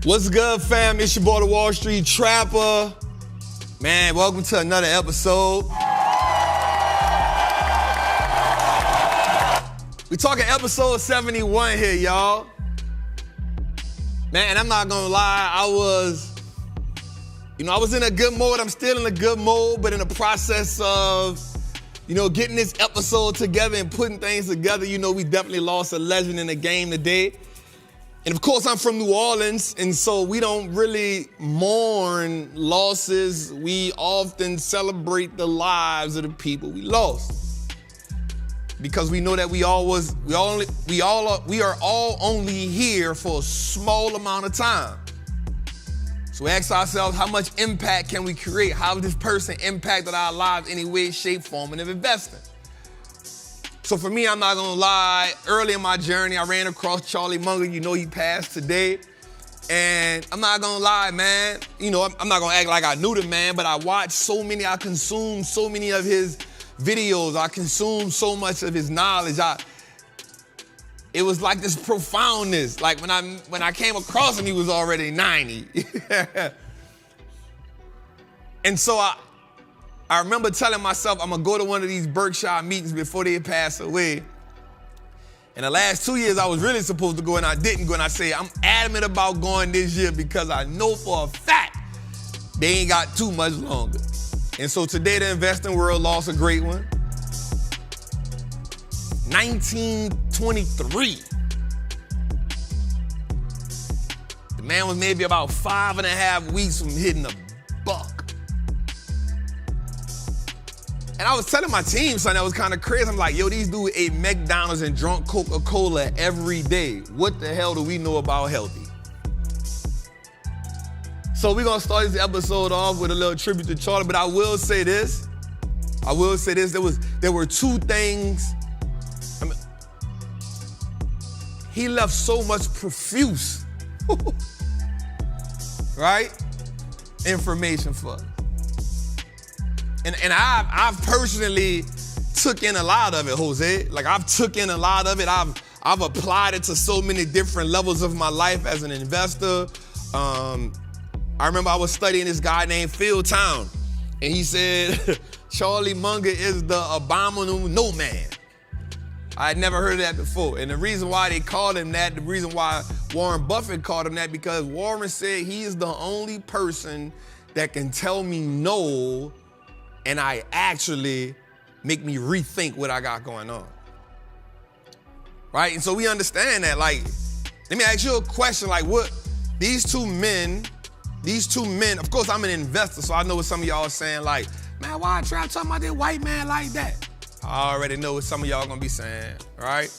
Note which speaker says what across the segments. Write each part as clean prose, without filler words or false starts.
Speaker 1: What's good, fam? It's your boy, the Wallstreet Trapper. Man, welcome to another episode. We're talking episode 71 here, y'all. Man, I'm not gonna lie, I was in a good mode. I'm still in a good mode, but in the process of, getting this episode together and putting things together, we definitely lost a legend in the game today. And of course, I'm from New Orleans, and so we don't really mourn losses. We often celebrate the lives of the people we lost, because we know that we are all only here for a small amount of time. So we ask ourselves, how much impact can we create? How has this person impacted our lives in any way, shape, form, and of investing? So for me, I'm not gonna lie, early in my journey, I ran across Charlie Munger. He passed today. And I'm not gonna lie, man, I'm not gonna act like I knew the man, but I consumed so many of his videos. I consumed so much of his knowledge. It was like this profoundness. Like when I came across him, he was already 90. And so I remember telling myself, I'm gonna go to one of these Berkshire meetings before they pass away. And the last 2 years I was really supposed to go and I didn't go, and I say I'm adamant about going this year because I know for a fact they ain't got too much longer. And so today the investing world lost a great one. 1923. The man was maybe about 5.5 weeks from hitting a buck. And I was telling my team something that was kind of crazy. I'm like, these dudes ate McDonald's and drunk Coca-Cola every day. What the hell do we know about healthy? So we're gonna start this episode off with a little tribute to Charlie, but I will say this. There were two things. He left so much profuse, right? Information for us. And I've personally took in a lot of it, Jose. Like I've took in a lot of it. I've applied it to so many different levels of my life as an investor. I remember I was studying this guy named Phil Town, and he said, Charlie Munger is the abominable no man. I had never heard of that before. And the reason why they called him that, the reason why Warren Buffett called him that, because Warren said he is the only person that can tell me no and I actually make me rethink what I got going on. Right? And so we understand that. Like, let me ask you a question. Like, what these two men, of course I'm an investor, so I know what some of y'all are saying, like, man, why Trap talking about that white man like that? I already know what some of y'all gonna be saying, right?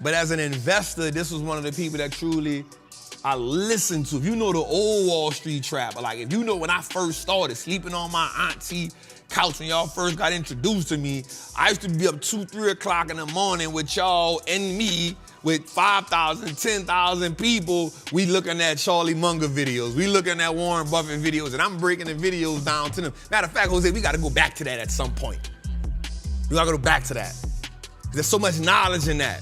Speaker 1: But as an investor, this was one of the people that truly I listened to. If you know the old Wall Street Trapper, like if you know when I first started sleeping on my auntie couch when y'all first got introduced to me, I used to be up 2, 3 o'clock in the morning with y'all and me with 5,000, 10,000 people. We looking at Charlie Munger videos. We looking at Warren Buffett videos, and I'm breaking the videos down to them. Matter of fact, Jose, we gotta go back to that at some point. We gotta go back to that. There's so much knowledge in that.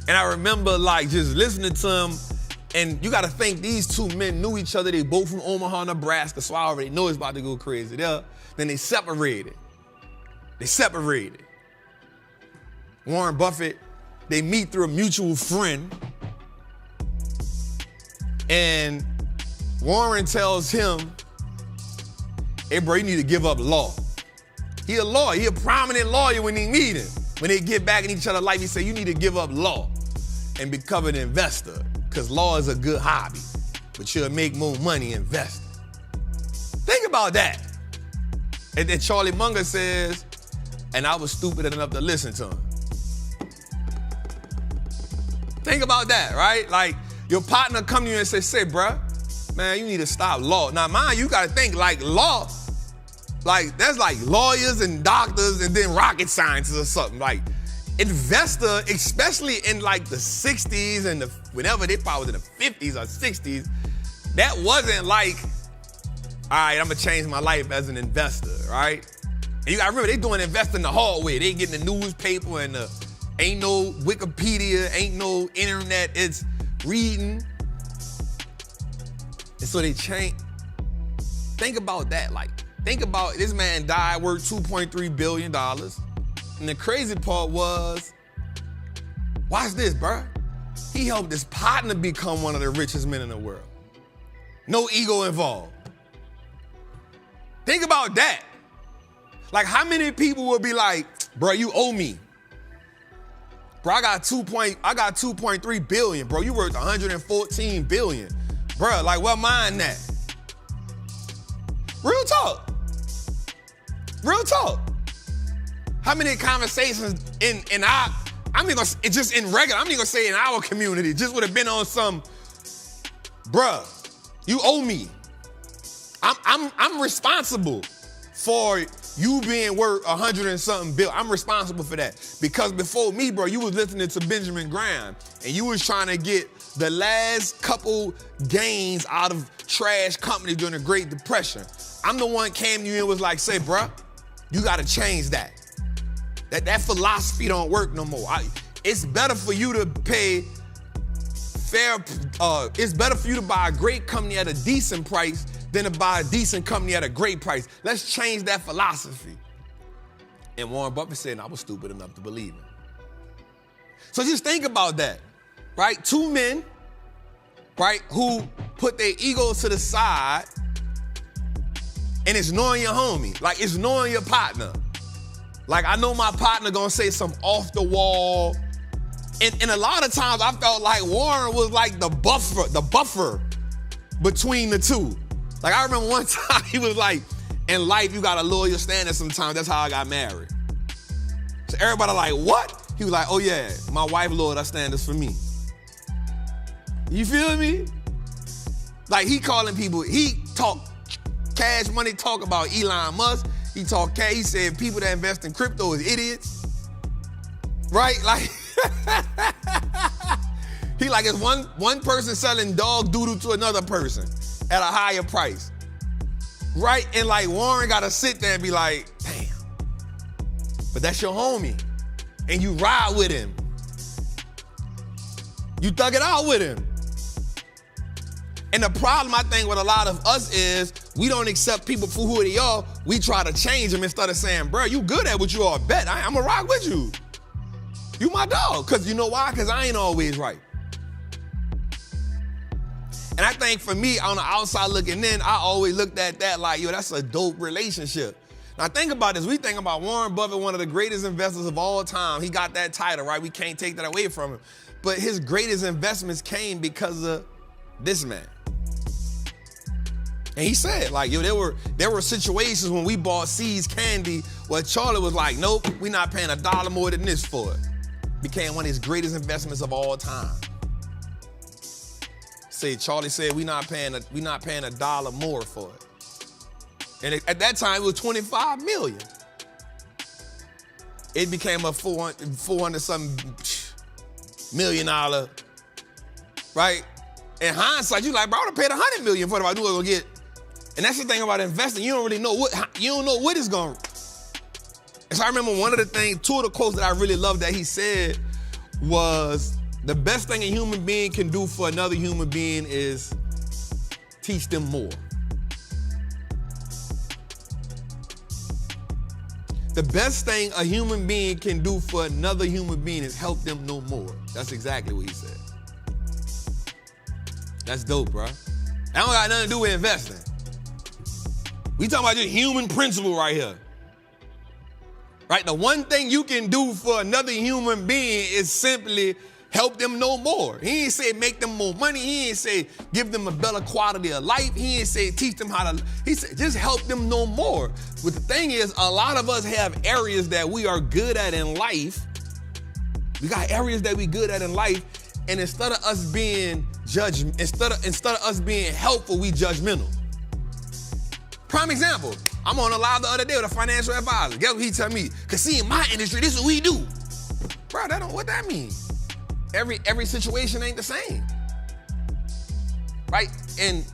Speaker 1: And I remember like just listening to him, and you gotta think these two men knew each other. They both from Omaha, Nebraska, so I already know it's about to go crazy there. Then they separated. Warren Buffett, they meet through a mutual friend, and Warren tells him, hey bro, you need to give up law. He a lawyer, he a prominent lawyer when they meet him. When they get back in each other's life, he say, you need to give up law and become an investor, because law is a good hobby, but you'll make more money investing. Think about that. And then Charlie Munger says, and I was stupid enough to listen to him. Think about that, right? Like your partner come to you and say, bruh, man, you need to stop law. Now, mind you gotta think like law, like that's like lawyers and doctors and then rocket scientists or something. Like investor, especially in like the 60s and whenever they probably was in the 50s or 60s, that wasn't like, all right, I'm gonna change my life as an investor, right? And you gotta remember, they doing investing the hard way. They getting the newspaper and ain't no Wikipedia, ain't no internet. It's reading. And so they change. Think about that. Like, think about this man died worth $2.3 billion. And the crazy part was, watch this, bruh. He helped his partner become one of the richest men in the world. No ego involved. Think about that. Like, how many people will be like, bro, you owe me. Bro, I got 2.3 billion, bro. You worth 114 billion. Bro, like, what mine that? Real talk. Real talk. How many conversations I'm even gonna, just in regular, I'm even gonna say in our community, just would have been on some, bruh, you owe me. I'm responsible for you being worth 100 and something billion. I'm responsible for that. Because before me, bro, you was listening to Benjamin Graham and you was trying to get the last couple gains out of trash companies during the Great Depression. I'm the one came to you and was like, say, bruh, you gotta change that. That philosophy don't work no more. It's better for you to pay it's better for you to buy a great company at a decent price than to buy a decent company at a great price. Let's change that philosophy. And Warren Buffett said, I was stupid enough to believe it. So just think about that, right? Two men, right, who put their egos to the side, and it's knowing your homie, like it's knowing your partner. Like, I know my partner gonna say some off the wall. And a lot of times I felt like Warren was like the buffer between the two. Like, I remember one time he was like, in life, you gotta lower your standards sometimes. That's how I got married. So everybody like, what? He was like, oh yeah, my wife lowered her standards for me. You feel me? Like, he calling people, he talk cash money, talk about Elon Musk. He talked cash, he said people that invest in crypto is idiots. Right? Like, he like, it's one person selling dog doodle to another person at a higher price. Right? And like, Warren gotta sit there and be like, damn, but that's your homie. And you ride with him. You thug it out with him. And the problem, I think, with a lot of us is we don't accept people for who they are. We try to change them instead of saying, bro, you good at what you are. Bet I'm gonna rock with you. You my dog. Cause you know why? Cause I ain't always right. And I think for me, on the outside looking in, I always looked at that like, yo, that's a dope relationship. Now think about this. We think about Warren Buffett, one of the greatest investors of all time. He got that title, right? We can't take that away from him. But his greatest investments came because of this man. And he said, like, yo, there were situations when we bought See's candy where Charlie was like, nope, we're not paying $1 more than this for it. Became one of his greatest investments of all time. Charlie said, we not paying $1 more for it. And at that time, it was $25 million. It became a 400 something million dollar, right? In hindsight, you like, bro, I would have paid $100 million for it if I knew I was gonna get. And that's the thing about investing. You don't really know what it's going. And so I remember one of the things, two of the quotes that I really loved that he said was, the best thing a human being can do for another human being is teach them more. The best thing a human being can do for another human being is help them know more. That's exactly what he said. That's dope, bro. That don't got nothing to do with investing. We talking about just human principle right here. Right? The one thing you can do for another human being is simply help them know more. He ain't say make them more money. He ain't say give them a better quality of life. He ain't say teach them how to, he said just help them know more. But the thing is, a lot of us have areas that we are good at in life. We got areas that we good at in life, and instead of us being instead of us being helpful, we judgmental. Prime example, I'm on a live the other day with a financial advisor. Guess what he tell me? Cause see, in my industry, this is what we do. Bro, what that mean? Every situation ain't the same, right? And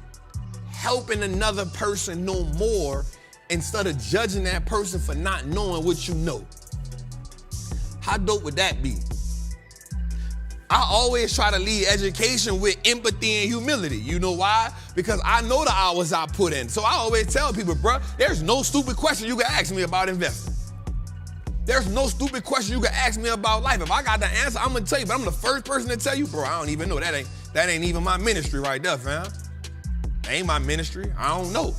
Speaker 1: helping another person know more instead of judging that person for not knowing what you know. How dope would that be? I always try to lead education with empathy and humility. You know why? Because I know the hours I put in. So I always tell people, bro, there's no stupid question you can ask me about investing. There's no stupid question you can ask me about life. If I got the answer, I'm gonna tell you, but I'm the first person to tell you, bro, I don't even know. That ain't even my ministry right there, fam. That ain't my ministry. I don't know.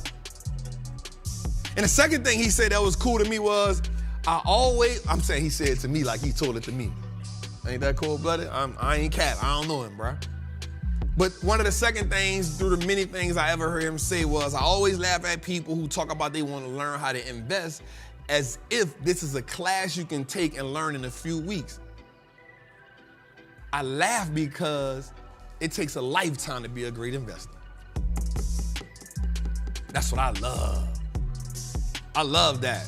Speaker 1: And the second thing he said that was cool to me was, I'm saying he said it to me like he told it to me. Ain't that cold-blooded? I ain't cap. I don't know him, bro. But one of the second things through the many things I ever heard him say was, I always laugh at people who talk about they want to learn how to invest as if this is a class you can take and learn in a few weeks. I laugh because it takes a lifetime to be a great investor. That's what I love. I love that.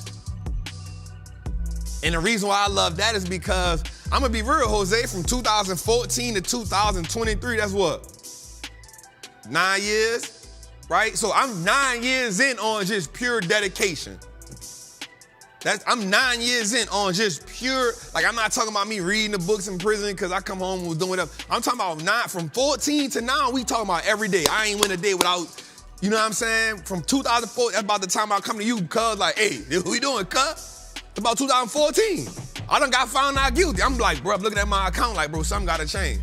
Speaker 1: And the reason why I love that is because I'm gonna be real, Jose, from 2014 to 2023, that's what? 9 years, right? So I'm 9 years in on just pure dedication. I'm 9 years in on just pure, like I'm not talking about me reading the books in prison because I come home and was doing whatever. I'm talking about from 14 to now, we talking about every day. I ain't went a day without, you know what I'm saying? From 2004, that's about the time I come to you, cuz, like, hey, what we doing, cuz? It's about 2014. I done got found out guilty. I'm like, bro, I'm looking at my account like, bro, something gotta change.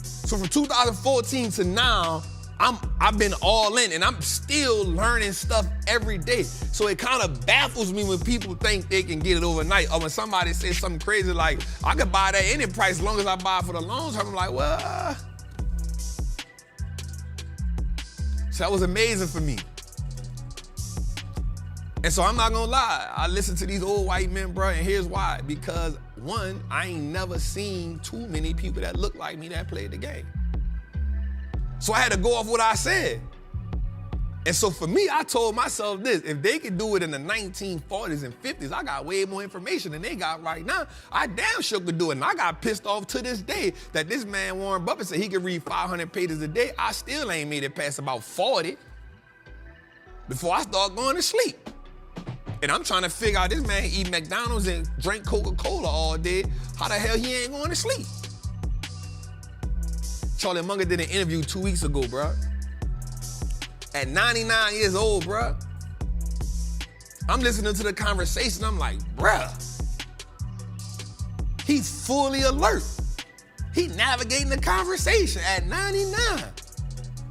Speaker 1: So from 2014 to now, I've been all in and I'm still learning stuff every day. So it kind of baffles me when people think they can get it overnight, or when somebody says something crazy like, I could buy that any price as long as I buy it for the long term. I'm like, well, so that was amazing for me. And so I'm not gonna lie, I listen to these old white men, bro, and here's why. Because one, I ain't never seen too many people that look like me that played the game. So I had to go off what I said. And so for me, I told myself this, if they could do it in the 1940s and 50s, I got way more information than they got right now. I damn sure could do it. And I got pissed off to this day that this man, Warren Buffett, said he could read 500 pages a day. I still ain't made it past about 40 before I start going to sleep. And I'm trying to figure out, this man eat McDonald's and drink Coca-Cola all day. How the hell he ain't going to sleep? Charlie Munger did an interview 2 weeks ago, bro. At 99 years old, bro. I'm listening to the conversation. I'm like, bruh, he's fully alert. He navigating the conversation at 99.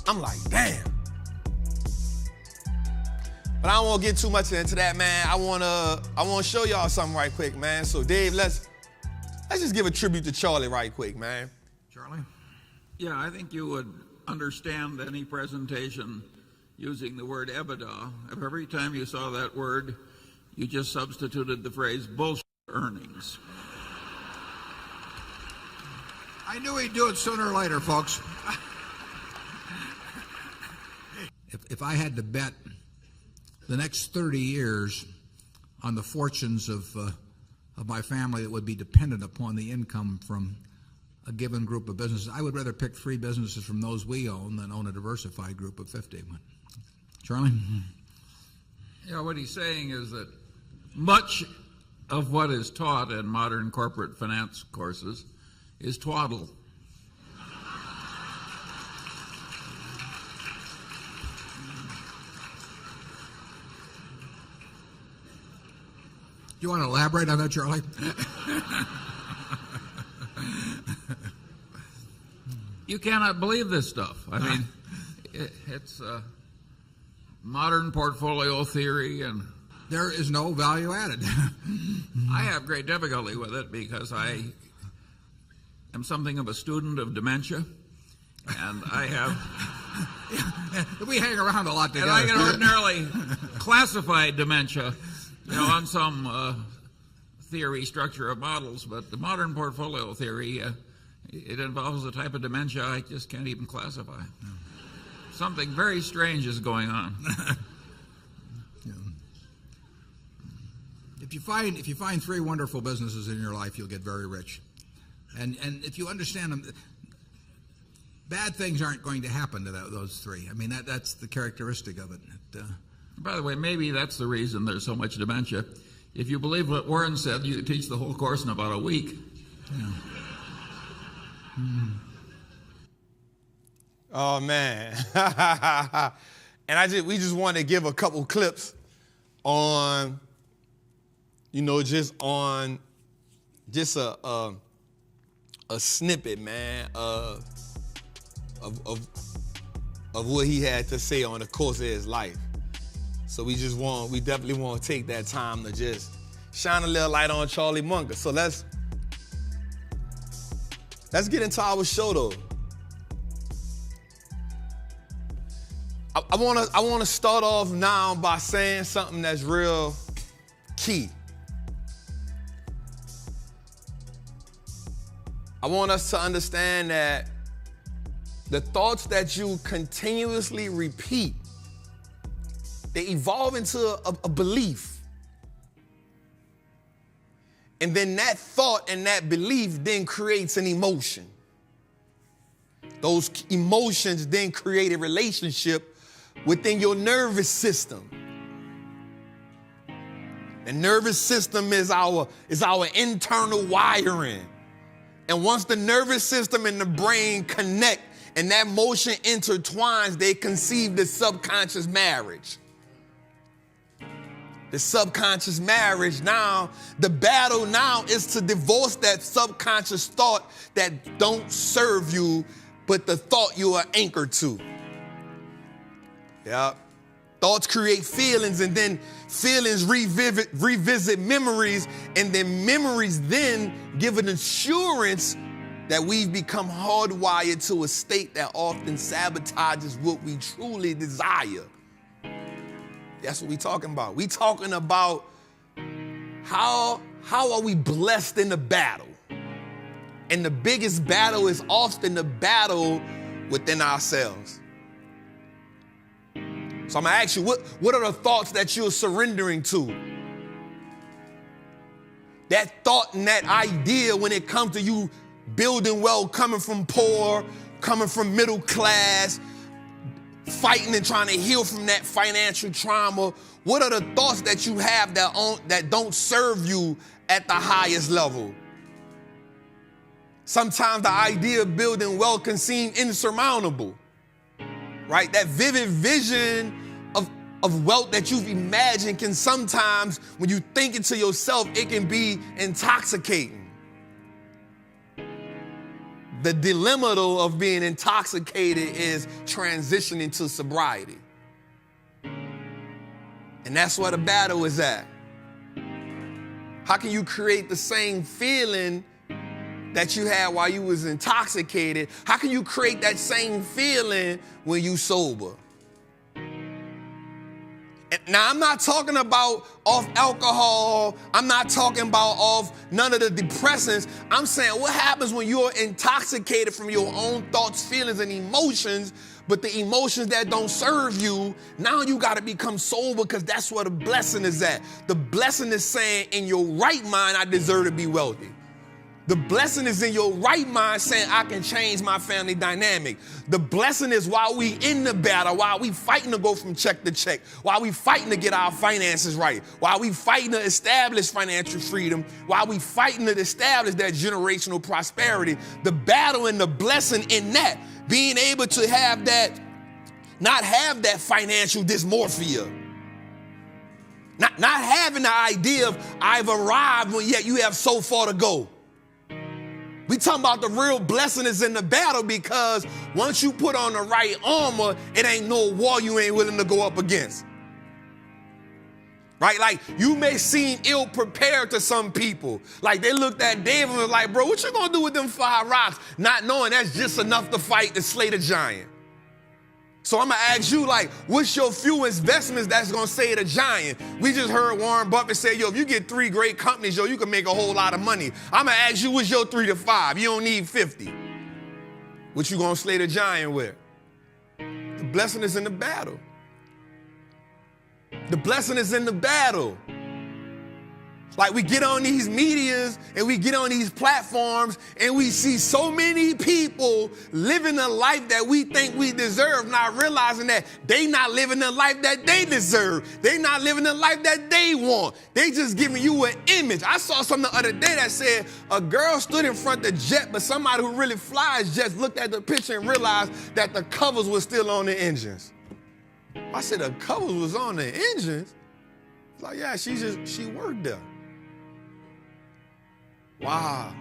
Speaker 1: I'm like, damn. But I don't want to get too much into that, man. I want to show y'all something right quick, man. So Dave, let's just give a tribute to Charlie right quick, man.
Speaker 2: Charlie? Yeah, I think you would understand any presentation using the word EBITDA. If every time you saw that word, you just substituted the phrase bullshit earnings.
Speaker 3: I knew he'd do it sooner or later, folks. If I had to bet the next 30 years on the fortunes of my family that would be dependent upon the income from a given group of businesses, I would rather pick 3 businesses from those we own than own a diversified group of 50. Charlie?
Speaker 2: Yeah, what he's saying is that much of what is taught in modern corporate finance courses is twaddle.
Speaker 3: You want to elaborate on that, Charlie?
Speaker 2: You cannot believe this stuff. I mean, it's modern portfolio theory, and
Speaker 3: there is no value added.
Speaker 2: I have great difficulty with it because I am something of a student of dementia, and I have...
Speaker 3: We hang around a lot together.
Speaker 2: And I can ordinarily classify dementia, on some theory structure of models, but the modern portfolio theory, it involves a type of dementia I just can't even classify. No. Something very strange is going on.
Speaker 3: Yeah. If you find 3 wonderful businesses in your life, you'll get very rich. And if you understand them, bad things aren't going to happen to those 3. I mean, that's the characteristic of it.
Speaker 2: By the way, maybe that's the reason there's so much dementia. If you believe what Warren said, you could teach the whole course in about a week.
Speaker 3: Yeah.
Speaker 1: Oh, man. And we just want to give a couple clips on, just a snippet, man, of what he had to say on the course of his life. So we definitely want to take that time to just shine a little light on Charlie Munger. So let's get into our show, though. I want to start off now by saying something that's real key. I want us to understand that the thoughts that you continuously repeat, they evolve into a belief. And then that thought and that belief then creates an emotion. Those emotions then create a relationship within your nervous system. The nervous system is our internal wiring. And once the nervous system and the brain connect and that motion intertwines, they conceive the subconscious marriage. The subconscious marriage now, the battle now is to divorce that subconscious thought that don't serve you, but the thought you are anchored to. Yeah. Thoughts create feelings, and then feelings revisit memories, and then memories then give an assurance that we've become hardwired to a state that often sabotages what we truly desire. That's what we're talking about. We're talking about how are we blessed in the battle? And the biggest battle is often the battle within ourselves. So I'm going to ask you, what are the thoughts that you're surrendering to? That thought and that idea when it comes to you building wealth, coming from poor, coming from middle class, fighting and trying to heal from that financial trauma. What are the thoughts that you have that don't serve you at the highest level? Sometimes the idea of building wealth can seem insurmountable, right? That vivid vision of wealth that you've imagined can sometimes, when you think it to yourself, it can be intoxicating. The dilemma, though, of being intoxicated is transitioning to sobriety. And that's where the battle is at. How can you create the same feeling that you had while you was intoxicated? How can you create that same feeling when you sober? Now, I'm not talking about off alcohol. I'm not talking about off none of the depressants. I'm saying what happens when you're intoxicated from your own thoughts, feelings, and emotions, but the emotions that don't serve you, now you got to become sober, because that's where the blessing is at. The blessing is saying, in your right mind, I deserve to be wealthy. The blessing is in your right mind saying, I can change my family dynamic. The blessing is while we in the battle, while we fighting to go from check to check, while we fighting to get our finances right, while we fighting to establish financial freedom, while we fighting to establish that generational prosperity, the battle and the blessing in that, being able to have that, not have that financial dysmorphia. Not having the idea of I've arrived when yet you have so far to go. We talking about the real blessing is in the battle, because once you put on the right armor, it ain't no wall you ain't willing to go up against. Right? Like, you may seem ill prepared to some people. Like, they looked at David and was like, bro, what you gonna do with them 5 rocks? Not knowing that's just enough to fight to slay the giant. So I'm gonna ask you, like, what's your few investments that's gonna slay the giant? We just heard Warren Buffett say, yo, if you get 3 great companies, yo, you can make a whole lot of money. I'm gonna ask you, what's your 3 to 5? You don't need 50. What you gonna slay the giant with? The blessing is in the battle. The blessing is in the battle. Like we get on these medias and we get on these platforms and we see so many people living a life that we think we deserve, not realizing that they not living the life that they deserve. They not living the life that they want. They just giving you an image. I saw something the other day that said a girl stood in front of the jet, but somebody who really flies jets looked at the picture and realized that the covers were still on the engines. I said the covers was on the engines? Like, yeah, she worked there. Wow.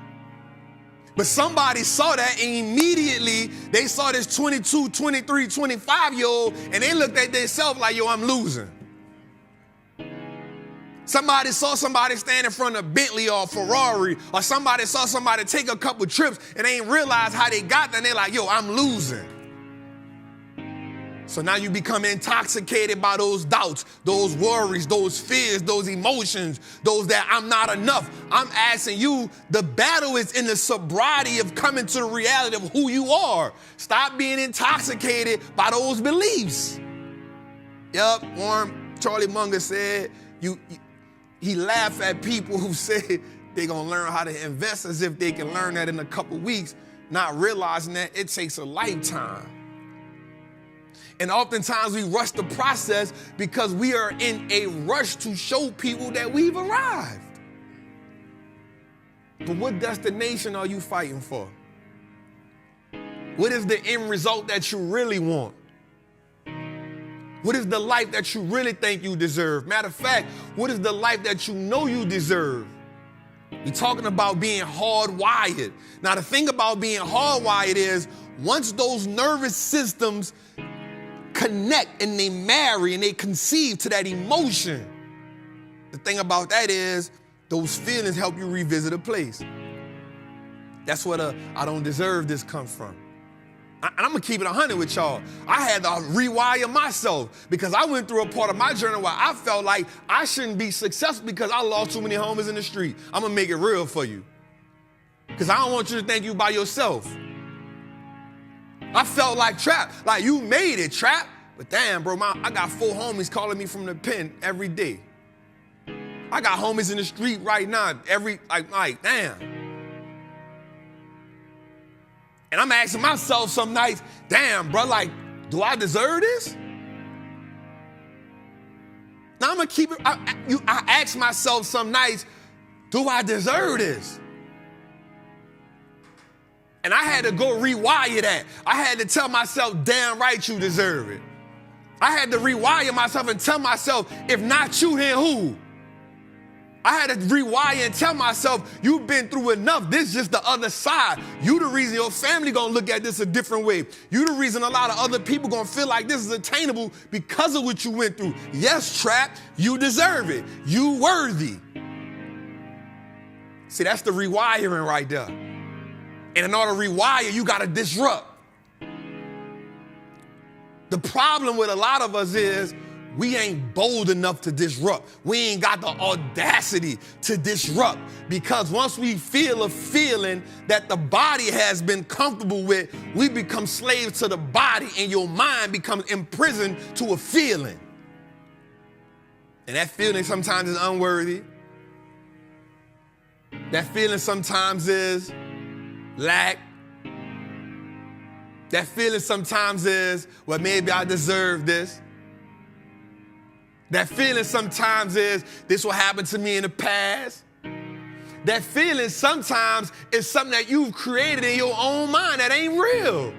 Speaker 1: But somebody saw that and immediately they saw this 22, 23, 25-year-old and they looked at themselves like, yo, I'm losing. Somebody saw somebody stand in front of Bentley or Ferrari, or somebody saw somebody take a couple trips and they ain't realize how they got there and they're like, yo, I'm losing. So now you become intoxicated by those doubts, those worries, those fears, those emotions, those that I'm not enough. I'm asking you, the battle is in the sobriety of coming to the reality of who you are. Stop being intoxicated by those beliefs. Yep, Charlie Munger said, he laughed at people who say they're going to learn how to invest as if they can learn that in a couple weeks, not realizing that it takes a lifetime. And oftentimes we rush the process because we are in a rush to show people that we've arrived. But what destination are you fighting for? What is the end result that you really want? What is the life that you really think you deserve? Matter of fact, what is the life that you know you deserve? We're talking about being hardwired. Now, the thing about being hardwired is once those nervous systems connect and they marry and they conceive to that emotion, the thing about that is those feelings help you revisit a place. That's where the I don't deserve this comes from. And I'm gonna keep it 100 with y'all. I had to rewire myself because I went through a part of my journey where I felt like I shouldn't be successful because I lost too many homies in the street. I'm gonna make it real for you because I don't want you to think you by yourself. I felt like Trap, like you made it, Trap. But damn, bro, I got 4 homies calling me from the pen every day. I got homies in the street right now, like damn. And I'm asking myself some nights, damn, bro, like, do I deserve this? Now I'm gonna keep it, I ask myself some nights, do I deserve this? And I had to go rewire that. I had to tell myself, damn right you deserve it. I had to rewire myself and tell myself, if not you, then who? I had to rewire and tell myself, you've been through enough. This is just the other side. You the reason your family gonna look at this a different way. You the reason a lot of other people gonna feel like this is attainable because of what you went through. Yes, Trap, you deserve it. You worthy. See, that's the rewiring right there. And in order to rewire, you got to disrupt. The problem with a lot of us is we ain't bold enough to disrupt. We ain't got the audacity to disrupt because once we feel a feeling that the body has been comfortable with, we become slaves to the body and your mind becomes imprisoned to a feeling. And that feeling sometimes is unworthy. That feeling sometimes is lack. That feeling sometimes is, well, maybe I deserve this. That feeling sometimes is, this will happen to me in the past. That feeling sometimes is something that you've created in your own mind that ain't real.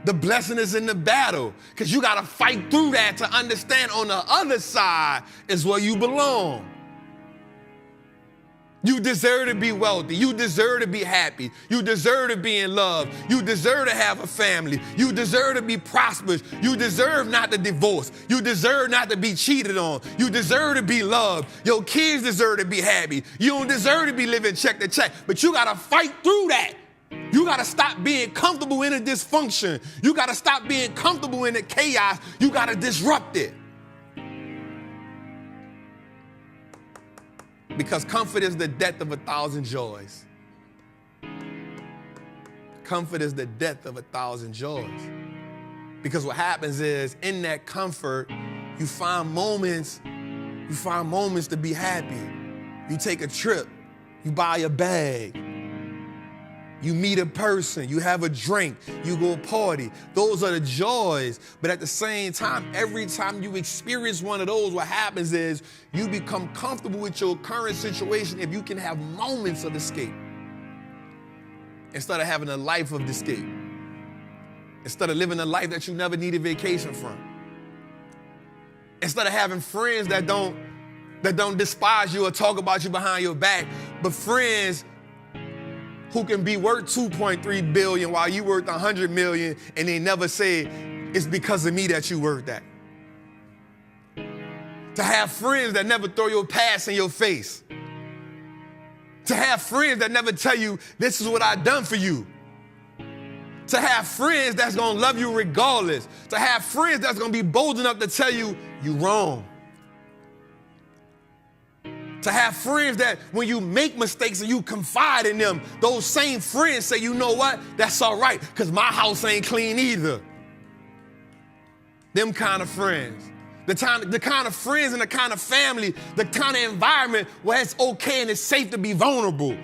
Speaker 1: The blessing is in the battle because you got to fight through that to understand on the other side is where you belong. You deserve to be wealthy. You deserve to be happy. You deserve to be in love. You deserve to have a family. You deserve to be prosperous. You deserve not to divorce. You deserve not to be cheated on. You deserve to be loved. Your kids deserve to be happy. You don't deserve to be living check to check. But you got to fight through that. You got to stop being comfortable in the dysfunction. You got to stop being comfortable in the chaos. You got to disrupt it. Because comfort is the death of 1,000 joys. Comfort is the death of 1,000 joys. Because what happens is, in that comfort, you find moments You find moments to be happy. You take a trip. You buy a bag. You meet a person. You have a drink. You go party. Those are the joys. But at the same time, every time you experience one of those, what happens is you become comfortable with your current situation if you can have moments of escape instead of having a life of escape. Instead of living a life that you never needed vacation from. Instead of having friends that don't despise you or talk about you behind your back, but friends who can be worth 2.3 billion while you worth 100 million and they never say it's because of me that you worth that. To have friends that never throw your past in your face. To have friends that never tell you this is what I done for you. To have friends that's gonna love you regardless. To have friends that's gonna be bold enough to tell you you wrong. To have friends that when you make mistakes and you confide in them, those same friends say, you know what, that's all right, because my house ain't clean either. Them kind of friends. The kind of friends and the kind of family, the kind of environment where it's okay and it's safe to be vulnerable.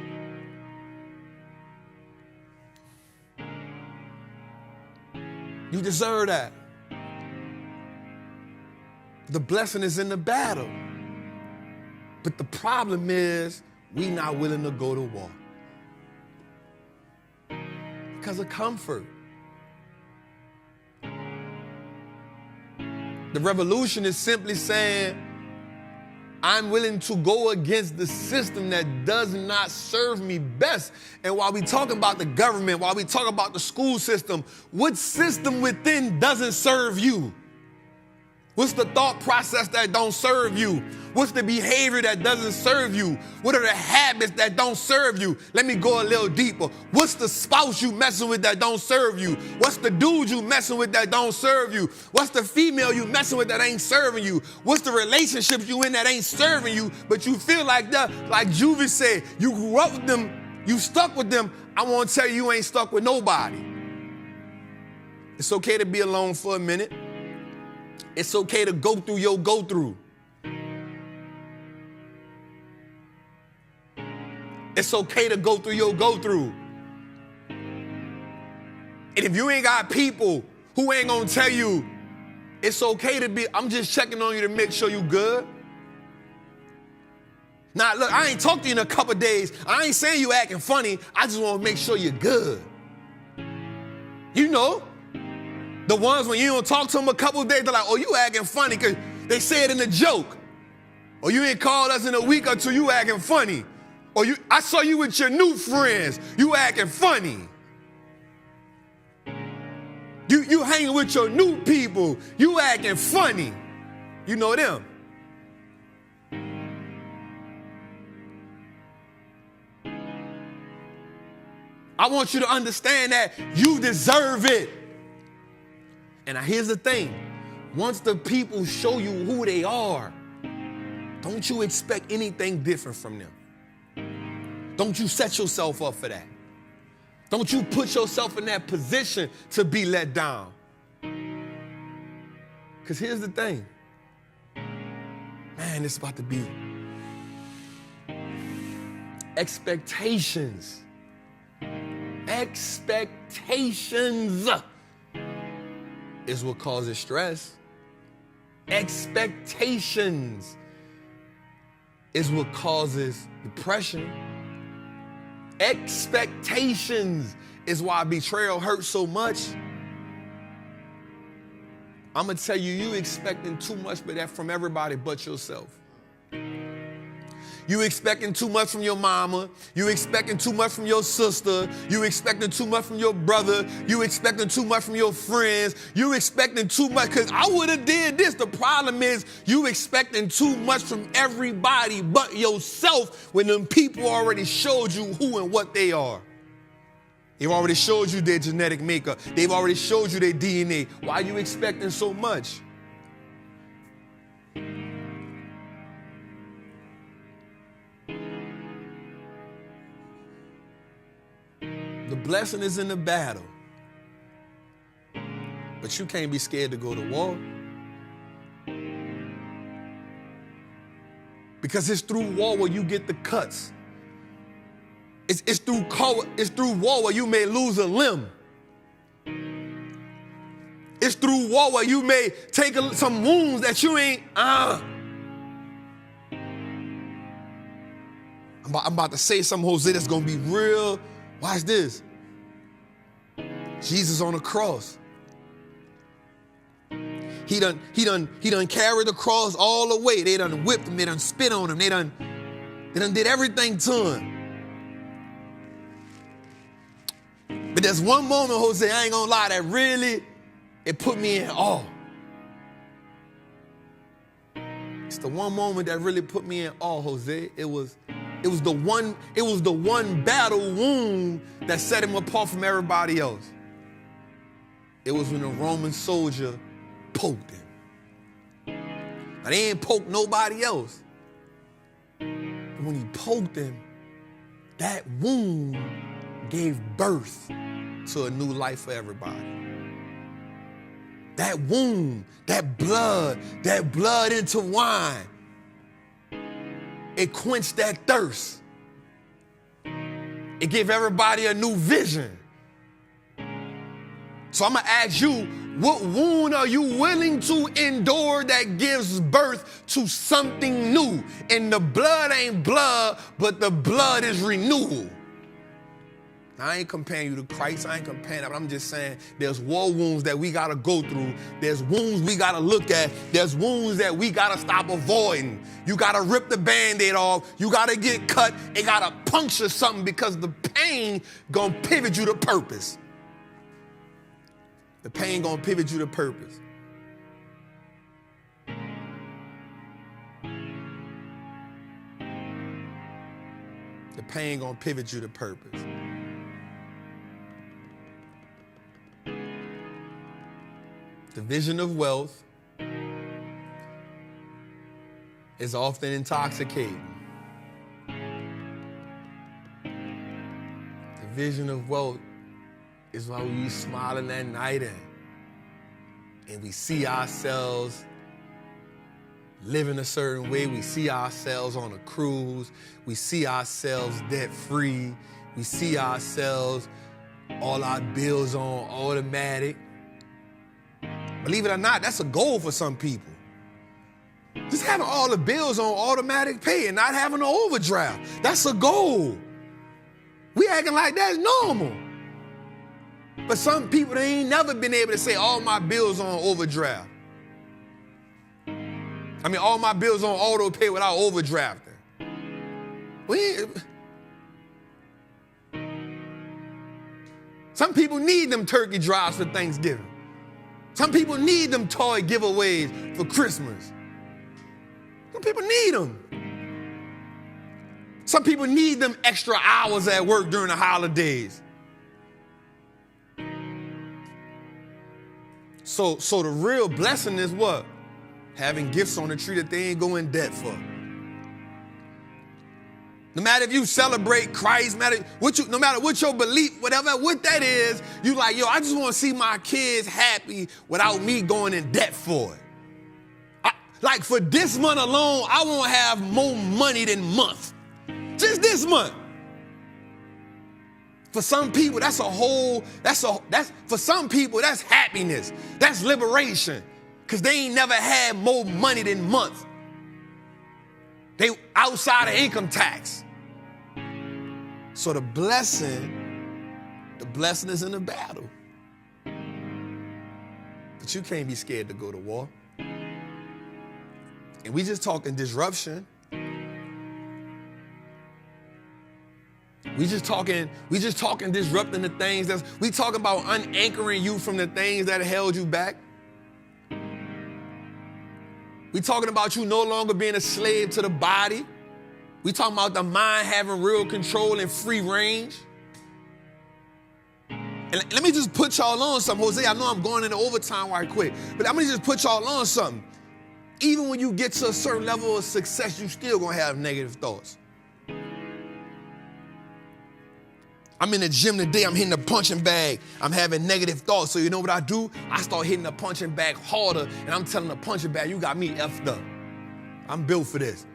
Speaker 1: You deserve that. The blessing is in the battle. But the problem is we not willing to go to war. Because of comfort. The revolution is simply saying, I'm willing to go against the system that does not serve me best. And while we talk about the government, while we talk about the school system, what system within doesn't serve you? What's the thought process that don't serve you? What's the behavior that doesn't serve you? What are the habits that don't serve you? Let me go a little deeper. What's the spouse you messing with that don't serve you? What's the dude you messing with that don't serve you? What's the female you messing with that ain't serving you? What's the relationships you in that ain't serving you, but you feel like Juvie said, you grew up with them, you stuck with them. I want to tell you ain't stuck with nobody. It's okay to be alone for a minute. It's okay to go through your go-through. It's okay to go through your go-through. And if you ain't got people who ain't gonna tell you, it's okay to be, I'm just checking on you to make sure you good. Now, look, I ain't talked to you in a couple days. I ain't saying you acting funny. I just want to make sure you're good. You know, the ones when you don't talk to them a couple of days, they're like, oh, you acting funny because they say it in a joke. Or you ain't called us in a week or two, you acting funny. Or I saw you with your new friends, you acting funny. You hanging with your new people, you acting funny. You know them. I want you to understand that you deserve it. And here's the thing. Once the people show you who they are, don't you expect anything different from them. Don't you set yourself up for that. Don't you put yourself in that position to be let down. Because here's the thing. Man, it's about to be expectations. Expectations is what causes stress. Expectations is what causes depression. Expectations is why betrayal hurts so much. I'm going to tell you, you expecting too much but that from everybody but yourself. You expecting too much from your mama. You expecting too much from your sister. You expecting too much from your brother. You expecting too much from your friends. You expecting too much because I would have did this. The problem is you expecting too much from everybody but yourself when them people already showed you who and what they are. They've already showed you their genetic makeup. They've already showed you their DNA. Why are you expecting so much? The blessing is in the battle. But you can't be scared to go to war. Because it's through war where you get the cuts. It's through war where you may lose a limb. It's through war where you may take some wounds that you ain't, I'm about to say something, Jose, that's going to be real. Watch this. Jesus on the cross. He done carried the cross all the way. They done whipped him. They done spit on him. They done did everything to him. But there's one moment, Jose, I ain't gonna lie, that really, it put me in awe. It's the one moment that really put me in awe, Jose. It was the one battle wound that set him apart from everybody else. It was when a Roman soldier poked him. Now, they ain't poked nobody else. But when he poked him, that wound gave birth to a new life for everybody. That wound, that blood into wine, it quenched that thirst. It gave everybody a new vision. So I'm gonna ask you, what wound are you willing to endure that gives birth to something new? And the blood ain't blood, but the blood is renewal. I ain't comparing you to Christ. I ain't comparing that, but I'm just saying there's war wounds that we got to go through. There's wounds we got to look at. There's wounds that we got to stop avoiding. You got to rip the Band-Aid off. You got to get cut. It got to puncture something because the pain going to pivot you to purpose. The pain going to pivot you to purpose. The pain going to pivot you to purpose. The vision of wealth is often intoxicating. The vision of wealth is why we smiling at night and we see ourselves living a certain way. We see ourselves on a cruise. We see ourselves debt-free. We see ourselves all our bills on automatic. Believe it or not, that's a goal for some people. Just having all the bills on automatic pay and not having an overdraft. That's a goal. We acting like that's normal. But some people, they ain't never been able to say all my bills on overdraft. I mean, all my bills on auto pay without overdrafting. Some people need them turkey drives for Thanksgiving. Some people need them toy giveaways for Christmas. Some people need them. Some people need them extra hours at work during the holidays. So the real blessing is what? Having gifts on the tree that they ain't go in debt for. No matter if you celebrate Christ, no matter what your belief, what that is, you like, yo, I just want to see my kids happy without me going in debt for it. Like for this month alone, I won't have more money than month. Just this month. For some people, for some people, that's happiness. That's liberation. Because they ain't never had more money than month. They outside of income tax. So the blessing is in the battle. But you can't be scared to go to war. And we just talking disruption. We just talking disrupting the things we talking about unanchoring you from the things that held you back. We talking about you no longer being a slave to the body. We talking about the mind having real control and free range. And let me just put y'all on something, Jose. I know I'm going into overtime right quick, but I'm gonna just put y'all on something. Even when you get to a certain level of success, you still gonna have negative thoughts. I'm in the gym today, I'm hitting the punching bag. I'm having negative thoughts. So you know what I do? I start hitting the punching bag harder, and I'm telling the punching bag, you got me effed up. I'm built for this.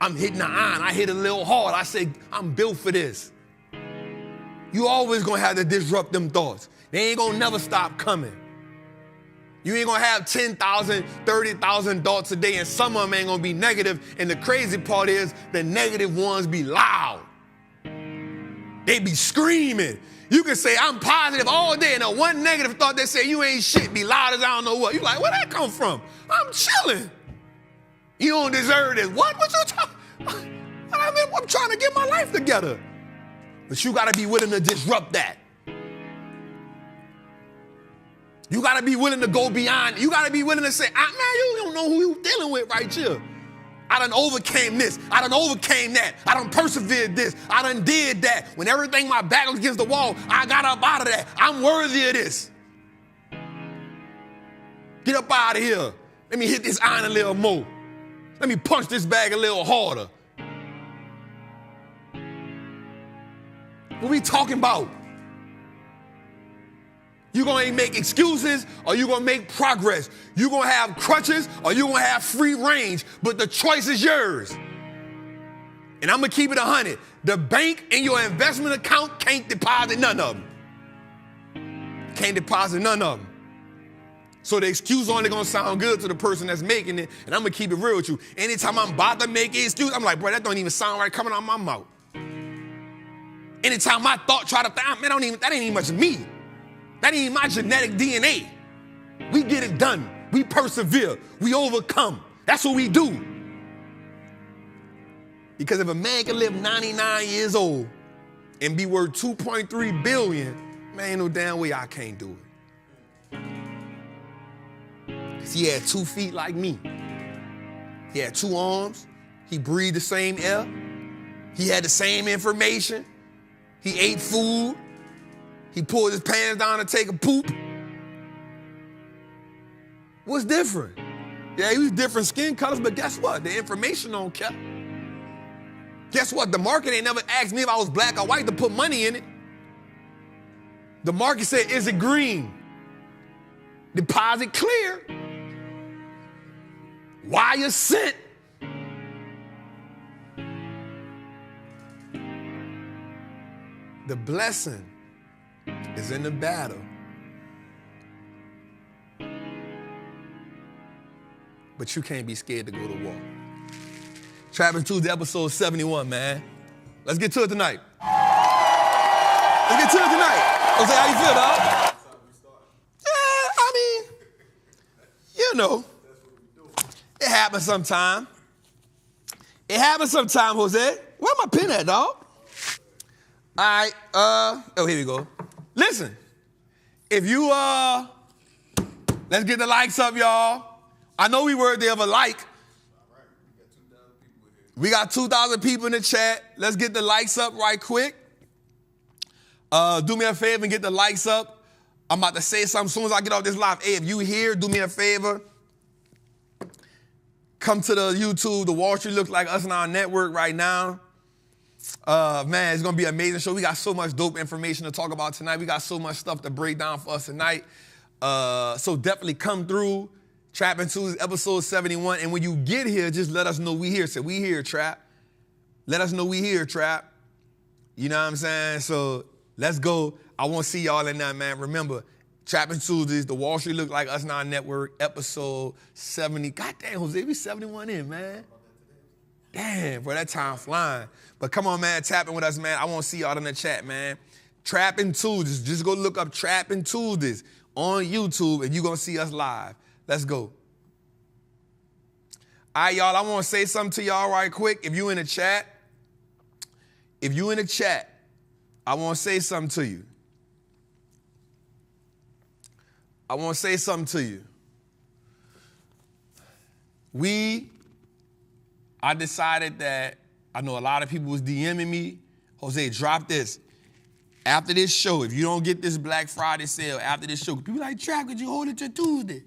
Speaker 1: I'm hitting the iron. I hit a little hard. I say, I'm built for this. You always gonna have to disrupt them thoughts. They ain't gonna never stop coming. You ain't gonna have 10,000, 30,000 thoughts a day, and some of them ain't gonna be negative. And the crazy part is the negative ones be loud. They be screaming. You can say, I'm positive all day, and the one negative thought they say, you ain't shit, be loud as I don't know what. You like, where that come from? I'm chilling. You don't deserve this. What you talking? I'm trying to get my life together. But you gotta be willing to disrupt that. You gotta be willing to go beyond. You gotta be willing to say, man, you don't know who you dealing with right here. I done overcame this. I done overcame that. I done persevered this. I done did that. When everything my back was against the wall, I got up out of that. I'm worthy of this. Get up out of here. Let me hit this iron a little more. Let me punch this bag a little harder. What we talking about? You gonna make excuses or you gonna make progress? You gonna have crutches or you gonna have free range? But the choice is yours. And I'm gonna keep it 100. The bank in your investment account can't deposit none of them. Can't deposit none of them. So the excuse only gonna sound good to the person that's making it, and I'm gonna keep it real with you. Anytime I'm about to make an excuse, I'm like, bro, that don't even sound right coming out my mouth. Anytime my thought try to think, man, that ain't even much of me. That ain't even my genetic DNA. We get it done. We persevere. We overcome. That's what we do. Because if a man can live 99 years old and be worth 2.3 billion, man, ain't no damn way I can't do it. He had 2 feet like me. He had 2 arms. He breathed the same air. He had the same information. He ate food. He pulled his pants down to take a poop. What's different? Yeah, he was different skin colors, but guess what? The information don't care. Guess what? The market ain't never asked me if I was black or white to put money in it. The market said, is it green? Deposit clear. Wire sent. The blessing is in the battle. But you can't be scared to go to war. Trappin' Tuesday, episode 71, man. Let's get to it tonight. Let's get to it tonight. Jose, how you feel, dog? Yeah, I mean, you know. It happens sometime. It happens sometime, Jose. Where my pen at, dog? All right, here we go. Listen, if you, let's get the likes up, y'all. I know we worthy of a like. We got 2,000 people in the chat. Let's get the likes up right quick. Do me a favor and get the likes up. I'm about to say something as soon as I get off this live. Hey, if you here, do me a favor. Come to the YouTube, the Wallstreet Look Like Us on our network right now. Man, it's going to be an amazing show. We got so much dope information to talk about tonight. We got so much stuff to break down for us tonight. So definitely come through. Trappin' Tuesday, episode 71. And when you get here, just let us know we here. Say, we here, Trap. Let us know we here, Trap. You know what I'm saying? So let's go. I want to see y'all in that, man. Remember, Trappin' Tuesdays, the Wallstreet Look Like Us Now Network, episode 70. God damn, Jose, we 71 in, man. Damn, bro, that time flying. But come on, man, tap in with us, man. I want to see y'all in the chat, man. Trappin' Tuesdays. Just go look up Trappin' Tuesdays on YouTube, and you're going to see us live. Let's go. All right, y'all, I want to say something to y'all right quick. If you in the chat, I want to say something to you. I decided that, I know a lot of people was DMing me, Jose, drop this. After this show, if you don't get this Black Friday sale after this show, people like, Trap, could you hold it till Tuesday?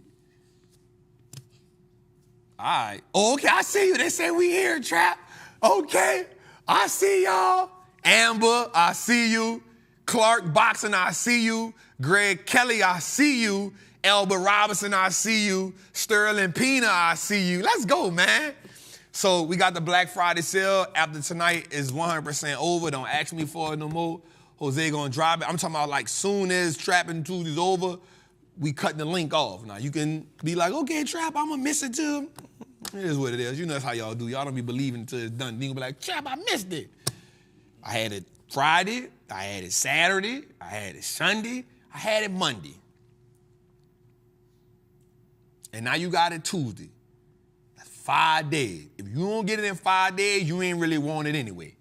Speaker 1: All right. Oh, okay, I see you. They say we here, Trap. Okay, I see y'all. Amber, I see you. Clark Boxing, I see you. Greg Kelly, I see you. Elba Robinson, I see you. Sterling Pina, I see you. Let's go, man. So we got the Black Friday sale. After tonight is 100% over. Don't ask me for it no more. Jose gonna drive it. I'm talking about like soon as Trappin' Tuesday's over, we cutting the link off. Now you can be like, okay, Trap, I'm gonna miss it too. It is what it is. You know that's how y'all do. Y'all don't be believing until it's done. Then you be like, Trap, I missed it. I had it Friday, I had it Saturday, I had it Sunday, I had it Monday. And now you got it Tuesday. That's 5 days. If you don't get it in 5 days, you ain't really want it anyway.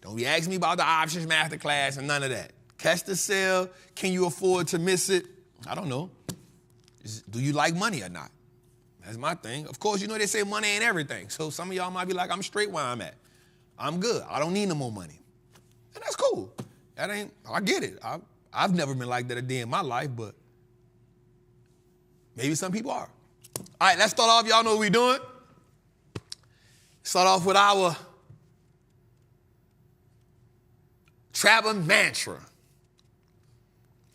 Speaker 1: Don't be asking me about the options masterclass and none of that. Catch the sale. Can you afford to miss it? I don't know. Do you like money or not? That's my thing. Of course, you know they say money ain't everything. So some of y'all might be like, I'm straight where I'm at. I'm good. I don't need no more money. And that's cool. I get it. I've never been like that a day in my life, but maybe some people are. All right, let's start off. Y'all know what we're doing. Start off with our Trappin' mantra.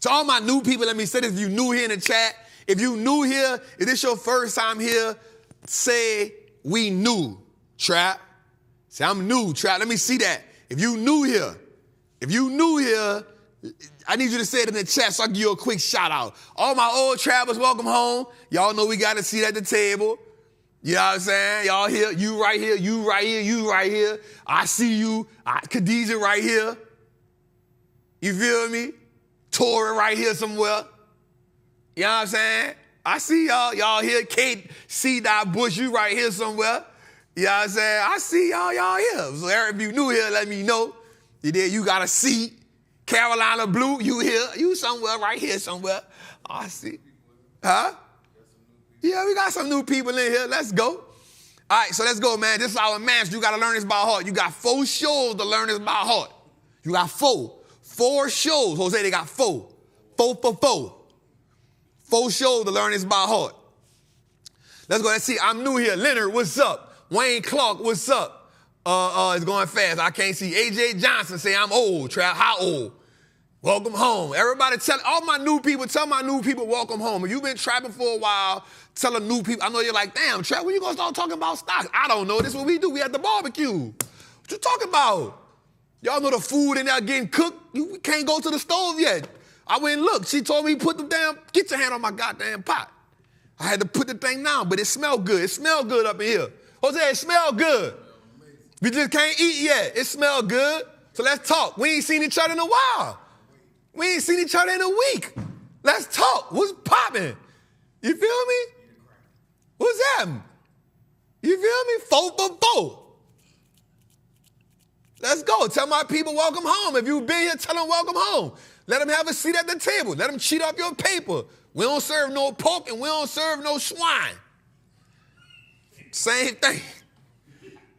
Speaker 1: To all my new people, let me say this. If you new here in the chat, if you new here, if this your first time here, say, we new, Trap. Say, I'm new, Trap. Let me see that. If you new here, I need you to say it in the chat so I can give you a quick shout out. All my old trappers, welcome home. Y'all know we got a seat at the table. You know what I'm saying? Y'all here, you right here, you right here, you right here. I see you, Khadijah right here. You feel me? Tori right here somewhere. You know what I'm saying? I see y'all here. Kate, C. Bush, you right here somewhere. You know what I'm saying? I see y'all here. So if you new here, let me know. You got a seat. Carolina Blue, you here. You somewhere, right here somewhere. I see. Huh? Yeah, we got some new people in here. Let's go. All right, so let's go, man. This is our mantra. You got to learn this by heart. You got 4 shows to learn this by heart. You got 4. 4 shows. Jose, they got 4. 4 for 4. 4 shows to learn this by heart. Let's go. Let's see. I'm new here. Leonard, what's up? Wayne Clark, what's up? It's going fast. I can't see. AJ Johnson say I'm old. Trap, how old? Welcome home. Everybody tell my new people welcome home. If you've been trapping for a while, tell the new people. I know you're like, damn, Trap, when you gonna start talking about stocks? I don't know. This is what we do. We at the barbecue. What you talking about? Y'all know the food in there getting cooked. We can't go to the stove yet. I went and looked. She told me get your hand on my goddamn pot. I had to put the thing down, but it smelled good. It smelled good up in here. Jose, it smelled good. We just can't eat yet. It smelled good. So let's talk. We ain't seen each other in a while. We ain't seen each other in a week. Let's talk. What's popping? You feel me? What's that? You feel me? 4 for 4. Let's go. Tell my people welcome home. If you've been here, tell them welcome home. Let them have a seat at the table. Let them cheat up your paper. We don't serve no pork and we don't serve no swine. Same thing.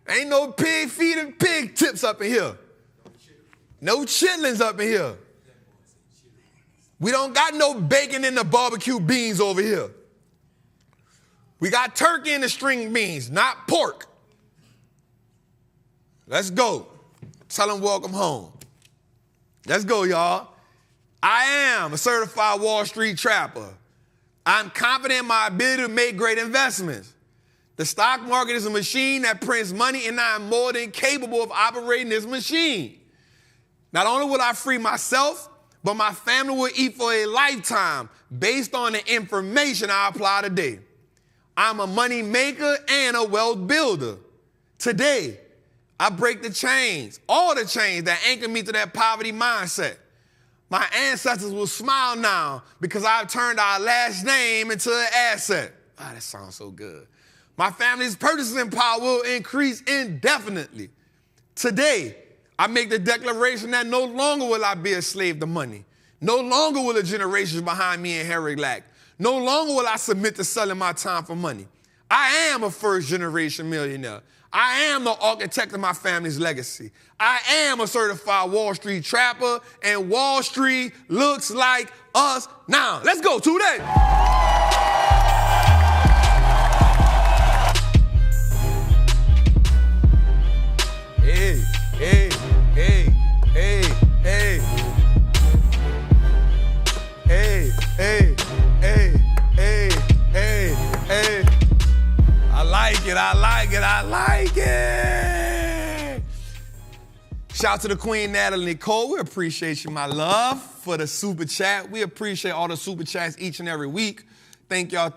Speaker 1: Ain't no pig feet and pig tips up in here. No chitlins up in here. We don't got no bacon in the barbecue beans over here. We got turkey in the string beans, not pork. Let's go. Tell them welcome home. Let's go, y'all. I am a certified Wall Street trapper. I'm confident in my ability to make great investments. The stock market is a machine that prints money, and I am more than capable of operating this machine. Not only will I free myself, but my family will eat for a lifetime based on the information I apply today. I'm a money maker and a wealth builder. Today, I break the chains, all the chains that anchor me to that poverty mindset. My ancestors will smile now because I've turned our last name into an asset. Ah, that sounds so good. My family's purchasing power will increase indefinitely. Today, I make the declaration that no longer will I be a slave to money. No longer will the generations behind me inherit lack. No longer will I submit to selling my time for money. I am a first-generation millionaire. I am the architect of my family's legacy. I am a certified Wall Street trapper, and Wall Street looks like us now. Let's go, today. Hey, hey, hey, hey, hey. Hey, hey, hey, hey, hey, hey. I like it, I like it, I like it. like it. Shout out to the Queen Natalie Nicole. We appreciate you, my love, for the super chat. We appreciate all the super chats each and every week. Thank y'all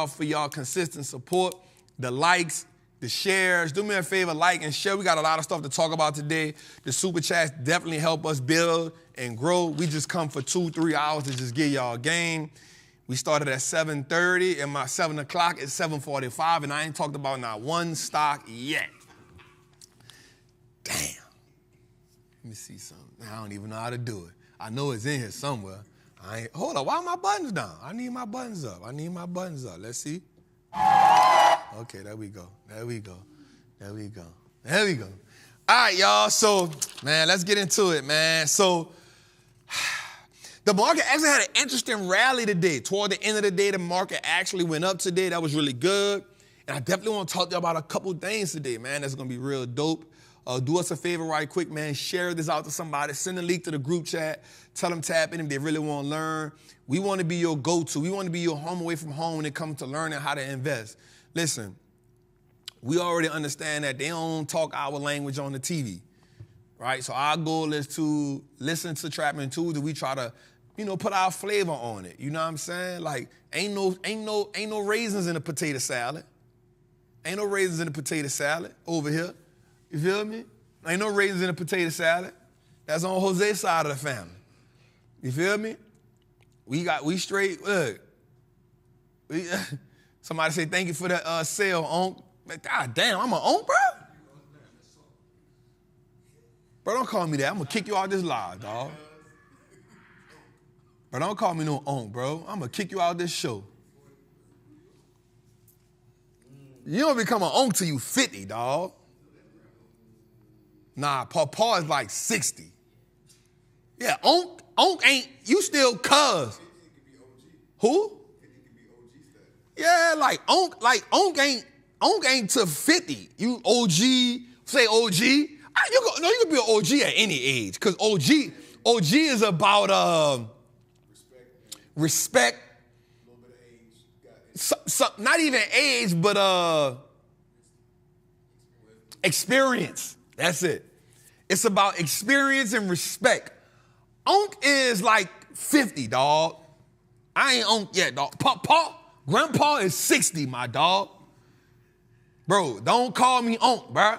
Speaker 1: for y'all consistent support, the likes, the shares. Do me a favor, like and share. We got a lot of stuff to talk about today. The super chats definitely help us build and grow. We just come for 2-3 hours to just give y'all a game. We started at 7:30, and my 7 o'clock is 7:45, and I ain't talked about not one stock yet. Damn. Let me see something. I don't even know how to do it. I know it's in here somewhere. Hold on, why are my buttons down? I need my buttons up. Let's see. Okay, there we go. All right, y'all. So, man, let's get into it, man. So, the market actually had an interesting rally today. Toward the end of the day, the market actually went up today. That was really good. And I definitely want to talk to you about a couple things today, man. That's going to be real dope. Do us a favor right quick, man. Share this out to somebody. Send a link to the group chat. Tell them tap in if they really want to learn. We want to be your go-to. We want to be your home away from home when it comes to learning how to invest. Listen, we already understand that they don't talk our language on the TV, right? So our goal is to listen to Trappin too, that we try to, put our flavor on it. You know what I'm saying? Like, ain't no raisins in a potato salad. Ain't no raisins in a potato salad over here. You feel me? Ain't no raisins in a potato salad. That's on Jose's side of the family. You feel me? We straight, look. Somebody say thank you for the sale, Onk. God damn, I'm an Onk, bro? Bro, don't call me that. I'm going to kick you out this live, dog. Bro, don't call me no Onk, bro. I'm going to kick you out this show. You don't become an Onk till you 50, dog. Nah, Paw is like 60. Yeah, Onk ain't, you still cuz. Who? Yeah, Onk ain't to 50. You OG, say OG. You can be an OG at any age, because OG is about respect. A little bit of age. Not even age, but experience. That's it. It's about experience and respect. Onk is like 50, dog. I ain't Onk yet, dog. Grandpa is 60, my dog. Bro, don't call me Onk, bro.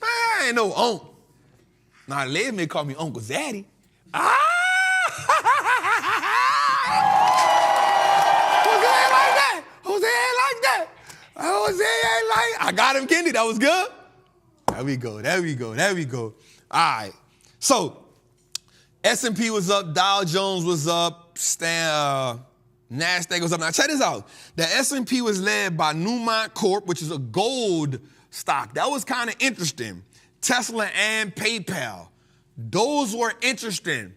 Speaker 1: I ain't no Onk. Nah, Liv may call me Uncle Zaddy. Jose ain't like that. I got him, Kendi. That was good. There we go. All right. So, S&P was up, Dow Jones was up, NASDAQ was up. Now, check this out. The S&P was led by Newmont Corp, which is a gold stock. That was kind of interesting. Tesla and PayPal. Those were interesting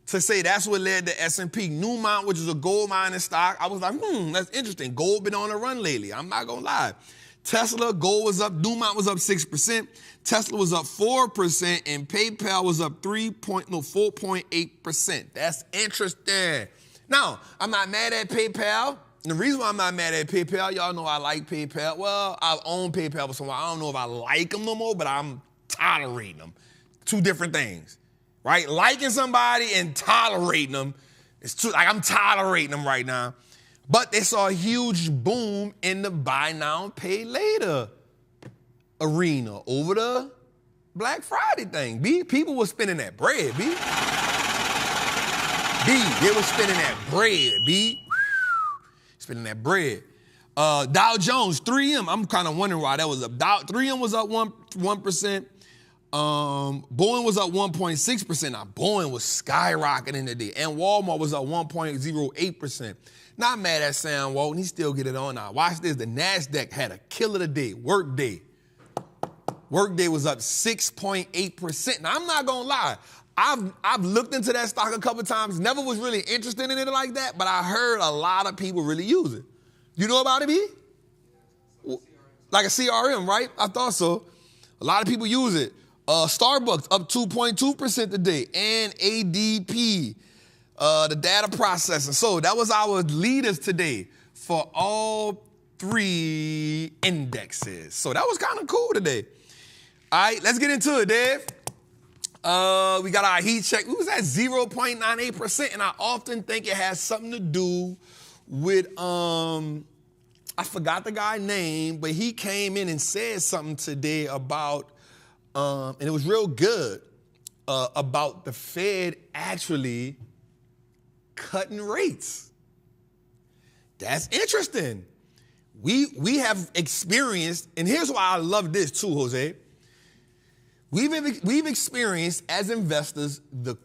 Speaker 1: to say that's what led to S&P. Newmont, which is a gold mining stock, I was like, that's interesting. Gold been on the run lately. I'm not going to lie. Tesla, gold was up. Newmont was up 6%. Tesla was up 4%. And PayPal was up 4.8%. That's interesting. Now, I'm not mad at PayPal. And the reason why I'm not mad at PayPal, y'all know I like PayPal. Well, I've owned PayPal for some while. I don't know if I like them no more, but I'm tolerating them. Two different things, right? Liking somebody and tolerating them. It's two, like I'm tolerating them right now. But they saw a huge boom in the buy now, pay later arena over the Black Friday thing. B, people were spending that bread, B. They were spending that bread, B. Spending that bread. Dow Jones, 3M, I'm kind of wondering why that was up. 3M was up 1%. Boeing was up 1.6%. Now, Boeing was skyrocketing today. And Walmart was up 1.08%. Not mad at Sam Walton. He still get it on now. Watch this. The NASDAQ had a killer today. Workday. Workday was up 6.8%. Now, I'm not going to lie. I've looked into that stock a couple times. Never was really interested in it like that, but I heard a lot of people really use it. You know about it, B? Like a CRM, right? I thought so. A lot of people use it. Starbucks up 2.2% today. And ADP, the data processing. So that was our leaders today for all 3 indexes. So that was kind of cool today. All right, let's get into it, Dave. We got our heat check. We was at 0.98%, and I often think it has something to do with, I forgot the guy's name, but he came in and said something today about, and it was real good, about the Fed actually cutting rates. That's interesting. We have experienced, and here's why I love this too, Jose. We've experienced as investors the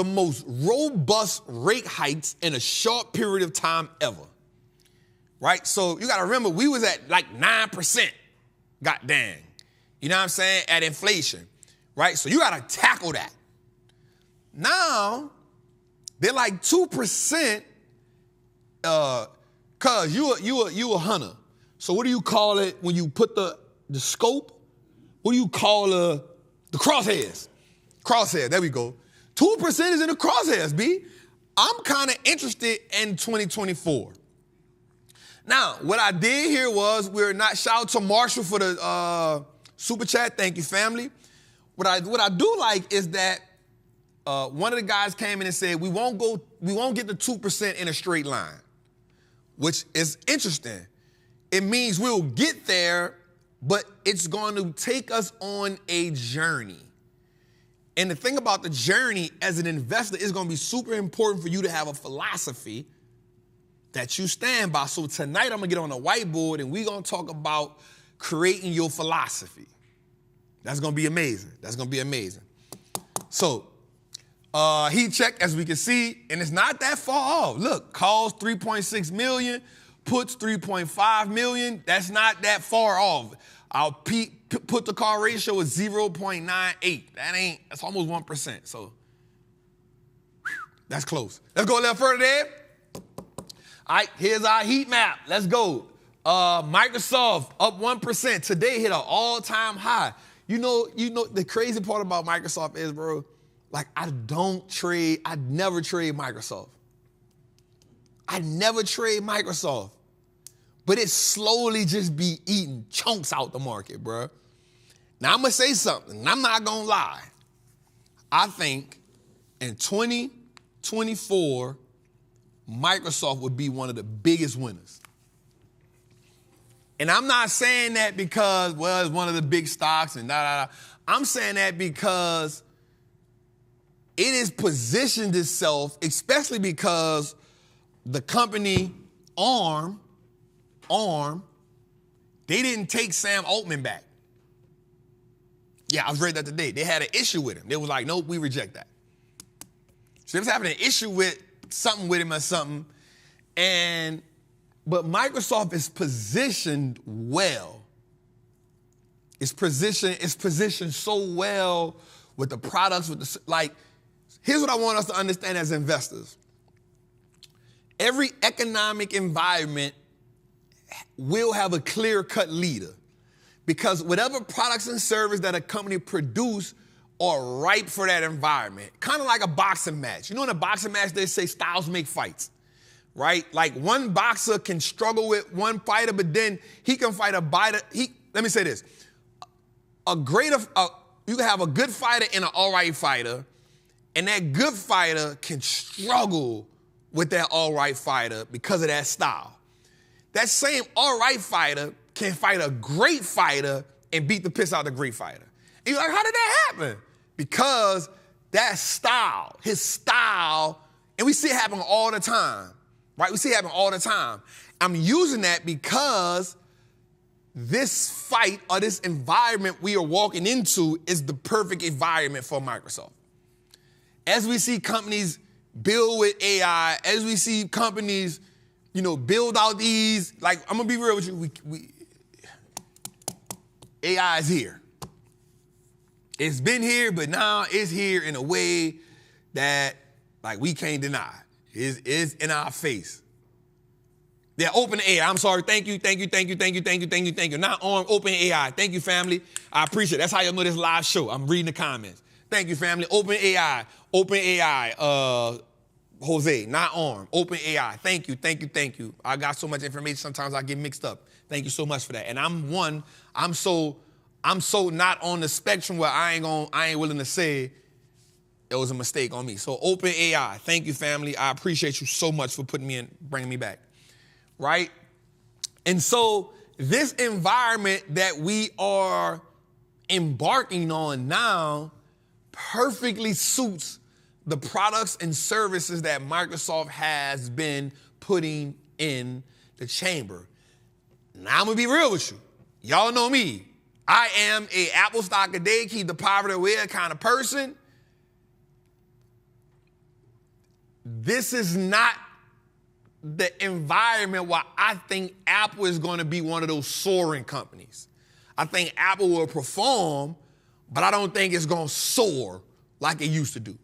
Speaker 1: most robust rate hikes in a short period of time ever. Right? So you got to remember, we was at like 9%. God dang. You know what I'm saying? At inflation. Right? So you got to tackle that. Now, they're like 2%, cause you a hunter. So what do you call it when you put the scope? What do you call the crosshairs? Crosshair, there we go. 2% is in the crosshairs, B. I'm kind of interested in 2024. Now, what I did here was, shout out to Marshall for the super chat. Thank you, family. What I do like is that one of the guys came in and said, we won't get the 2% in a straight line, which is interesting. It means we'll get there, but it's going to take us on a journey. And the thing about the journey as an investor is going to be super important for you to have a philosophy that you stand by. So tonight I'm going to get on a whiteboard and we're going to talk about creating your philosophy. That's going to be amazing. That's going to be amazing. So heat check, as we can see, and it's not that far off. Look, calls 3.6 million. Puts 3.5 million, that's not that far off. Our put the call ratio is 0.98. That's almost 1%. So that's close. Let's go a little further there. All right, here's our heat map. Let's go. Microsoft up 1%. Today hit an all-time high. You know the crazy part about Microsoft is, bro, like I never trade Microsoft. I never trade Microsoft. But it slowly just be eating chunks out the market, bro. Now, I'm going to say something, and I'm not going to lie. I think in 2024, Microsoft would be one of the biggest winners. And I'm not saying that because, well, it's one of the big stocks and da-da-da. I'm saying that because it has positioned itself, especially because the company ARM, they didn't take Sam Altman back. Yeah, I was reading that today. They had an issue with him. They was like, nope, we reject that. So they was having an issue with something with him or something. But Microsoft is positioned well. It's positioned so well with the products, here's what I want us to understand as investors. Every economic environment will have a clear-cut leader because whatever products and services that a company produce are ripe for that environment. Kind of like a boxing match. You know, in a boxing match, they say styles make fights, right? Like one boxer can struggle with one fighter, but then he can fight a fighter. Let me say this. You can have a good fighter and an all right fighter, and that good fighter can struggle with that all right fighter because of that style. That same all right fighter can fight a great fighter and beat the piss out of the great fighter. And you're like, how did that happen? Because that style, his style, and we see it happen all the time, right? We see it happen all the time. I'm using that because this fight or this environment we are walking into is the perfect environment for Microsoft. As we see companies build with AI, as we see companies, build out these, I'm going to be real with you, AI is here. It's been here, but now it's here in a way that, we can't deny. It's in our face. Yeah, open AI. I'm sorry. Thank you. Not on open AI. Thank you, family. I appreciate it. That's how you know this live show. I'm reading the comments. Thank you, family. Open AI. Jose, not ARM, OpenAI. Thank you. I got so much information, sometimes I get mixed up. Thank you so much for that. And I'm so not on the spectrum where I ain't willing to say it was a mistake on me. So OpenAI, thank you, family. I appreciate you so much for bringing me back, right? And so this environment that we are embarking on now perfectly suits the products and services that Microsoft has been putting in the chamber. Now I'm gonna be real with you. Y'all know me. I am a Apple stock a day, keep the poverty away kind of person. This is not the environment where I think Apple is going to be one of those soaring companies. I think Apple will perform, but I don't think it's going to soar like it used to do.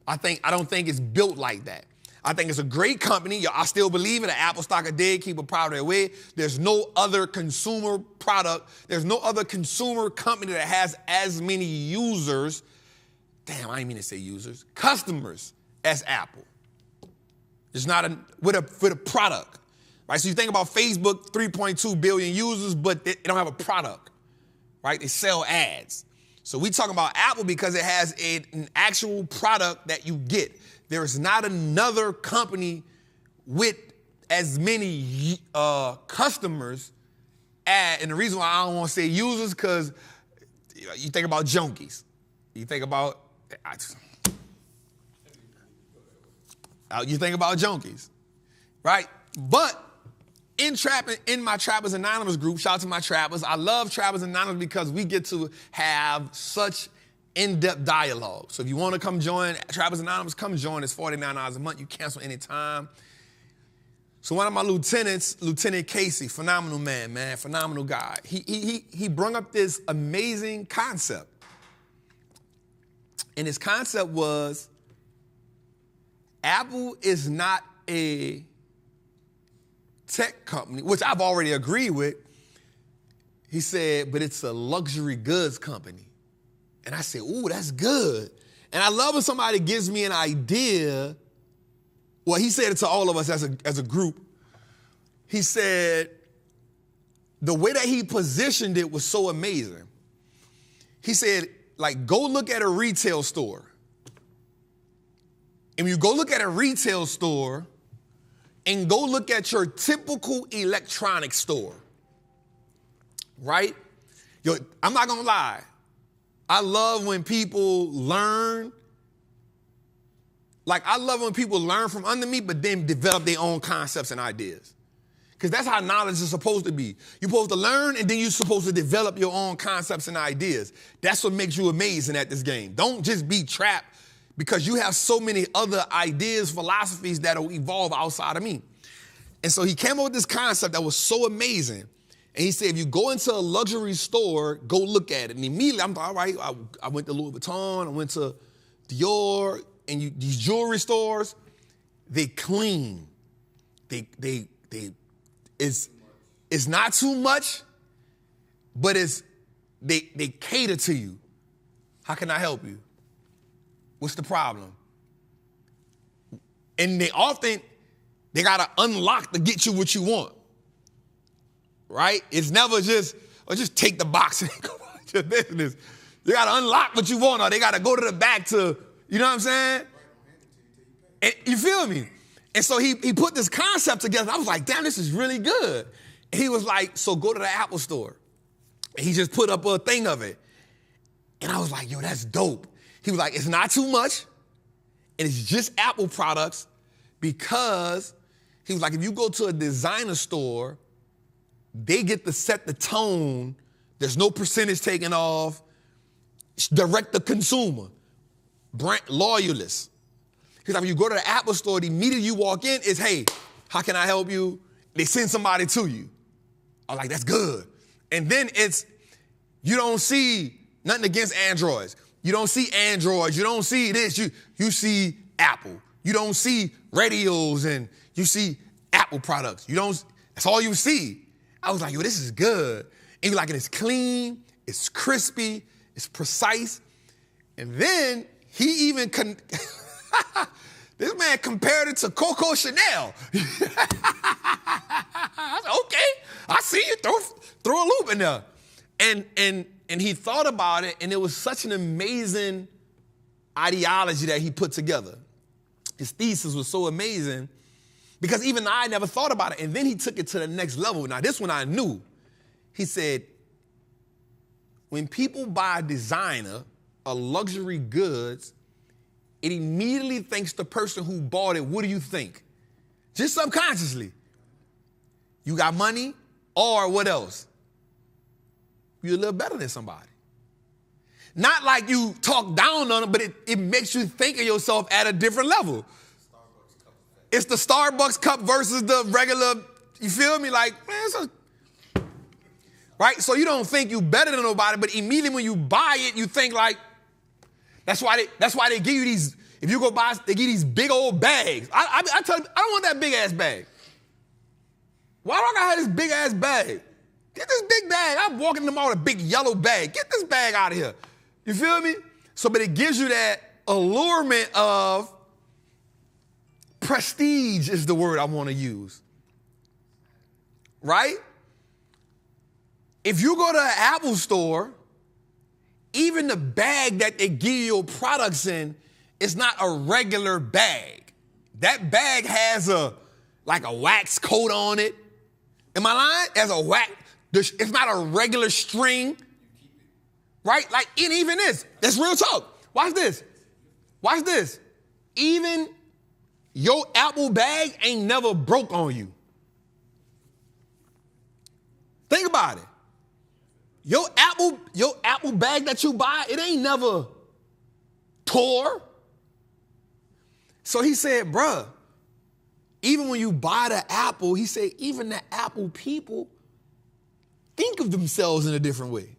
Speaker 1: I don't think it's built like that. I think it's a great company. I still believe in an Apple stock a day, keep a poverty away. There's no other consumer product. There's no other consumer company that has as many users. Damn, I didn't mean to say users. Customers as Apple. It's not with a product, right? So you think about Facebook, 3.2 billion users, but they don't have a product, right? They sell ads. So we talk about Apple because it has an actual product that you get. There is not another company with as many customers, and the reason why I don't want to say users, because you think about junkies. You think about junkies, right? But in Trappin, in my Trappers Anonymous group, shout out to my Trappers. I love Trappers Anonymous because we get to have such in-depth dialogue. So if you want to come join Trappers Anonymous, come join. It's $49 a month. You cancel anytime. So one of my lieutenants, Lieutenant Casey, phenomenal man, phenomenal guy. He brought up this amazing concept. And his concept was, Apple is not a tech company, which I've already agreed with. He said, but it's a luxury goods company. And I said, ooh, that's good. And I love when somebody gives me an idea. Well, he said it to all of us as a group. He said, the way that he positioned it was so amazing. He said, like, go look at a retail store. And when you go look at a retail store and go look at your typical electronics store, right? I'm not gonna lie. I love when people learn. Like, I love when people learn from under me, but then develop their own concepts and ideas. Because that's how knowledge is supposed to be. You're supposed to learn, and then you're supposed to develop your own concepts and ideas. That's what makes you amazing at this game. Don't just be trapped because you have so many other ideas, philosophies that will evolve outside of me. And so he came up with this concept that was so amazing. And he said, if you go into a luxury store, go look at it. And immediately I'm like, all right, I went to Louis Vuitton, I went to Dior, and these jewelry stores, they clean. It's not too much, but they cater to you. How can I help you? What's the problem? And they gotta unlock to get you what you want. Right? It's never just take the box and go about your business. You gotta unlock what you want, or they gotta go to the back to, you know what I'm saying? And you feel me? And so he put this concept together. I was like, damn, this is really good. And he was like, so go to the Apple store. And he just put up a thing of it. And I was like, yo, that's dope. He was like, it's not too much, and it's just Apple products, because he was like, if you go to a designer store, they get to set the tone. There's no percentage taken off. It's direct to consumer, brand loyalists. Because like, when you go to the Apple store, the immediate you walk in is, hey, how can I help you? They send somebody to you. I was like, that's good. And then you don't see nothing against Androids. You don't see Androids. You don't see this. You see Apple. You don't see radios, and you see Apple products. That's all you see. I was like, yo, this is good. And he was like, it's clean, it's crispy, it's precise. And then he even, This man compared it to Coco Chanel. I said, okay, I see you. Throw a loop in there. And he thought about it, and it was such an amazing ideology that he put together. His thesis was so amazing because even I never thought about it. And then he took it to the next level. Now, this one I knew. He said, when people buy designer or luxury goods, it immediately thinks the person who bought it, what do you think? Just subconsciously. You got money, or what else? You're a little better than somebody. Not like you talk down on them, but it makes you think of yourself at a different level. It's the Starbucks cup versus the regular, you feel me? Like, man, right? So you don't think you better than nobody, but immediately when you buy it, you think like, that's why they give you these, if you go buy, they give you these big old bags. I tell you, I don't want that big ass bag. Why do I gotta have this big ass bag? Get this big bag. I'm walking in the mall with a big yellow bag. Get this bag out of here. You feel me? So, but it gives you that allurement of prestige is the word I want to use. Right? If you go to an Apple store, even the bag that they give your products in is not a regular bag. That bag has like a wax coat on it. Am I lying? As a wax, it's not a regular string. Right? Like, and even this. That's real talk. Watch this. Watch this. Even your Apple bag ain't never broke on you. Think about it. Your Apple bag that you buy, it ain't never tore. So he said, bruh, even when you buy the Apple, he said, even the Apple people think of themselves in a different way.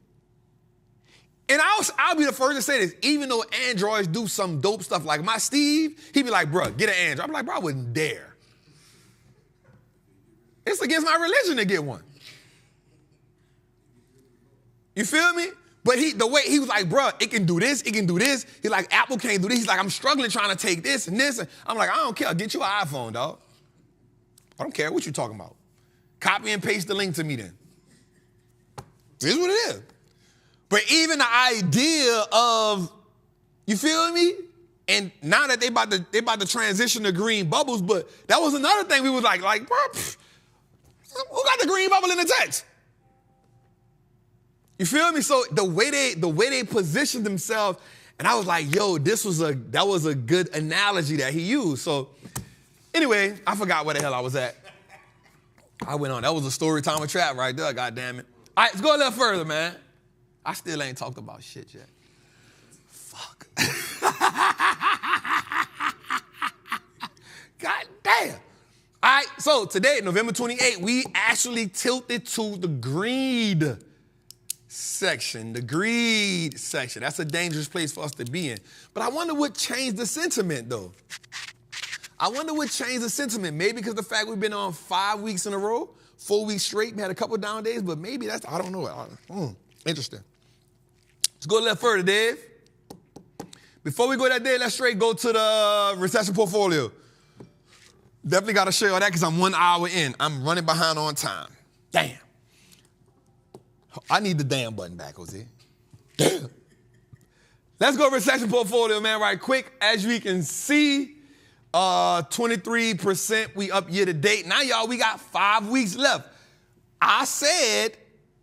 Speaker 1: And I'll be the first to say this, even though Androids do some dope stuff, like my Steve, he'd be like, bruh, get an Android. I'm like, bro, I wouldn't dare. It's against my religion to get one. You feel me? But the way he was like, bruh, it can do this, it can do this. He's like, Apple can't do this. He's like, I'm struggling trying to take this and this. And I'm like, I don't care. I'll get you an iPhone, dog. I don't care what you're talking about. Copy and paste the link to me then. This is what it is. But even the idea of, you feel me? And now that they about to transition to green bubbles, but that was another thing we was like, bro, who got the green bubble in the text? You feel me? So the way they positioned themselves, and I was like, yo, that was a good analogy that he used. So anyway, I forgot where the hell I was at. I went on. That was a story time of trap right there, God damn it. All right, let's go a little further, man. I still ain't talked about shit yet. Fuck. God damn. All right, so today, November 28th, we actually tilted to the greed section. The greed section. That's a dangerous place for us to be in. But I wonder what changed the sentiment, though. I wonder what changed the sentiment. Maybe because the fact we've been on 5 weeks in a row, 4 weeks straight, we had a couple of down days, but maybe that's, I don't know. Interesting. Let's go a little further, Dave. Before we go that day, let's straight go to the recession portfolio. Definitely got to share all that because I'm 1 hour in. I'm running behind on time. Damn. I need the damn button back, Jose. Damn. Let's go recession portfolio, man, right quick. As we can see, 23% we up year to date. Now, y'all, we got 5 weeks left. I said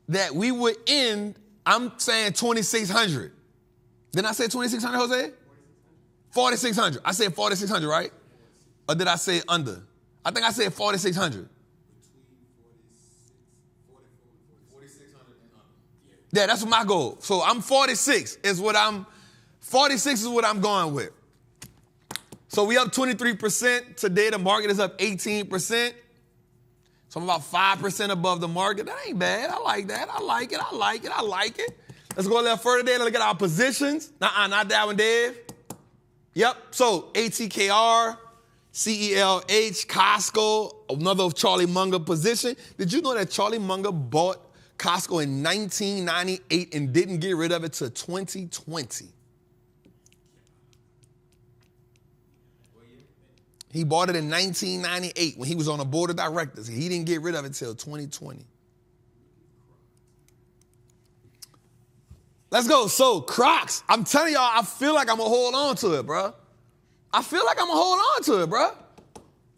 Speaker 1: that we would end, I'm saying 2,600. Didn't I say 2,600, Jose? 4,600. I said 4,600, right? Or did I say under? I think I said 4,600. Yeah, that's my goal. So I'm 46 is what I'm going with. So we up 23%. Today the market is up 18%. So I'm about 5% above the market. That ain't bad. I like that. I like it. Let's go a little further there. Let's look at our positions. Not that one, Dave. Yep. So ATKR, CELH, Costco, another Charlie Munger position. Did you know that Charlie Munger bought Costco in 1998 and didn't get rid of it till 2020? He bought it in 1998 when he was on the board of directors. He didn't get rid of it until 2020. Let's go. So, Crocs. I'm telling y'all, I feel like I'm going to hold on to it, bro. I feel like I'm going to hold on to it, bro.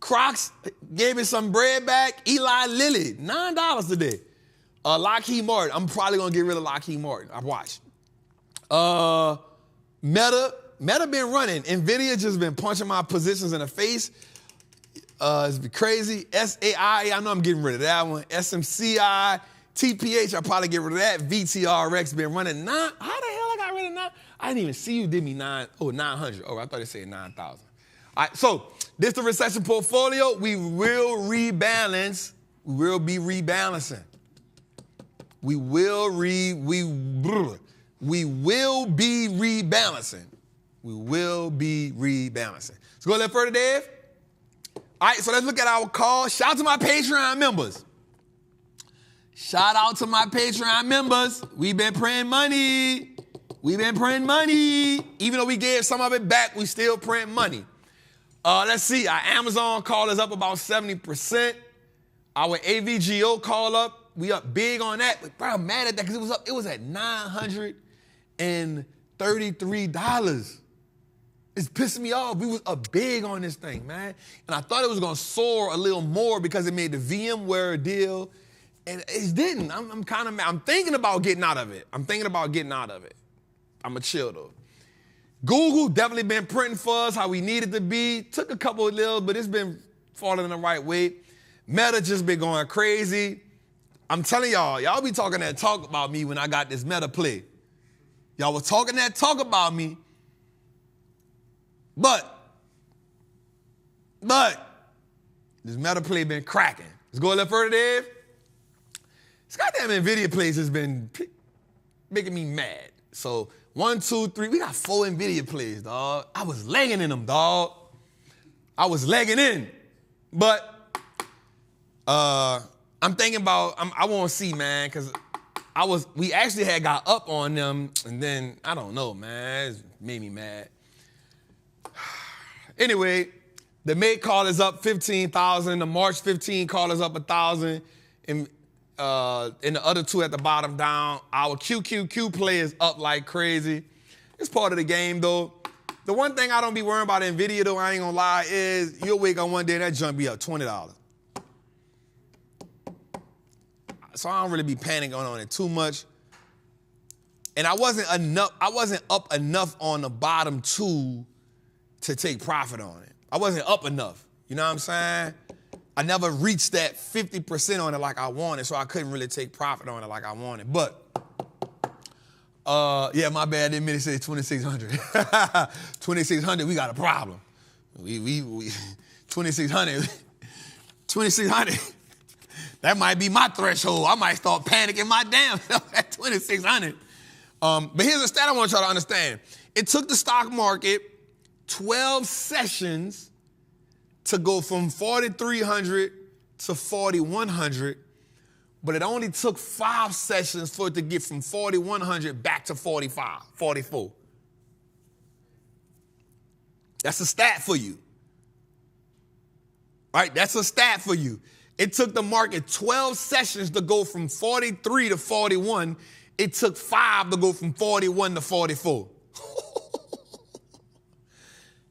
Speaker 1: Crocs gave me some bread back. Eli Lilly, $9 today. Lockheed Martin. I'm probably going to get rid of Lockheed Martin. I watched. Meta been running. NVIDIA just been punching my positions in the face. It's been crazy. SAI, I know I'm getting rid of that one. SMCI, TPH, I'll probably get rid of that. VTRX been running. How the hell I got rid of 9? I didn't even see you did me 900. Oh, I thought it said 9,000. All right, so this the recession portfolio. We will rebalance. We will be rebalancing. We will be rebalancing. We will be rebalancing. Let's go a little further, Dave. All right, so let's look at our call. Shout out to my Patreon members. Shout out to my Patreon members. We've been printing money. Even though we gave some of it back, we still print money. Let's see. Our Amazon call is up about 70%. Our AVGO call up. We up big on that. But bro, I'm mad at that because it was up. It was at $933. It's pissing me off. We was up big on this thing, man. And I thought it was going to soar a little more because it made the VMware deal. And it didn't. I'm kind of mad. I'm thinking about getting out of it. I'm going to chill, though. Google definitely been printing for us how we needed to be. Took a couple of little, but it's been falling in the right way. Meta just been going crazy. I'm telling y'all be talking that talk about me when I got this Meta play. Y'all was talking that talk about me. But this Meta play been cracking. Let's go a little further, Dave. This goddamn NVIDIA plays has been making me mad. So 1, 2, 3, we got 4 NVIDIA plays, dog. I was legging in them, dog. I was legging in. But I'm thinking about, I want to see, man, because we actually had got up on them, and then, I don't know, man, it made me mad. Anyway, the May call is up 15,000. The March 15 call is up 1,000. And the other two at the bottom down. Our QQQ play is up like crazy. It's part of the game, though. The one thing I don't be worrying about NVIDIA, though, I ain't gonna lie, is you'll wake up one day and that junk be up $20. So I don't really be panicking on it too much. And I wasn't up enough on the bottom two to take profit on it. I wasn't up enough. You know what I'm saying? I never reached that 50% on it like I wanted, so I couldn't really take profit on it like I wanted. But, yeah, my bad. Didn't mean to say 2,600. 2,600, we got a problem. We 2,600. 2,600. That might be my threshold. I might start panicking my damn self at 2,600. But here's a stat I want y'all to understand. It took the stock market 12 sessions to go from 4,300 to 4,100, but it only took 5 sessions for it to get from 4,100 back to 44. That's a stat for you. All right, that's a stat for you. It took the market 12 sessions to go from 43 to 41. It took 5 to go from 41 to 44.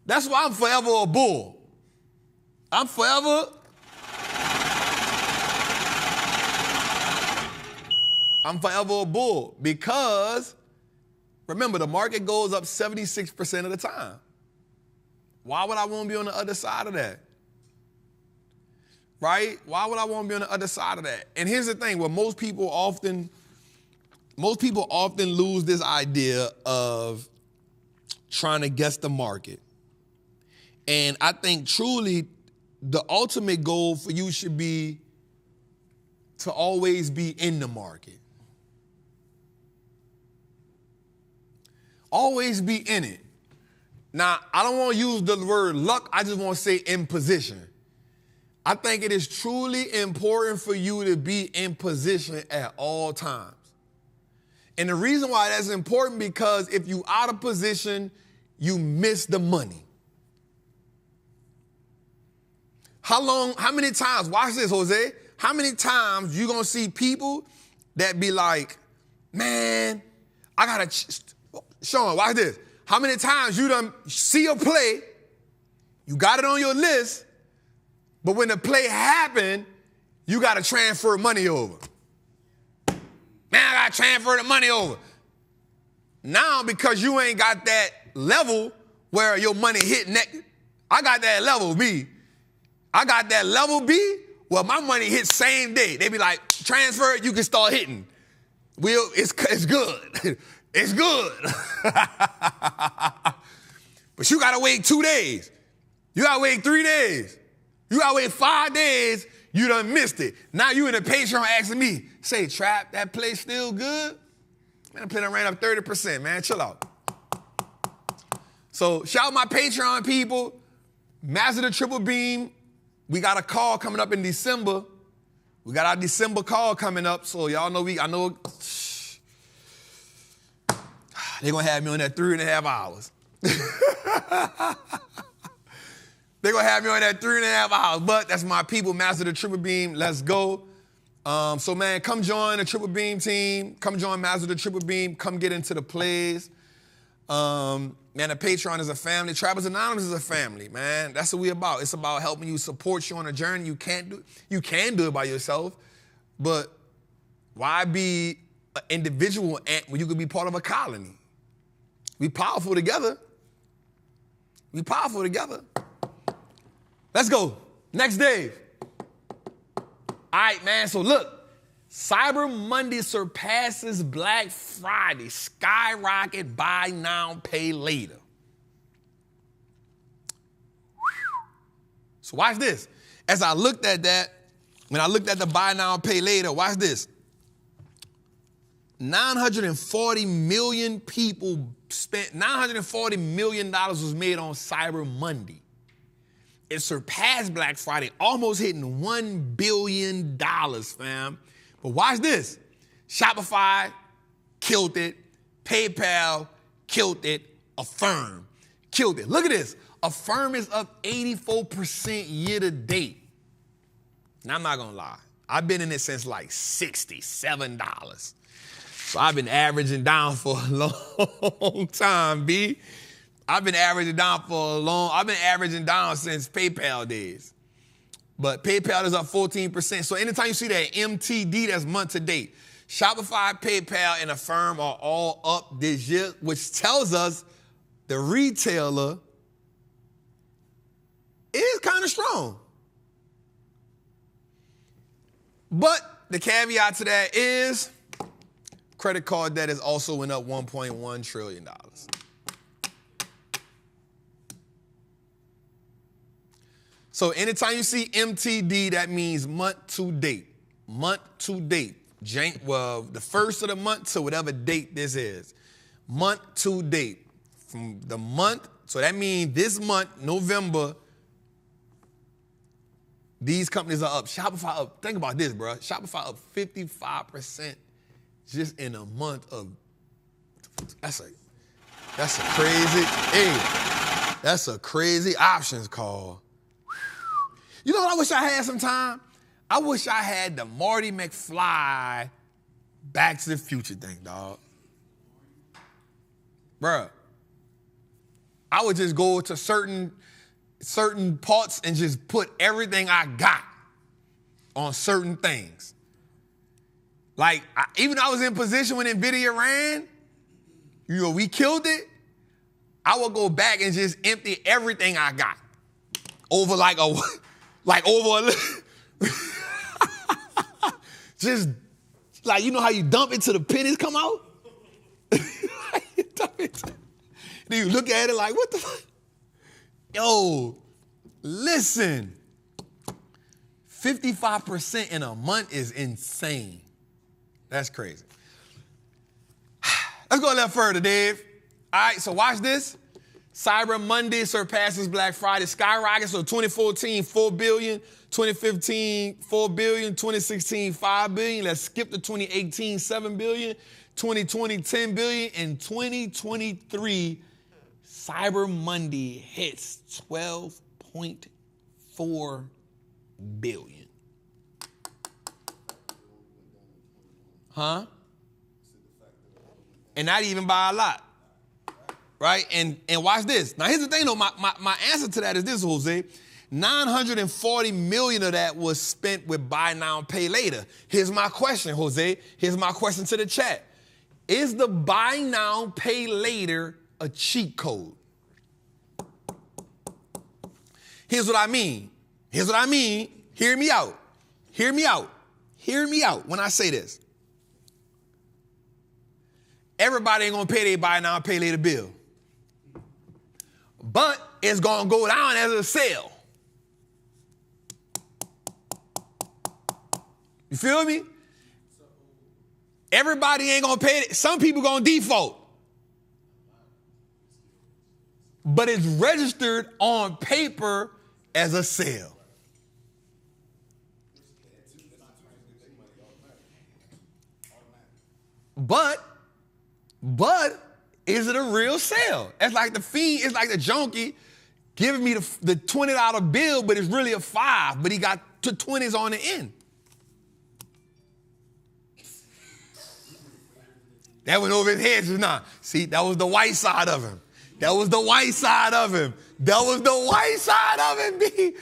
Speaker 1: That's why I'm forever a bull. I'm forever a bull because, remember, the market goes up 76% of the time. Why would I want to be on the other side of that? Right? Why would I want to be on the other side of that? And here's the thing, where most people often lose this idea of trying to guess the market. And I think truly the ultimate goal for you should be to always be in the market. Always be in it. Now, I don't want to use the word luck. I just want to say in position. I think it is truly important for you to be in position at all times. And the reason why that's important because if you out of position, you miss the money. how many times, watch this, Jose, how many times you gonna see people that be like, man, I gotta, Sean, watch this. How many times you done see a play, you got it on your list, but when the play happened, you gotta transfer money over. Man, I gotta transfer the money over. Now, because you ain't got that level where your money hit I got that level B. I got that level B where my money hits same day. They be like, transfer it, you can start hitting. It's good. It's good. But you gotta wait 2 days. You gotta wait 3 days. You gotta wait 5 days, you done missed it. Now you in the Patreon asking me, say, Trap, that play still good? Man, the play done ran up 30%, man, chill out. So shout out my Patreon people, Master the Triple Beam. We got a call coming up in December. We got our December call coming up, so y'all know I know they're gonna have me on that 3.5 hours. They're gonna have me on that 3.5 hours, but that's my people, Master the Triple Beam. Let's go. So man, come join the Triple Beam team. Come join Master the Triple Beam. Come get into the plays. Man, the Patreon is a family. Trappers Anonymous is a family, man. That's what we about. It's about helping you, support you on a journey. You can do it by yourself, but why be an individual ant when you could be part of a colony? We powerful together. We powerful together. Let's go. Next, Dave. All right, man. So look, Cyber Monday surpasses Black Friday. Skyrocket, buy now, pay later. So watch this. As I looked at that, when I looked at the buy now, pay later, watch this. 940 million people spent, $940 million was made on Cyber Monday. It surpassed Black Friday, almost hitting $1 billion, fam. But watch this. Shopify killed it. PayPal killed it. Affirm killed it. Look at this. Affirm is up 84% year to date. Now, I'm not going to lie. I've been in it since like $67. So I've been averaging down for a long time, B. I've been averaging down since PayPal days. But PayPal is up 14%. So anytime you see that MTD, that's month to date. Shopify, PayPal, and Affirm are all up this year, which tells us the retailer is kind of strong. But the caveat to that is credit card debt has also went up $1.1 trillion. So anytime you see MTD, that means month to date. Month to date. Well, the first of the month to whatever date this is. Month to date. From the month, so that means this month, November, these companies are up. Shopify up, think about this, bro. Shopify up 55% just in a month of, that's a crazy options call. You know what I wish I had sometime? I wish I had the Marty McFly Back to the Future thing, dog. Bruh, I would just go to certain parts and just put everything I got on certain things. Like, even though I was in position when NVIDIA ran, you know, we killed it, I would go back and just empty everything I got over just like, you know how you dump it till the pennies come out? You dump it. Then you look at it like, what the fuck? Yo, listen. 55% in a month is insane. That's crazy. Let's go a little further, Dave. All right, so watch this. Cyber Monday surpasses Black Friday. Skyrocket, so 2014, $4 billion. 2015, $4 billion. 2016, $5 billion. Let's skip to 2018, $7 billion. 2020, $10 billion. And 2023, Cyber Monday hits $12.4 billion. Huh? And not even by a lot. Right? And watch this. Now, here's the thing, though. My answer to that is this, Jose. 940 million of that was spent with buy now, pay later. Here's my question, Jose. Here's my question to the chat. Is the buy now, pay later a cheat code? Here's what I mean. Here's what I mean. Hear me out. Hear me out. Hear me out when I say this. Everybody ain't gonna pay their buy now, pay later bill. But it's gonna go down as a sale. You feel me? Everybody ain't gonna pay it. Some people gonna default. But it's registered on paper as a sale. But is it a real sale? It's like the fiend, it's like the junkie giving me the $20 bill, but it's really a $5, but he got two 20s on the end. That went over his head just now. See, that was the white side of him. That was the white side of him. That was the white side of him, B.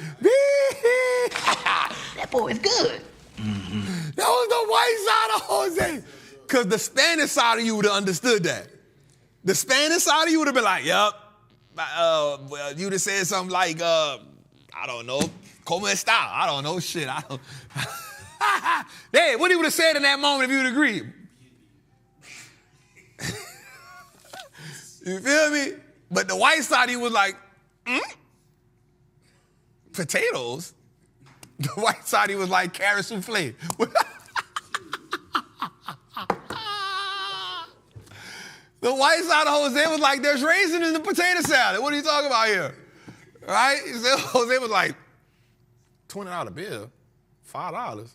Speaker 4: That boy is good.
Speaker 1: Mm-hmm. That was the white side of Jose. Because the Spanish side of you would have understood that. The Spanish side of you would have been like, yup. Well, you would have said something like, I don't know, como esta? I don't know, shit. I don't. Hey, what he would have said in that moment if you would agree? You feel me? But the white side, he was like, potatoes? The white side, he was like, carrot souffle. The white side of Jose was like, there's raisins in the potato salad. What are you talking about here? Right? So Jose was like, $20 bill, $5.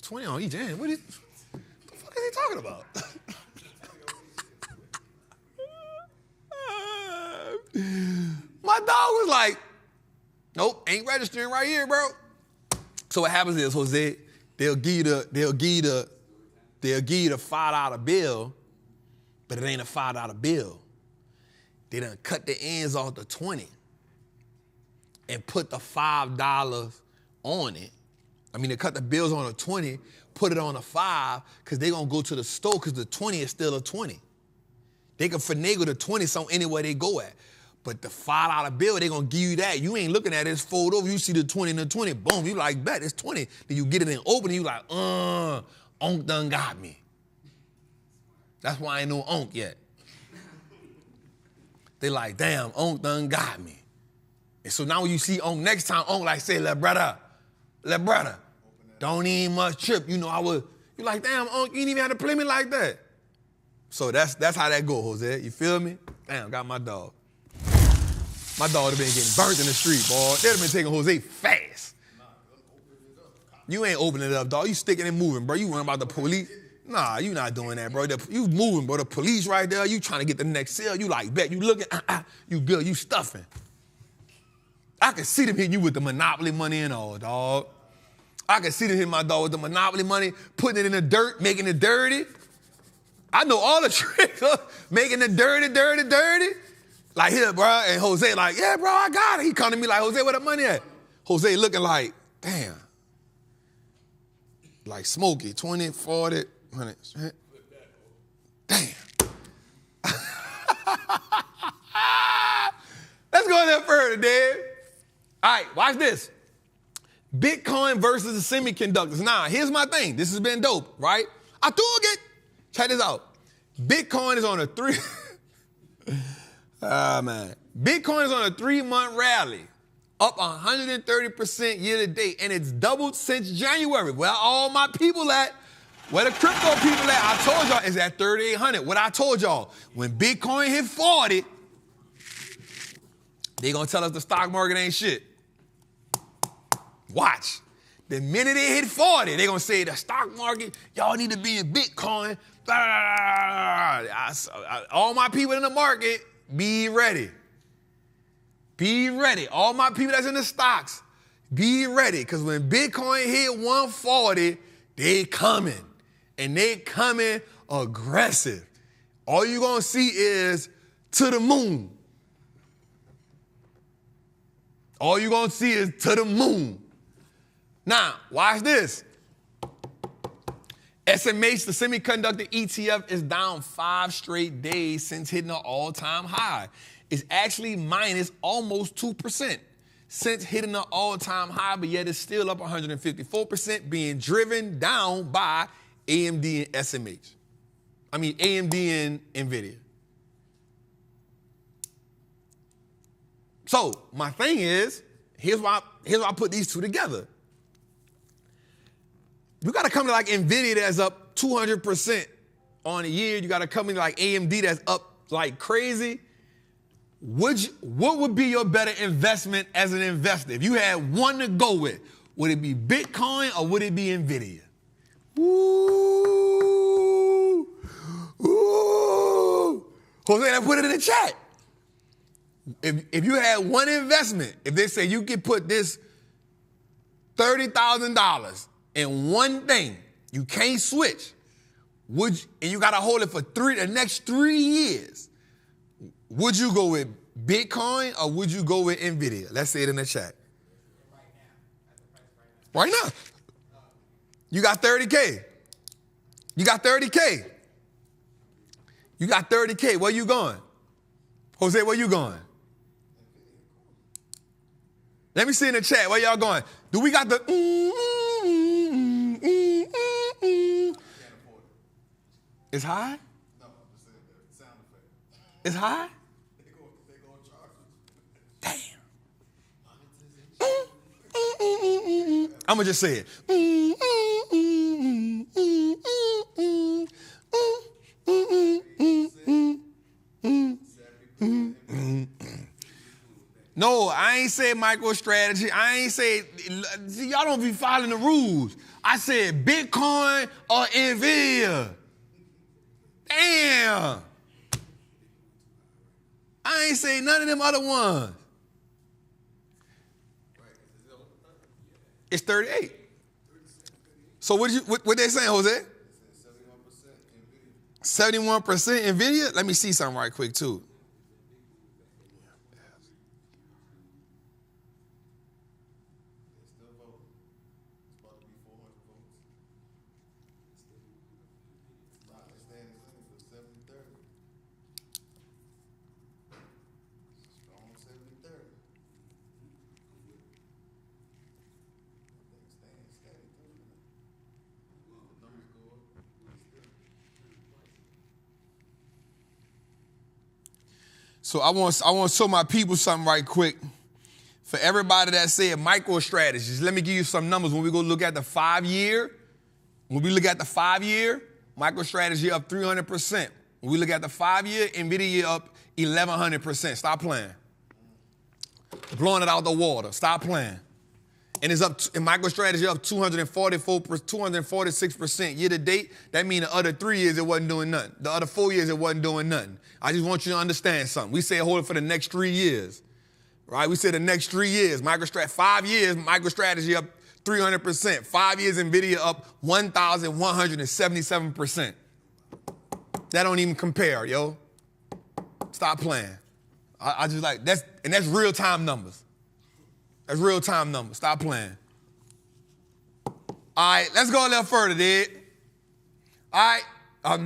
Speaker 1: 20 on each end. What the fuck is he talking about? My dog was like, nope, ain't registering right here, bro. So what happens is, Jose, they'll give you the $5 bill, but it ain't a $5 bill. They done cut the ends off the 20 and put the $5 on it. I mean, they cut the bills on a 20, put it on a 5, because they're going to go to the store because the 20 is still a 20. They can finagle the 20 some anywhere they go at. But the $5 bill, they're going to give you that. You ain't looking at it, it's fold over. You see the 20 and the 20, boom, you like, bet, it's 20. Then you get it and open it, you like, Onk done got me. That's why I ain't no Onk yet. They like, damn, Onk done got me. And so now when you see Onk next time, Onk like, say, le brother, don't even much trip. You know, you like, damn, Onk, you ain't even have to play me like that. So that's how that go, Jose. You feel me? Damn, got my dog. My dog would have been getting burnt in the street, boy. They'd have been taking Jose fast. You ain't opening it up, dog. You sticking and moving, bro. You worrying about the police? Nah, you not doing that, bro. You moving, bro. The police right there. You trying to get the next sale. You like, bet. You looking, you good. You stuffing. I can see them hitting you with the Monopoly money and all, dog. I can see them hitting my dog with the Monopoly money, putting it in the dirt, making it dirty. I know all the tricks of making it dirty. Like here, bro, and Jose like, yeah, bro, I got it. He come to me like, Jose, where the money at? Jose looking like, damn. Like Smokey, 20, 40, 100. Damn. Let's go a little further, Dave. All right, watch this. Bitcoin versus the semiconductors. Now, here's my thing. This has been dope, right? I took it. Check this out. Bitcoin is on a Bitcoin is on a 3-month rally, up 130% year to date, and it's doubled since January. Where all my people at? Where the crypto people at? I told y'all it's at 3,800. What I told y'all, when Bitcoin hit 40, they gonna tell us the stock market ain't shit. Watch. The minute it hit 40, they gonna say the stock market, y'all need to be in Bitcoin. All my people in the market, be ready. Be ready. All my people that's in the stocks, Be ready, because when Bitcoin hit 140, they coming. And they coming aggressive. All you're going to see is to the moon. All you're going to see is to the moon. Now, watch this. SMH, the semiconductor ETF, is down 5 straight days since hitting an all-time high. It's actually minus almost 2% since hitting an all-time high, but yet it's still up 154%, being driven down by AMD and SMH. I mean, AMD and NVIDIA. So my thing is, here's why I put these two together. You got a company like NVIDIA that's up 200% on a year. You got a company like AMD that's up like crazy. What would be your better investment as an investor? If you had one to go with, would it be Bitcoin or would it be NVIDIA? Ooh. Ooh. Jose, I put it in the chat. If you had one investment, if they say you could put this $30,000 in one thing, you can't switch, and you got to hold it for the next 3 years, would you go with Bitcoin or would you go with NVIDIA? Let's say it in the chat. Right now. You got 30K. You got 30K. You got 30K. Where you going? Jose, where you going? Let me see in the chat. Where y'all going? Do we got the... It's high?
Speaker 4: No, the sound effect.
Speaker 1: It's high?
Speaker 4: They go charge.
Speaker 1: Damn. I'm going to just say it. No, I ain't say MicroStrategy. I ain't say, see, y'all don't be following the rules. I said Bitcoin or NVIDIA. Damn. I ain't say none of them other ones. It's 38. So what they saying, Jose? 71% NVIDIA? Let me see something right quick, too. So I want to show my people something right quick. For everybody that said MicroStrategies, let me give you some numbers when we go look at the 5-year. When we look at the 5-year, MicroStrategy up 300%. When we look at the 5-year, NVIDIA up 1,100%. Stop playing. Blowing it out the water. Stop playing. And it's up, and MicroStrategy up 246% year to date. That means the other 3 years it wasn't doing nothing. The other 4 years it wasn't doing nothing. I just want you to understand something. We say hold it for the next 3 years, right? We said the next 3 years. 5 years, MicroStrategy up 300%. 5 years, NVIDIA up 1,177%. That don't even compare, yo. Stop playing. I just like, that's real time numbers. That's real time numbers. Stop playing. All right, let's go a little further, dude. All right, a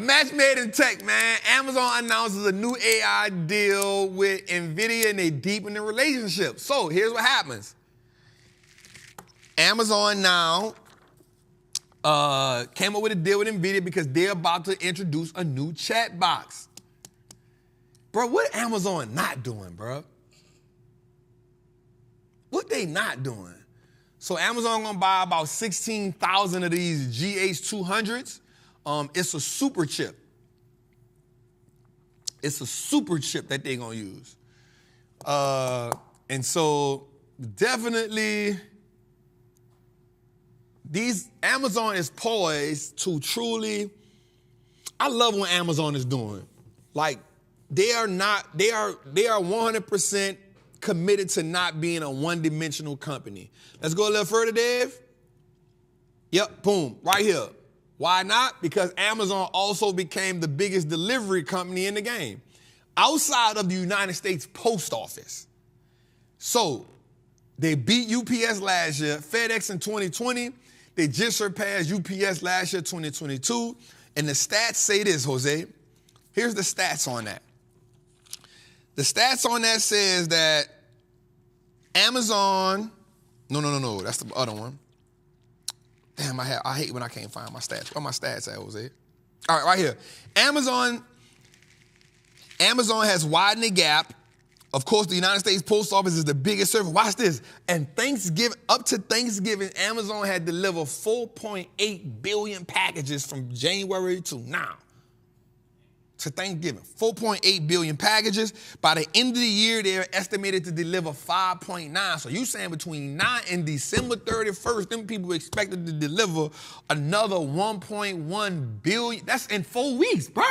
Speaker 1: match made in tech, man. Amazon announces a new AI deal with NVIDIA and they deepen the relationship. So here's what happens. Amazon now came up with a deal with NVIDIA because they're about to introduce a new chat box. Bro, what Amazon not doing, bro? What they not doing? So Amazon gonna buy about 16,000 of these GH200s. It's a super chip. It's a super chip that they gonna use. And so definitely Amazon is poised to truly, I love what Amazon is doing. Like, they are 100% committed to not being a one-dimensional company. Let's go a little further, Dave. Yep, boom, right here. Why not? Because Amazon also became the biggest delivery company in the game outside of the United States Post Office. So they beat UPS last year, FedEx in 2020. They just surpassed UPS last year, 2022. And the stats say this, Jose. Here's the stats on that. The stats on that says that Amazon, no, that's the other one. Damn, I hate when I can't find my stats. Where my stats at, Jose? All right, right here. Amazon has widened the gap. Of course, the United States Post Office is the biggest service. Watch this. And up to Thanksgiving, Amazon had delivered 4.8 billion packages from January to now. To Thanksgiving, 4.8 billion packages. By the end of the year, they're estimated to deliver 5.9. So you saying between now and December 31st, them people expected to deliver another 1.1 billion. That's in 4 weeks, bro.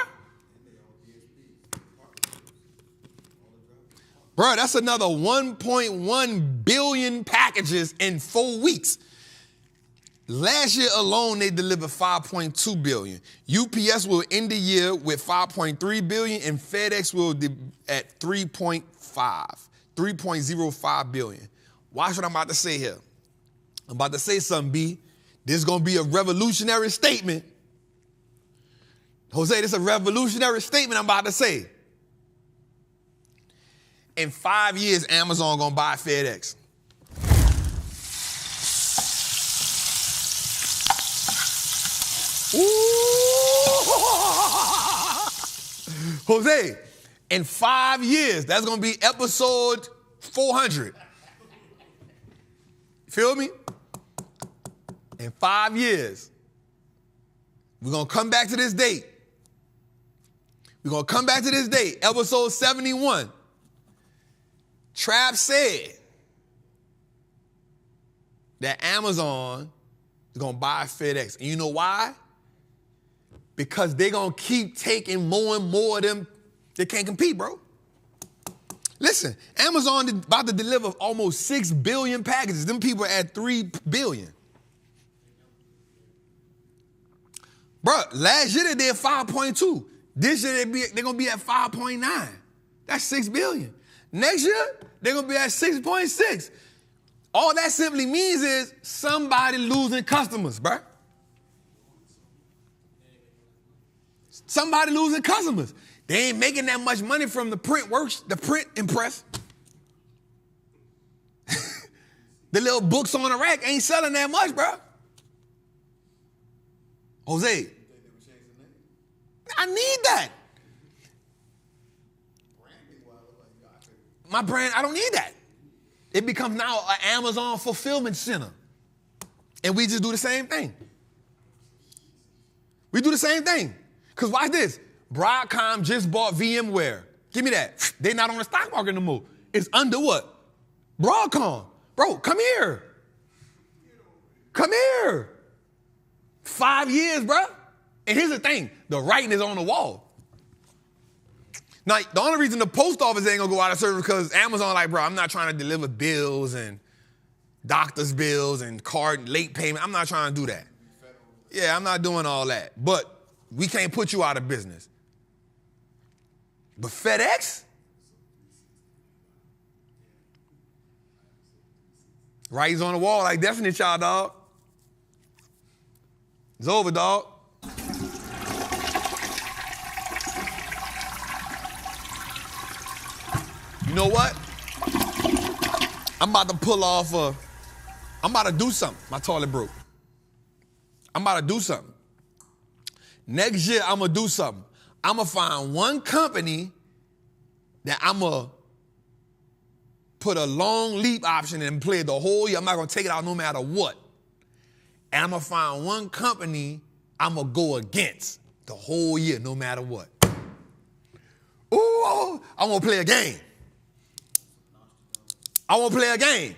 Speaker 1: Bro, that's another 1.1 billion packages in 4 weeks. Last year alone, they delivered 5.2 billion. UPS will end the year with 5.3 billion, and FedEx will at 3.05 billion. Watch what I'm about to say here. I'm about to say something, B. This is going to be a revolutionary statement. Jose, this is a revolutionary statement I'm about to say. In 5 years, Amazon going to buy FedEx. Ooh. Jose, in 5 years, that's going to be episode 400. Feel me? In 5 years, we're going to come back to this date. We're going to come back to this date, episode 71. Trap said that Amazon is going to buy FedEx. And you know why? Because they're going to keep taking more and more of them. They can't compete, bro. Listen, Amazon is about to deliver almost 6 billion packages. Them people are at 3 billion. Bro, last year they did 5.2. This year they're going to be at 5.9. That's 6 billion. Next year, they're going to be at 6.6. All that simply means is somebody losing customers, bro. Somebody losing customers. They ain't making that much money from the print and press. The little books on the rack ain't selling that much, bro. Jose, I need that. My brand, I don't need that. It becomes now an Amazon fulfillment center. And we just do the same thing. We do the same thing. Because watch this. Broadcom just bought VMware. Give me that. They're not on the stock market no more. It's under what? Broadcom. Bro, come here. Come here. 5 years, bro. And here's the thing. The writing is on the wall. Now, the only reason the post office ain't going to go out of service because Amazon like, bro, I'm not trying to deliver bills and doctor's bills and card late payment. I'm not trying to do that. Yeah, I'm not doing all that. But we can't put you out of business. But FedEx? Writing's on the wall like Destiny Child, dog. It's over, dog. You know what? I'm about to pull off I'm about to do something. My toilet broke. I'm about to do something. Next year, I'm going to do something. I'm going to find one company that I'm going to put a long leap option and play the whole year. I'm not going to take it out no matter what. And I'm going to find one company I'm going to go against the whole year no matter what. Ooh, I'm going to play a game. I want to play a game.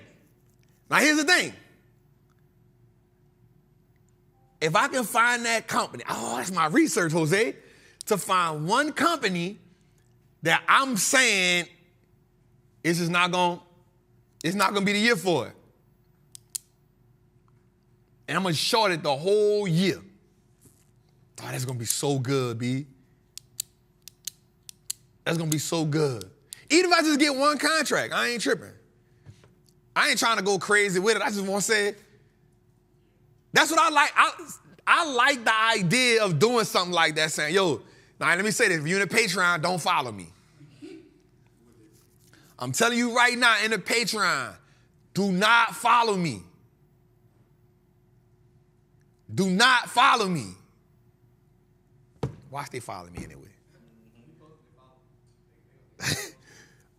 Speaker 1: Now, here's the thing. If I can find that company, that's my research, Jose, to find one company that I'm saying it's just not gonna be the year for it. And I'm gonna short it the whole year. Oh, that's gonna be so good, B. That's gonna be so good. Even if I just get one contract, I ain't tripping. I ain't trying to go crazy with it. I just want to say, that's what I like. I like the idea of doing something like that, saying, yo, now let me say this, if you're in the Patreon, don't follow me. I'm telling you right now, in the Patreon, do not follow me. Do not follow me. Why they follow me anyway?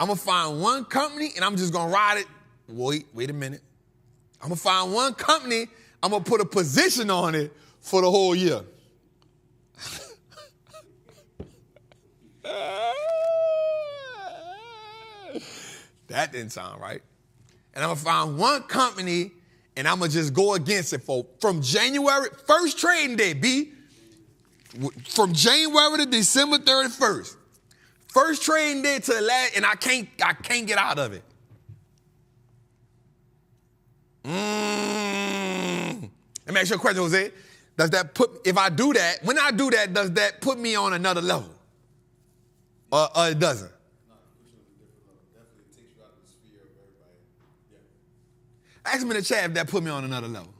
Speaker 1: I'm going to find one company and I'm just going to ride it. Wait a minute. I'm going to find one company, I'm going to put a position on it for the whole year. That didn't sound right. And I'm going to find one company and I'm going to just go against it from January, first trading day, B, from January to December 31st. First trading day to the last, and I can't get out of it. Let me ask you a question, Jose. Does that if I do that, when I do that, does that put me on another level? Or it doesn't?
Speaker 4: No, it puts you on a different level. Definitely takes you out of the sphere of everybody. Yeah.
Speaker 1: Ask me in the chat if that put me on another level.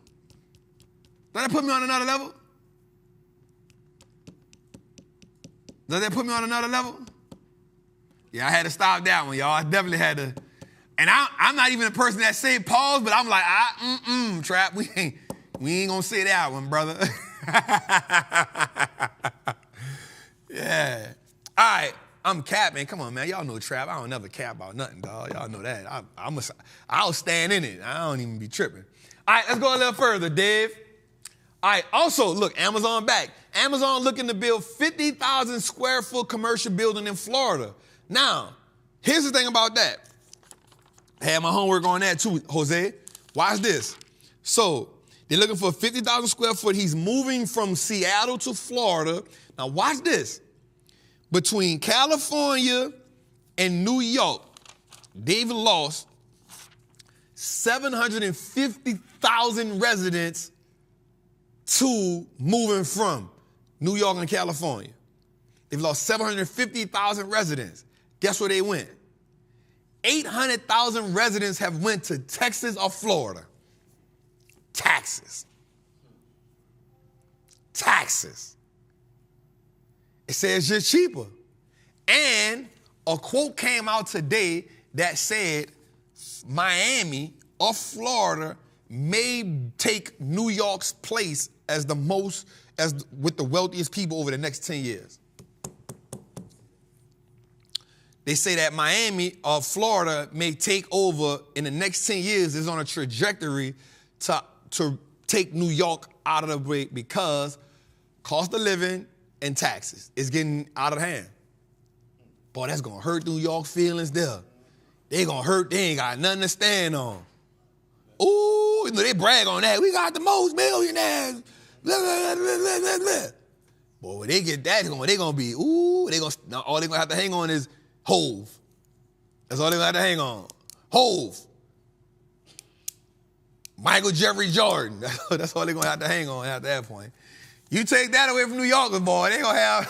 Speaker 1: Does that put me on another level? Does that put me on another level? Yeah, I had to stop that one, y'all. I definitely had to. And I'm not even a person that say pause, but I'm like, Trap, we ain't gonna say that one, brother. Yeah. All right, I'm capping. Come on, man. Y'all know Trap. I don't never cap about nothing, dog. Y'all know that. I'll stand in it. I don't even be tripping. All right, let's go a little further, Dave. All right, also, look, Amazon back. Amazon looking to build 50,000 square foot commercial building in Florida. Now, here's the thing about that. I had my homework on that too, Jose. Watch this. So, they're looking for 50,000 square foot. He's moving from Seattle to Florida. Now, watch this. Between California and New York, they've lost 750,000 residents to moving from New York and California. They've lost 750,000 residents. Guess where they went? 800,000 residents have went to Texas or Florida. Taxes. It says you're cheaper. And a quote came out today that said Miami or Florida may take New York's place as with the wealthiest people over the next 10 years. They say that Miami or Florida may take over in the next 10 years, is on a trajectory to take New York out of the way because cost of living and taxes is getting out of hand. Boy, that's going to hurt New York feelings there. They going to hurt. They ain't got nothing to stand on. Ooh, they brag on that. We got the most millionaires. Blah, blah, blah, blah, blah, blah. Boy, when they get that, they going to be, all they going to have to hang on is Hove. That's all they going to have to hang on. Hove. Michael Jeffrey Jordan. That's all they're going to have to hang on at that point. You take that away from New Yorkers, boy, they going to have...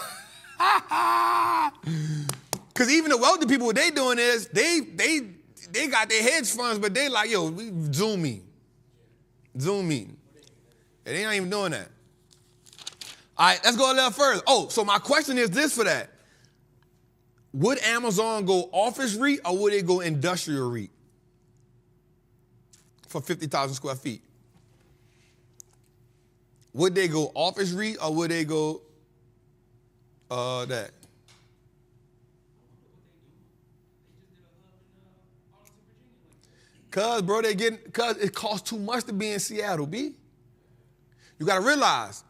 Speaker 1: Because even the wealthy people, what they doing is, they got their hedge funds, but they like, yo, we Zoom meeting. And they not even doing that. All right, let's go a little further. Oh, so my question is this for that. Would Amazon go office REIT or would they go industrial REIT for 50,000 square feet? Would they go office REIT or would they go that? Cause it costs too much to be in Seattle, B. You gotta realize,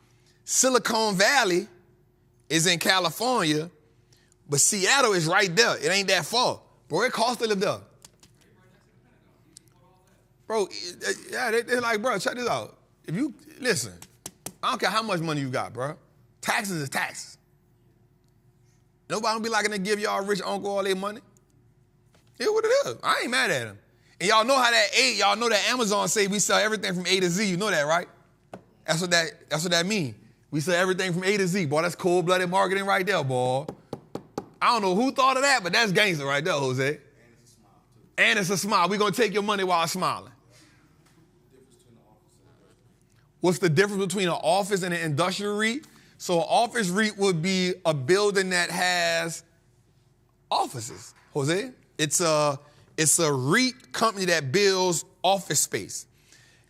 Speaker 1: Silicon Valley is in California, but Seattle is right there. It ain't that far. Bro, it costs to live there. Bro, yeah, they're like, bro, check this out. If you, listen, I don't care how much money you got, bro. Taxes is taxes. Nobody don't be liking to give y'all rich uncle all their money. It's what it is. I ain't mad at him. And y'all know how y'all know that Amazon say we sell everything from A to Z. You know that, right? That's what that means. We sell everything from A to Z. Boy, that's cold-blooded marketing right there, boy. I don't know who thought of that, but that's gangster right there, Jose. And it's a smile. We're going to take your money while smiling. What's the difference between an office and an industrial REIT? So an office REIT would be a building that has offices, Jose. It's a REIT company that builds office space.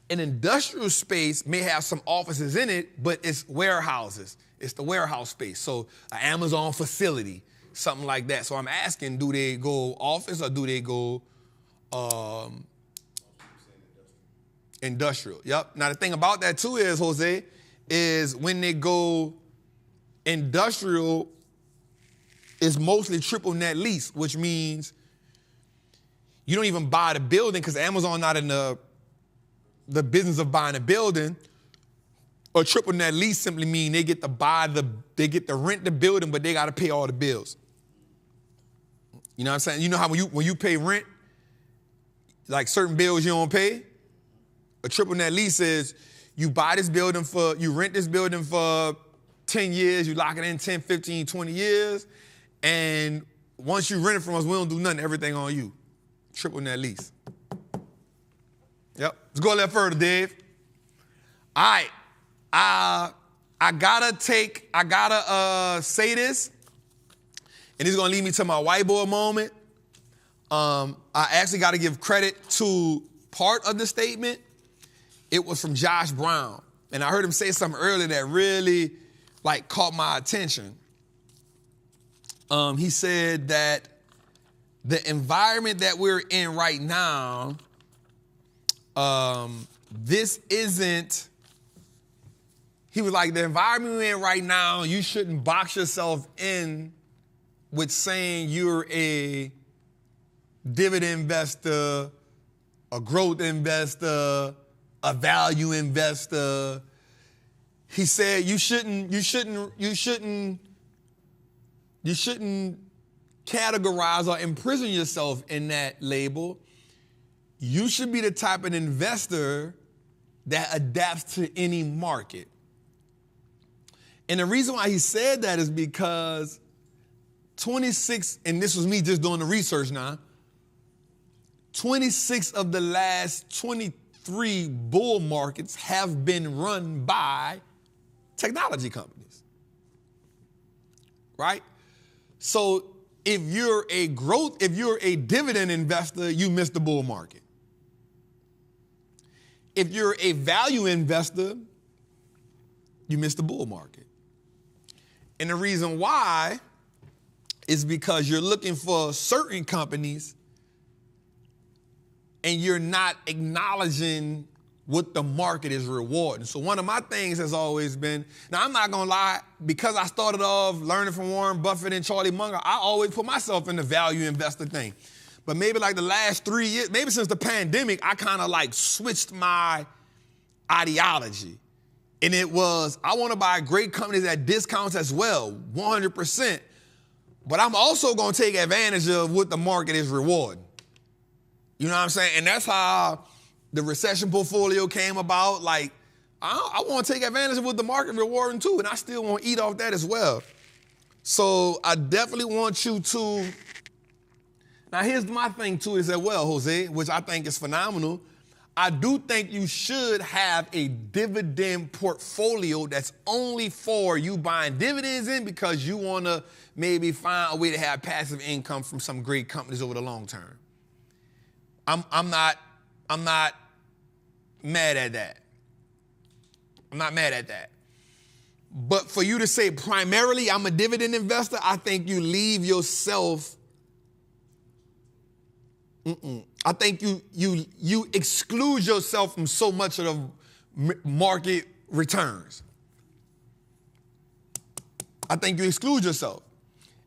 Speaker 1: An industrial space may have some offices in it, but it's warehouses. It's the warehouse space. So an Amazon facility, something like that. So I'm asking, do they go office or do they go industrial? Yep. Now the thing about that too is, Jose, is when they go industrial, it's mostly triple net lease, which means you don't even buy the building because Amazon not in the business of buying a building. Or triple net lease simply mean they get to rent the building, but they got to pay all the bills. You know what I'm saying? You know how when you pay rent, like certain bills you don't pay? A triple net lease is you rent this building for 10 years, you lock it in 10, 15, 20 years, and once you rent it from us, we don't do nothing, everything on you. Triple net lease. Yep. Let's go a little further, Dave. All right. I gotta say this, and it's gonna lead me to my whiteboard moment. I actually gotta give credit to part of the statement. It was from Josh Brown, and I heard him say something earlier that really caught my attention. He said that the environment that we're in right now, he was like, the environment we're in right now, you shouldn't box yourself in with saying you're a dividend investor, a growth investor, a value investor. He said you shouldn't categorize or imprison yourself in that label. You should be the type of investor that adapts to any market. And the reason why he said that is because 26, and this was me just doing the research now, 26 of the last 23 bull markets have been run by technology companies, right? So if you're a dividend investor, you miss the bull market. If you're a value investor, you miss the bull market. And the reason why is because you're looking for certain companies and you're not acknowledging what the market is rewarding. So one of my things has always been, now I'm not gonna lie, because I started off learning from Warren Buffett and Charlie Munger, I always put myself in the value investor thing. But maybe the last 3 years, maybe since the pandemic, I kind of switched my ideology. And it was, I want to buy great companies at discounts as well, 100%. But I'm also going to take advantage of what the market is rewarding. You know what I'm saying? And that's how the recession portfolio came about. I want to take advantage of what the market rewarding too, and I still want to eat off that as well. So I definitely want you to. Now here's my thing too as well, Jose, which I think is phenomenal. I do think you should have a dividend portfolio that's only for you buying dividends in because you want to maybe find a way to have passive income from some great companies over the long term. I'm not mad at that. I'm not mad at that. But for you to say primarily I'm a dividend investor, I think you leave yourself. I think you exclude yourself from so much of the market returns. I think you exclude yourself.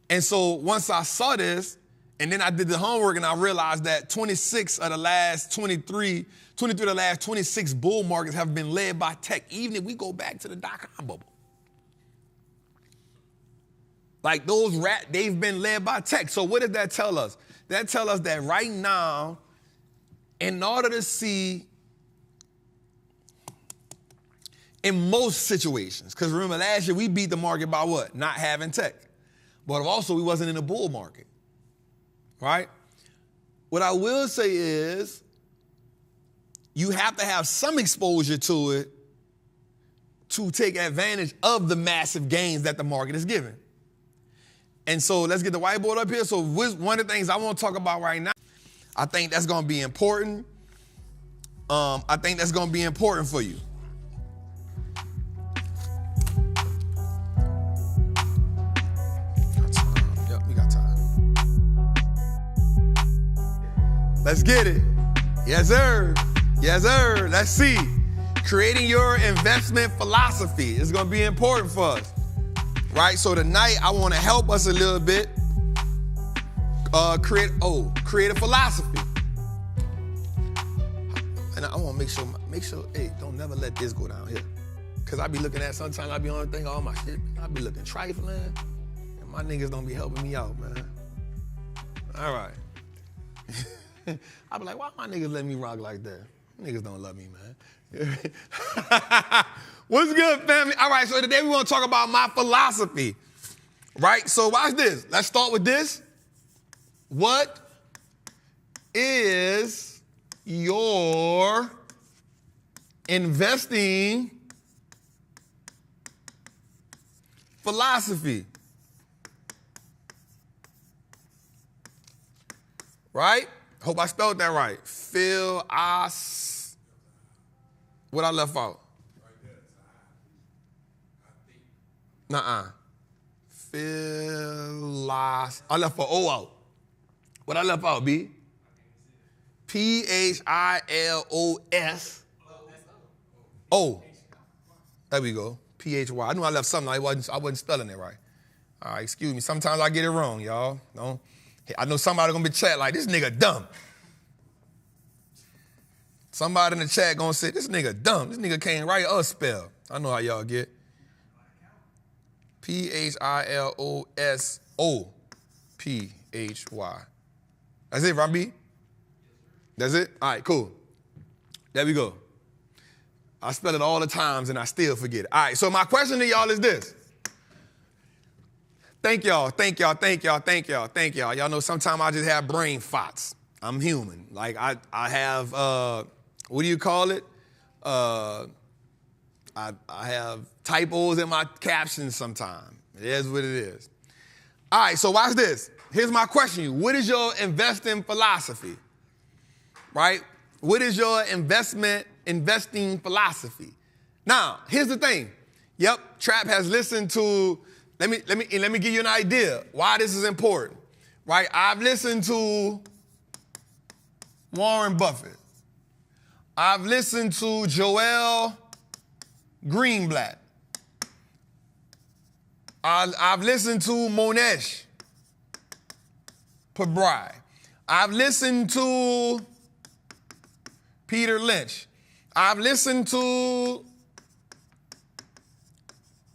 Speaker 1: And so once I saw this, and then I did the homework and I realized that 23 of the last 26 bull markets have been led by tech, even if we go back to the dot-com bubble. Like they've been led by tech. So what does that tell us? That tells us that right now, in order to see, in most situations, because remember last year we beat the market by what? Not having tech. But also we wasn't in a bull market, right? What I will say is you have to have some exposure to it to take advantage of the massive gains that the market is giving. And so let's get the whiteboard up here. So one of the things I want to talk about right now, I think that's going to be important. I think that's going to be important for you. Yep, we got time. Let's get it. Yes, sir. Yes, sir. Let's see. Creating your investment philosophy is going to be important for us. Right? So tonight, I want to help us a little bit create a philosophy. And I want to make sure, hey, don't never let this go down here. Because I be looking at, sometimes I be on the thing, all my shit, I be looking trifling, and my niggas don't be helping me out, man. All right. I be like, why my niggas let me rock like that? Niggas don't love me, man. What's good, family? All right, so today we want to talk about my philosophy, right? So watch this. Let's start with this. What is your investing philosophy? Right? Hope I spelled that right. What I left out? Nuh-uh. I left an O out. What I left out, B? Philos. O. There we go. Phy. I knew I left something. I wasn't spelling it right. All right, excuse me. Sometimes I get it wrong, y'all. No. I know somebody gonna be chat like, this nigga dumb. Somebody in the chat gonna say, this nigga dumb. This nigga can't write or spell. I know how y'all get. Philosophy. That's it, right, B? That's it? All right, cool. There we go. I spell it all the times and I still forget it. All right, so my question to y'all is this. Thank y'all. Y'all know sometimes I just have brain farts. I'm human. Like I have, what do you call it? I have typos in my captions sometimes. It is what it is. All right, so watch this. Here's my question to you. What is your investing philosophy? Right? What is your investing philosophy? Now, here's the thing. Yep, Trap has listened to, let me give you an idea why this is important. Right? I've listened to Warren Buffett. I've listened to Joel Greenblatt. I've listened to Monesh Pabrai. I've listened to Peter Lynch. I've listened to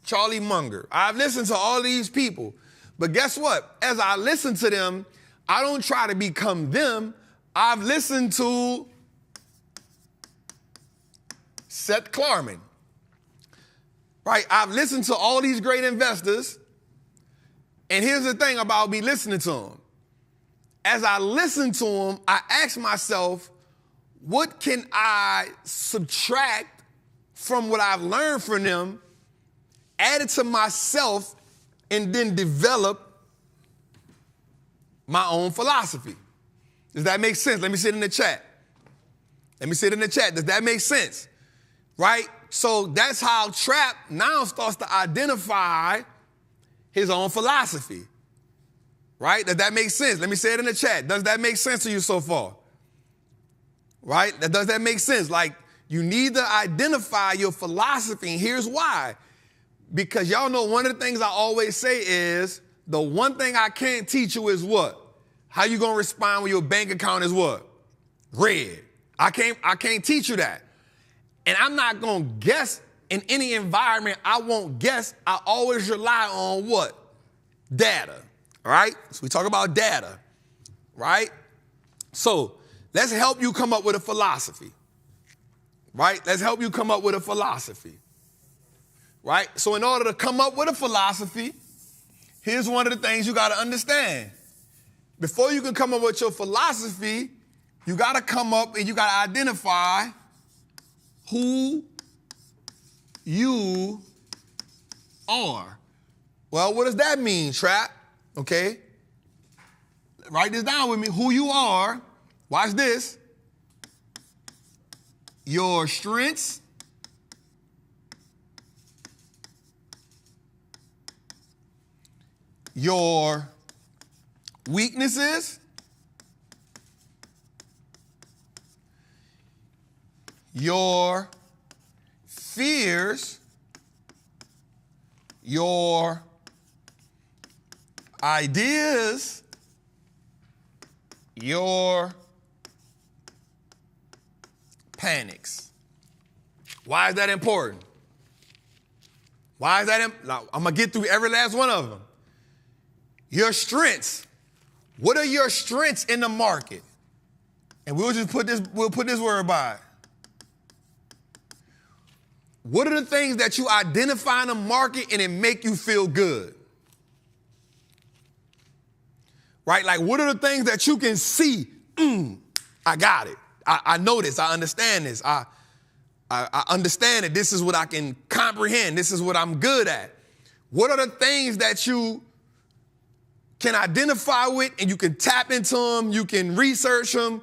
Speaker 1: Charlie Munger. I've listened to all these people. But guess what? As I listen to them, I don't try to become them. I've listened to Seth Klarman. Right? I've listened to all these great investors. And here's the thing about me listening to them. As I listen to them, I ask myself, what can I subtract from what I've learned from them, add it to myself, and then develop my own philosophy? Does that make sense? Let me see it in the chat. Does that make sense? Right? So that's how Trap now starts to identify his own philosophy. Right? Does that make sense? Let me say it in the chat. Does that make sense to you so far? Right? Does that make sense? Like, you need to identify your philosophy, and here's why. Because y'all know one of the things I always say is, the one thing I can't teach you is what? How you gonna respond when your bank account is what? Red. I can't teach you that. And I'm not gonna guess in any environment. I won't guess. I always rely on what? Data, all right? So we talk about data, right? So let's help you come up with a philosophy, right? Let's help you come up with a philosophy, right? So in order to come up with a philosophy, here's one of the things you got to understand. Before you can come up with your philosophy, you got to come up and you got to identify who you are. Well, what does that mean, Trap? Okay. Write this down with me. Who you are. Watch this. Your strengths. Your weaknesses. Your fears. Your ideas. Your panics. Why is that important? Why is that now, I'm going to get through every last one of them. Your strengths. What are your strengths in the market? And we'll put this word by it. What are the things that you identify in the market and it make you feel good? Right? Like, what are the things that you can see? I got it. I know this. I understand this. I understand it. This is what I can comprehend. This is what I'm good at. What are the things that you can identify with and you can tap into them? You can research them.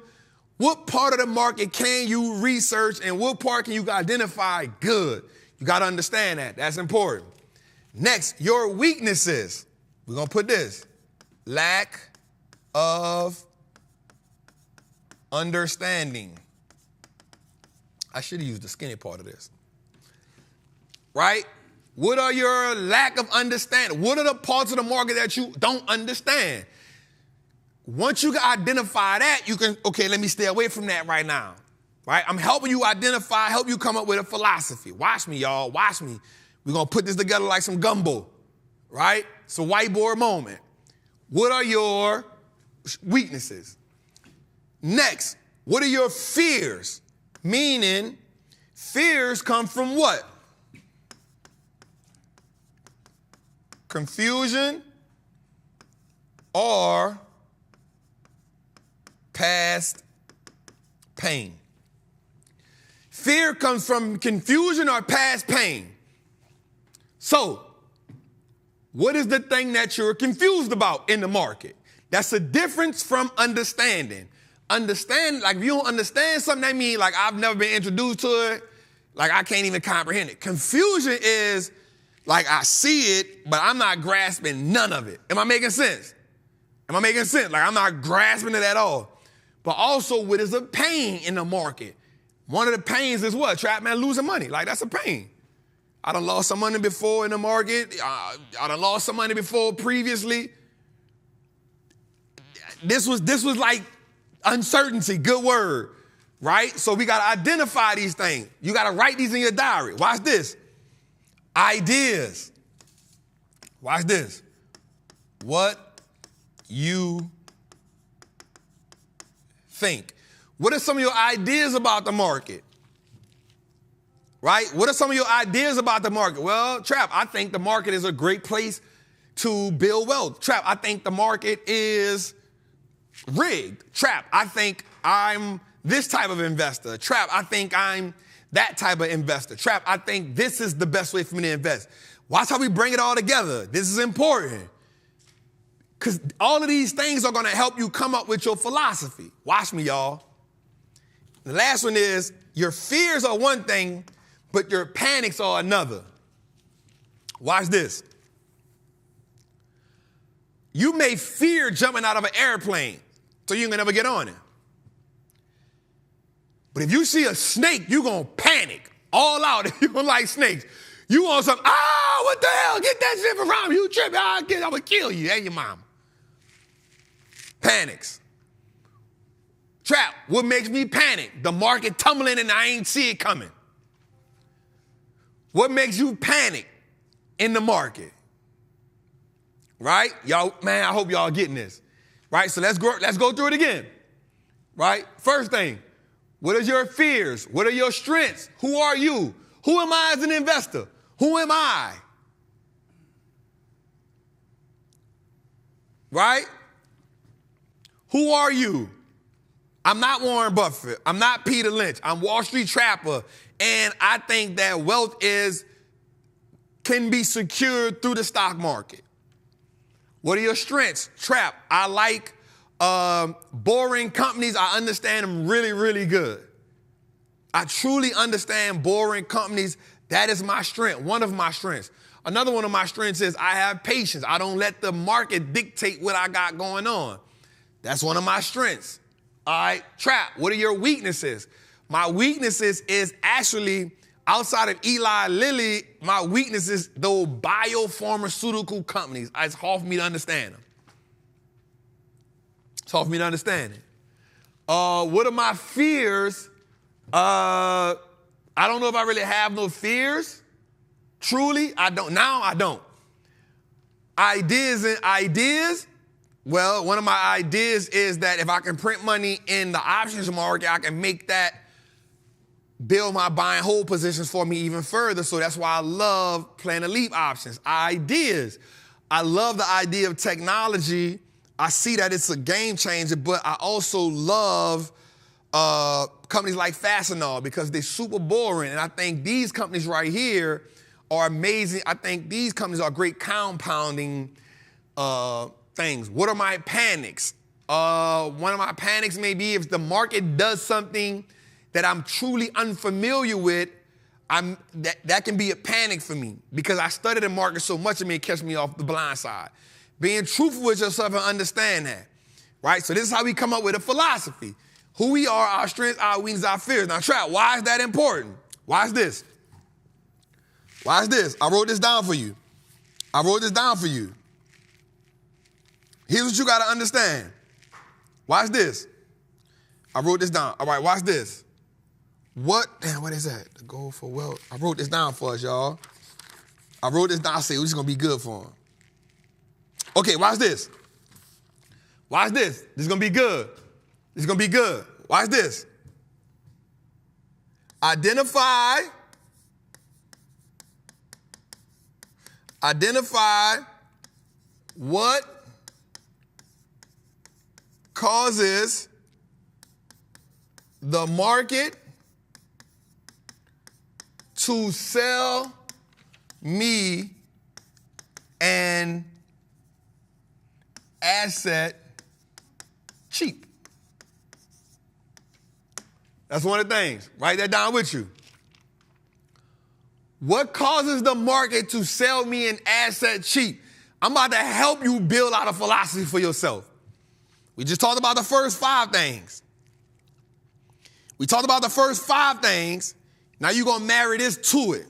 Speaker 1: What part of the market can you research and what part can you identify good? You got to understand that. That's important. Next, your weaknesses. We're going to put this. Lack of understanding. I should have used the skinny part of this. Right? What are your lack of understanding? What are the parts of the market that you don't understand? Once you can identify that, you can, okay, let me stay away from that right now. Right? I'm helping you identify, help you come up with a philosophy. Watch me, y'all. Watch me. We're going to put this together like some gumbo. Right? It's a whiteboard moment. What are your weaknesses? Next, what are your fears? Meaning, fears come from what? Confusion or past pain. Fear comes from confusion or past pain. So, what is the thing that you're confused about in the market? That's a difference from understanding. Understand, like if you don't understand something, that means like I've never been introduced to it, like I can't even comprehend it. Confusion is like I see it, but I'm not grasping none of it. Am I making sense? Am I making sense? Like I'm not grasping it at all. But also, what is a pain in the market? One of the pains is what? Trap man losing money. Like that's a pain. I done lost some money before in the market. I done lost some money before previously. This was like uncertainty, good word, right? So we got to identify these things. You got to write these in your diary. Watch this. Ideas. Watch this. What you think. What are some of your ideas about the market? Right? What are some of your ideas about the market? Well, Trap, I think the market is a great place to build wealth. Trap, I think the market is rigged. Trap, I think I'm this type of investor. Trap, I think I'm that type of investor. Trap, I think this is the best way for me to invest. Watch how we bring it all together. This is important. Because all of these things are going to help you come up with your philosophy. Watch me, y'all. The last one is your fears are one thing, but your panics are another. Watch this. You may fear jumping out of an airplane, so you ain't gonna never get on it. But if you see a snake, you're gonna panic all out if you don't like snakes. You want something, what the hell? Get that shit around me. You tripping, I'm gonna kill you and your mama. Panics. Trap, what makes me panic? The market tumbling and I ain't see it coming. What makes you panic in the market? Right? Y'all, man, I hope y'all getting this. Right? So let's go through it again. Right? First thing, what are your fears? What are your strengths? Who are you? Who am I as an investor? Who am I? Right? Who are you? I'm not Warren Buffett. I'm not Peter Lynch. I'm Wall Street Trapper. And I think that wealth can be secured through the stock market. What are your strengths? Trap. I like boring companies. I understand them really, really good. I truly understand boring companies. That is my strength, one of my strengths. Another one of my strengths is I have patience. I don't let the market dictate what I got going on. That's one of my strengths. All right, Trap, what are your weaknesses? My weaknesses is actually, outside of Eli Lilly, my weaknesses, those biopharmaceutical companies. It's hard for me to understand them. It's hard for me to understand it. What are my fears? I don't know if I really have no fears. Truly, I don't. Now I don't. Ideas. Well, one of my ideas is that if I can print money in the options market, I can make that build my buy and hold positions for me even further. So that's why I love playing the leap options. Ideas. I love the idea of technology. I see that it's a game changer, but I also love companies like Fastenal because they're super boring. And I think these companies right here are amazing. I think these companies are great compounding things. What are my panics? One of my panics may be if the market does something that I'm truly unfamiliar with, that can be a panic for me because I study the market so much it may catch me off the blind side. Being truthful with yourself and understand that, right? So this is how we come up with a philosophy. Who we are, our strengths, our weaknesses, our fears. Now, Trap, why is that important? Why is this? Why is this? I wrote this down for you. Here's what you got to understand. Watch this. I wrote this down. All right, watch this. What is that? The goal for wealth. I wrote this down for us, y'all. I wrote this down. I said, this is going to be good for them. Okay, watch this. Watch this. This is going to be good. This is going to be good. Watch this. Identify what causes the market to sell me an asset cheap. That's one of the things. Write that down with you. What causes the market to sell me an asset cheap? I'm about to help you build out a philosophy for yourself. We just talked about the first 5 things. Now you're going to marry this to it.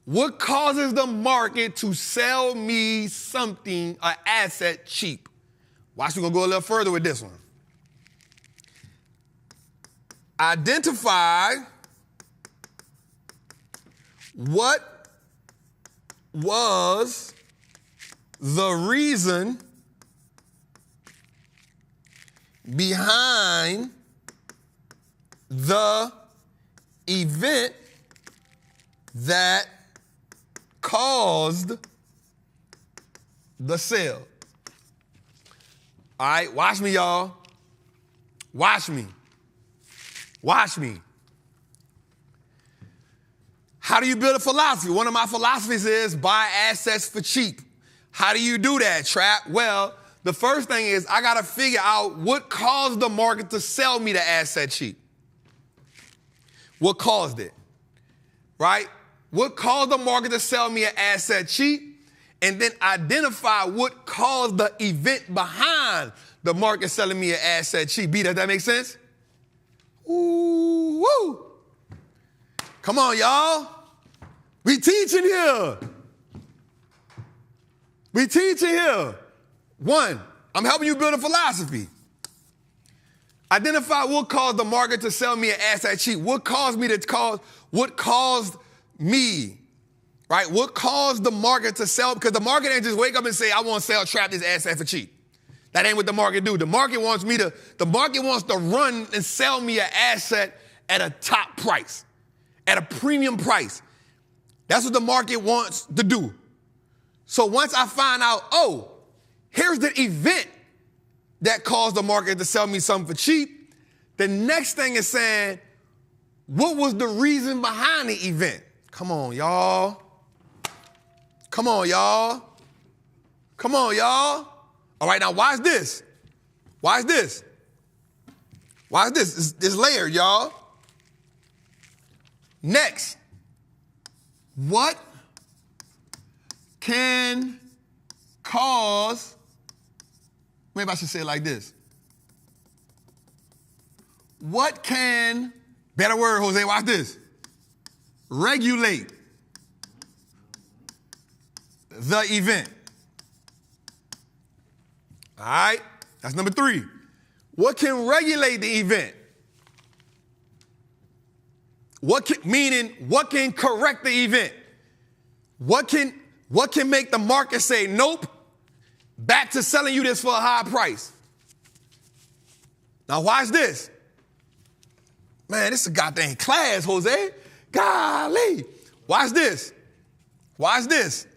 Speaker 1: What causes the market to sell me something, an asset cheap? Watch, we're going to go a little further with this one. Identify what was the reason behind the event that caused the sale. All right, watch me, y'all. Watch me. How do you build a philosophy? One of my philosophies is buy assets for cheap. How do you do that, Trap? Well, the first thing is I got to figure out what caused the market to sell me the asset cheap. What caused it, right? What caused the market to sell me an asset cheap? And then identify what caused the event behind the market selling me an asset cheap. B, does that make sense? Ooh, woo. Come on, y'all. We teaching here. One, I'm helping you build a philosophy. Identify what caused the market to sell me an asset cheap. What caused me, right? What caused the market to sell? Because the market didn't just wake up and say, I want to sell trap this asset for cheap. That ain't what the market do. The market wants to run and sell me an asset at a top price, at a premium price. That's what the market wants to do. So once I find out, oh, here's the event that caused the market to sell me something for cheap, the next thing is saying, what was the reason behind the event? Come on, y'all. Come on, y'all. Come on, y'all. All right, now watch this. Watch this. Watch this. It's layered, y'all. Next. What can cause, maybe I should say it like this. What can, better word, Jose, watch this, regulate the event? All right, that's number 3. What can regulate the event? Meaning, what can correct the event? What can make the market say, nope, back to selling you this for a high price? Now watch this. Man, this is a goddamn class, Jose. Golly. Watch this. Watch this.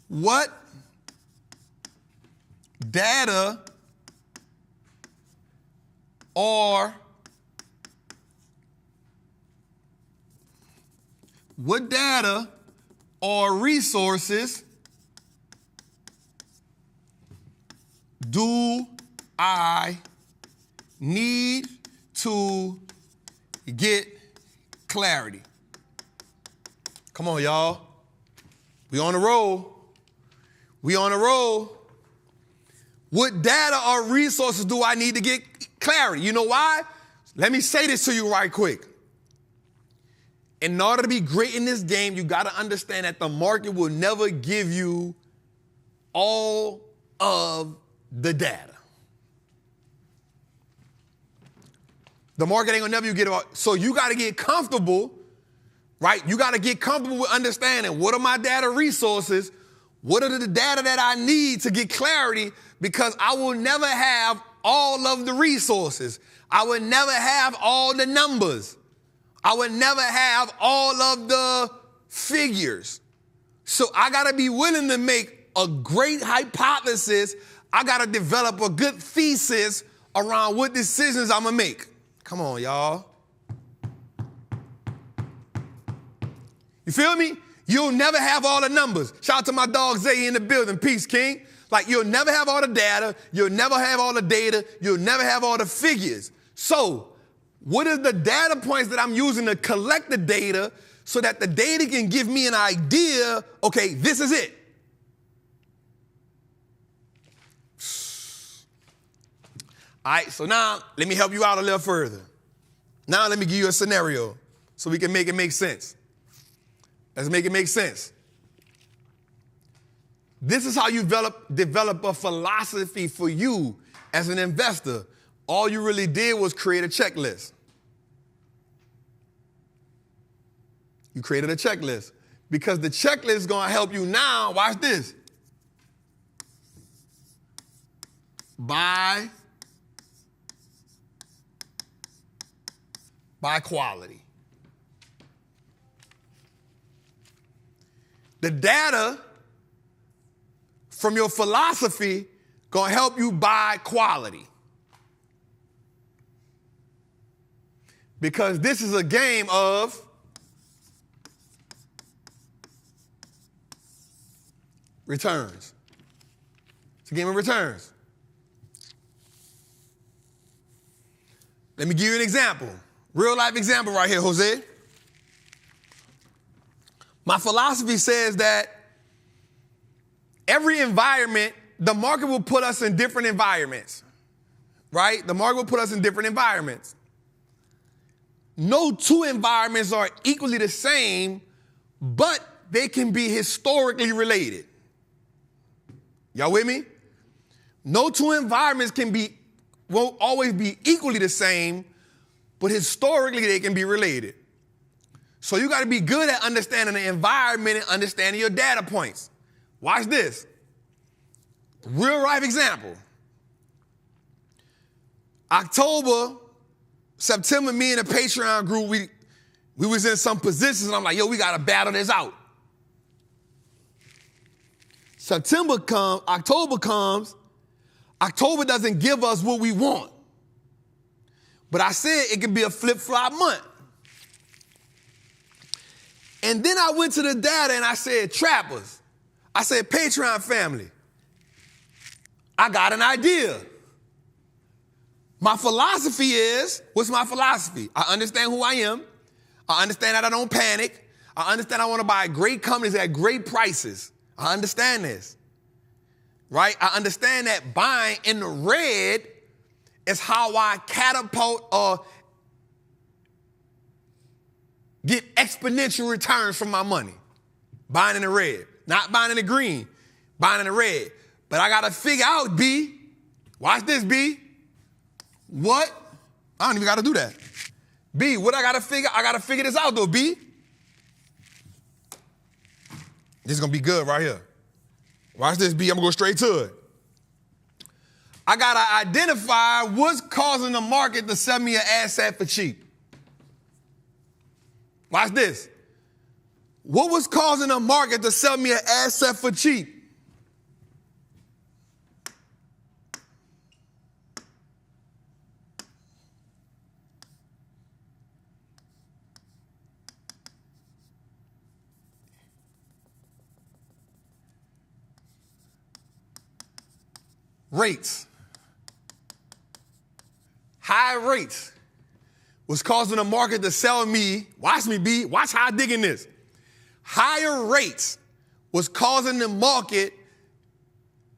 Speaker 1: What data or resources do I need to get clarity? Come on, y'all. We on the roll. We on the roll. What data or resources do I need to get clarity? You know why? Let me say this to you right quick. In order to be great in this game, you got to understand that the market will never give you all of the data. The market ain't gonna never get it all. So you got to get comfortable, right? You got to get comfortable with understanding what are my data resources, what are the data that I need to get clarity, because I will never have all of the resources. I will never have all the numbers. I would never have all of the figures. So I got to be willing to make a great hypothesis. I got to develop a good thesis around what decisions I'm going to make. Come on, y'all. You feel me? You'll never have all the numbers. Shout out to my dog Zay in the building. Peace, King. Like, you'll never have all the data. You'll never have all the data. You'll never have all the figures. So what are the data points that I'm using to collect the data so that the data can give me an idea, okay, this is it. All right, so now let me help you out a little further. Now let me give you a scenario so we can make it make sense. Let's make it make sense. This is how you develop a philosophy for you as an investor. All you really did was create a checklist. You created a checklist because the checklist is going to help you now. Watch this. By quality. The data from your philosophy going to help you buy quality. Because this is a game of returns. It's a game of returns. Let me give you an example. Real life example right here, Jose. My philosophy says that every environment, the market will put us in different environments, right? The market will put us in different environments. No two environments are equally the same, but they can be historically related. Y'all with me? No two environments won't always be equally the same, but historically they can be related. So you got to be good at understanding the environment and understanding your data points. Watch this. Real life example. October, September, me and the Patreon group, we was in some positions, and I'm like, yo, we got to battle this out. September comes, October comes. October doesn't give us what we want. But I said it could be a flip-flop month. And then I went to the data and I said, trappers. I said, Patreon family. I got an idea. My philosophy is, what's my philosophy? I understand who I am. I understand that I don't panic. I understand I want to buy great companies at great prices. I understand this, right? I understand that buying in the red is how I catapult or get exponential returns from my money. Buying in the red, not buying in the green, buying in the red. But I got to figure out, B, watch this, B, what? I don't even got to do that. B, what I got to figure? I got to figure this out, though, B. This is going to be good right here. Watch this, B. I'm going to go straight to it. I got to identify what's causing the market to sell me an asset for cheap. Watch this. What was causing the market to sell me an asset for cheap? Rates. High rates was causing the market to sell me, watch me, B, watch how I dig in this. Higher rates was causing the market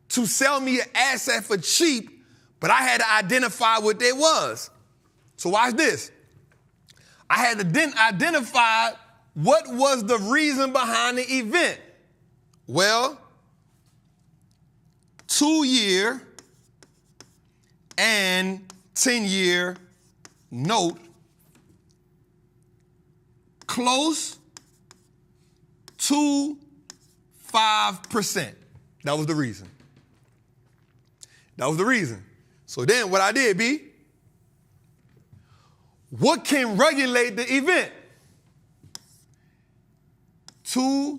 Speaker 1: to sell me an asset for cheap, but I had to identify what that was. So watch this. I had to then identify what was the reason behind the event. Well, 2-year and 10-year note close to 5%. That was the reason. That was the reason. So then what I did, B, what can regulate the event? 2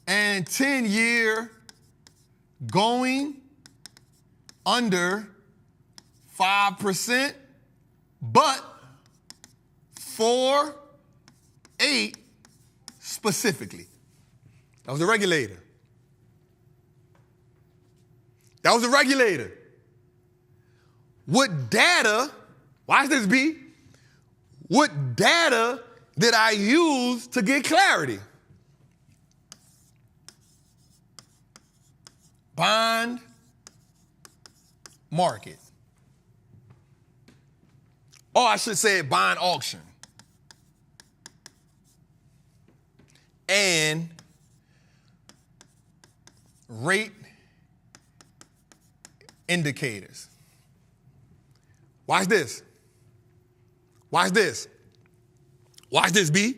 Speaker 1: and 10-year going under 5%, but 4, 8 specifically. That was the regulator. That was the regulator. What data, watch this, B, what data did I use to get clarity? Bond market. Or I should say bond auction. And rate indicators. Watch this. Watch this. Watch this, B.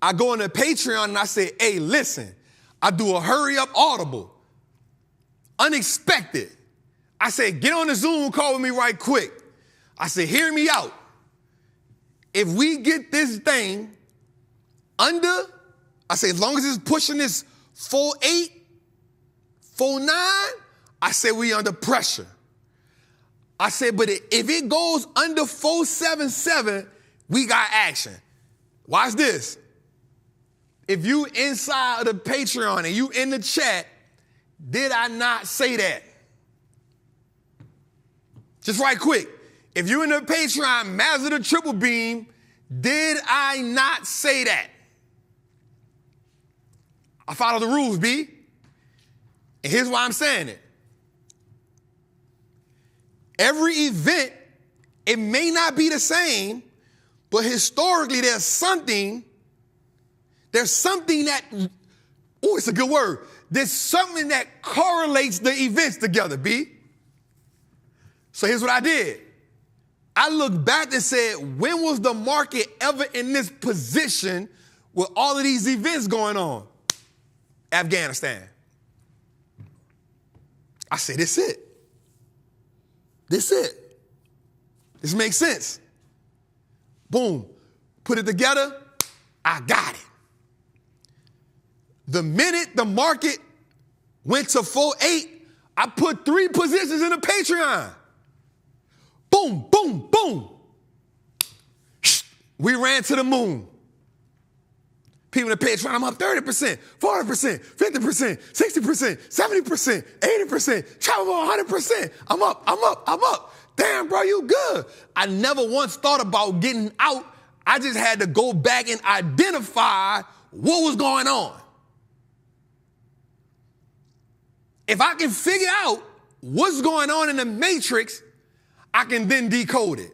Speaker 1: I go into Patreon and I say, hey, listen, I do a hurry up audible. Unexpected. I say, get on the Zoom call with me right quick. I say, hear me out. If we get this thing under, I say, as long as it's pushing this 4.8, 4.9, I say we under pressure. I said, but if it goes under 4.77, we got action. Watch this. If you inside of the Patreon and you in the chat, did I not say that? Just right quick. If you in the Patreon, Master the Triple Beam, did I not say that? I follow the rules, B. And here's why I'm saying it. Every event, it may not be the same, but historically there's something that, oh, it's a good word. There's something that correlates the events together, B. So here's what I did. I looked back and said, when was the market ever in this position with all of these events going on. Afghanistan. I say, this it. This it. This makes sense. Boom. Put it together. I got it. The minute the market went to 4.8, I put 3 positions in the Patreon. Boom, boom, boom. We ran to the moon. People in the Patreon, I'm up 30%, 40%, 50%, 60%, 70%, 80%, travel 100%. I'm up. Damn, bro, you good. I never once thought about getting out. I just had to go back and identify what was going on. If I can figure out what's going on in the matrix, I can then decode it.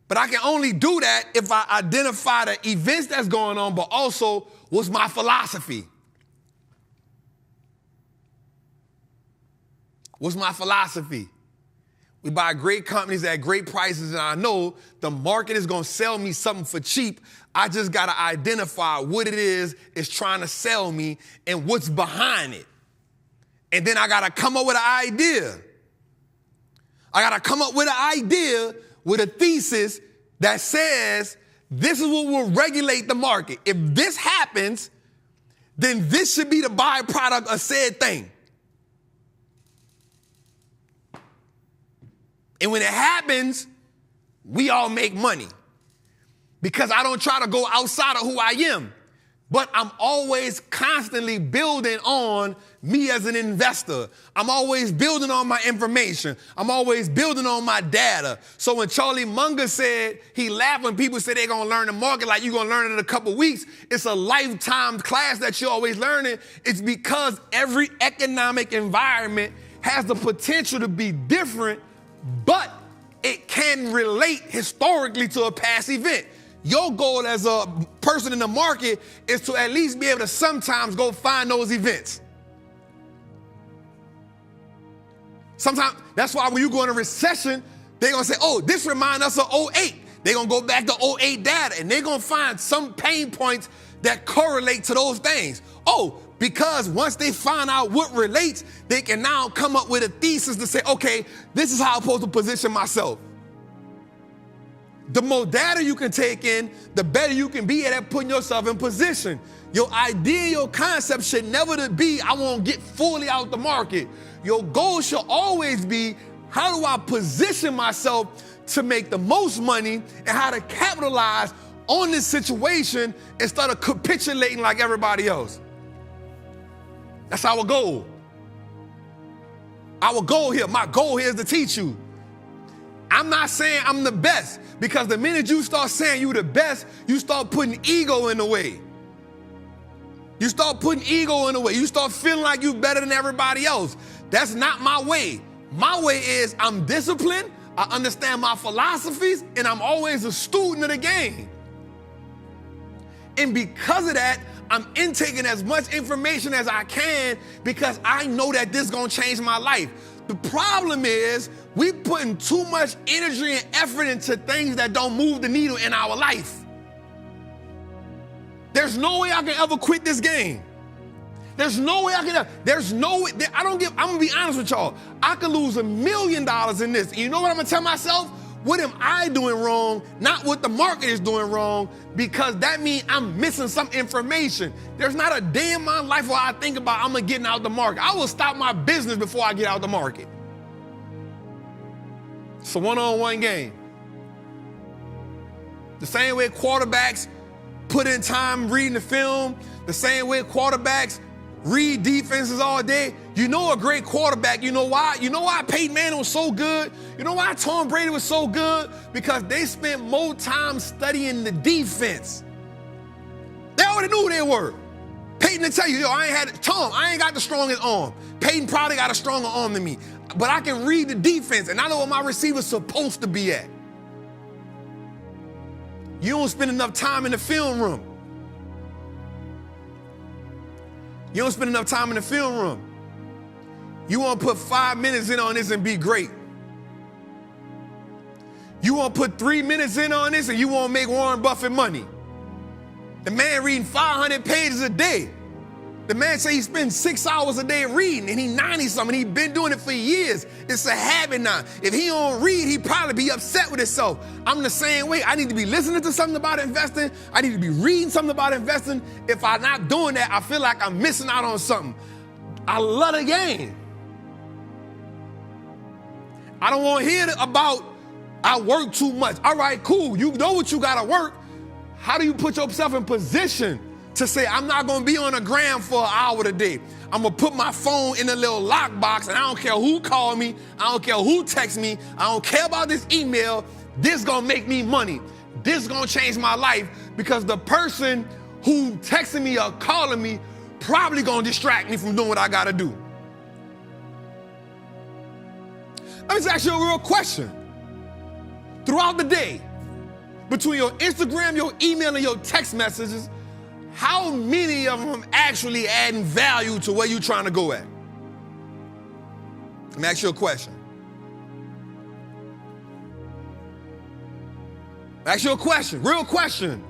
Speaker 1: But I can only do that if I identify the events that's going on, but also what's my philosophy. What's my philosophy? We buy great companies at great prices, and I know the market is going to sell me something for cheap. I just got to identify what it is it's trying to sell me and what's behind it. And then I got to come up with an idea. I got to come up with an idea with a thesis that says this is what will regulate the market. If this happens, then this should be the byproduct of said thing. And when it happens, we all make money. Because I don't try to go outside of who I am. But I'm always constantly building on me as an investor. I'm always building on my information. I'm always building on my data. So when Charlie Munger said, he laughed when people say they're going to learn the market like you're going to learn it in a couple weeks. It's a lifetime class that you're always learning. It's because every economic environment has the potential to be different, but it can relate historically to a past event. Your goal as a person in the market is to at least be able to sometimes go find those events. Sometimes, that's why when you go in a recession, they're going to say, oh, this reminds us of 08. They're going to go back to 08 data, and they're going to find some pain points that correlate to those things. Oh, because once they find out what relates, they can now come up with a thesis to say, okay, this is how I'm supposed to position myself. The more data you can take in, the better you can be at putting yourself in position. Your idea, your concept should never be, I want to get fully out the market. Your goal should always be, how do I position myself to make the most money and how to capitalize on this situation instead of capitulating like everybody else. That's our goal. Our goal here, my goal here is to teach you. I'm not saying I'm the best, because the minute you start saying you the best, you start putting ego in the way. You start putting ego in the way. You start feeling like you're better than everybody else. That's not my way. My way is I'm disciplined, I understand my philosophies, and I'm always a student of the game. And because of that, I'm intaking as much information as I can because I know that this is going to change my life. The problem is we putting too much energy and effort into things that don't move the needle in our life. There's no way I can ever quit this game. There's no way I can, there's no way, I'm going to be honest with y'all. I could lose $1 million in this. And you know what I'm going to tell myself? What am I doing wrong? Not what the market is doing wrong, because that means I'm missing some information. There's not a day in my life where I think about I'm going to get out the market. I will stop my business before I get out the market. It's a one-on-one game. The same way quarterbacks put in time reading the film, the same way quarterbacks read defenses all day. You know a great quarterback. You know why? You know why Peyton Manning was so good? You know why Tom Brady was so good? Because they spent more time studying the defense. They already knew who they were. Peyton will tell you, I ain't got the strongest arm. Peyton probably got a stronger arm than me. But I can read the defense, and I know what my receiver's supposed to be at. You don't spend enough time in the film room. You don't spend enough time in the film room. You want to put 5 minutes in on this and be great. You want to put 3 minutes in on this and you want to make Warren Buffett money. The man reading 500 pages a day. The man say he spends 6 hours a day reading, and he 90-something. He been doing it for years. It's a habit now. If he don't read, he probably be upset with himself. I'm the same way. I need to be listening to something about investing. I need to be reading something about investing. If I'm not doing that, I feel like I'm missing out on something. I love the game. I don't want to hear about I work too much. All right, cool. You know what you got to work. How do you put yourself in position to say, I'm not going to be on the gram for an hour today. I'm going to put my phone in a little lockbox, and I don't care who call me. I don't care who text me. I don't care about this email. This going to make me money. This going to change my life, because the person who texting me or calling me probably going to distract me from doing what I got to do. Let me just ask you a real question. Throughout the day, between your Instagram, your email, and your text messages, how many of them actually adding value to where you're trying to go at? Let me ask you a question. Ask you a question, real question.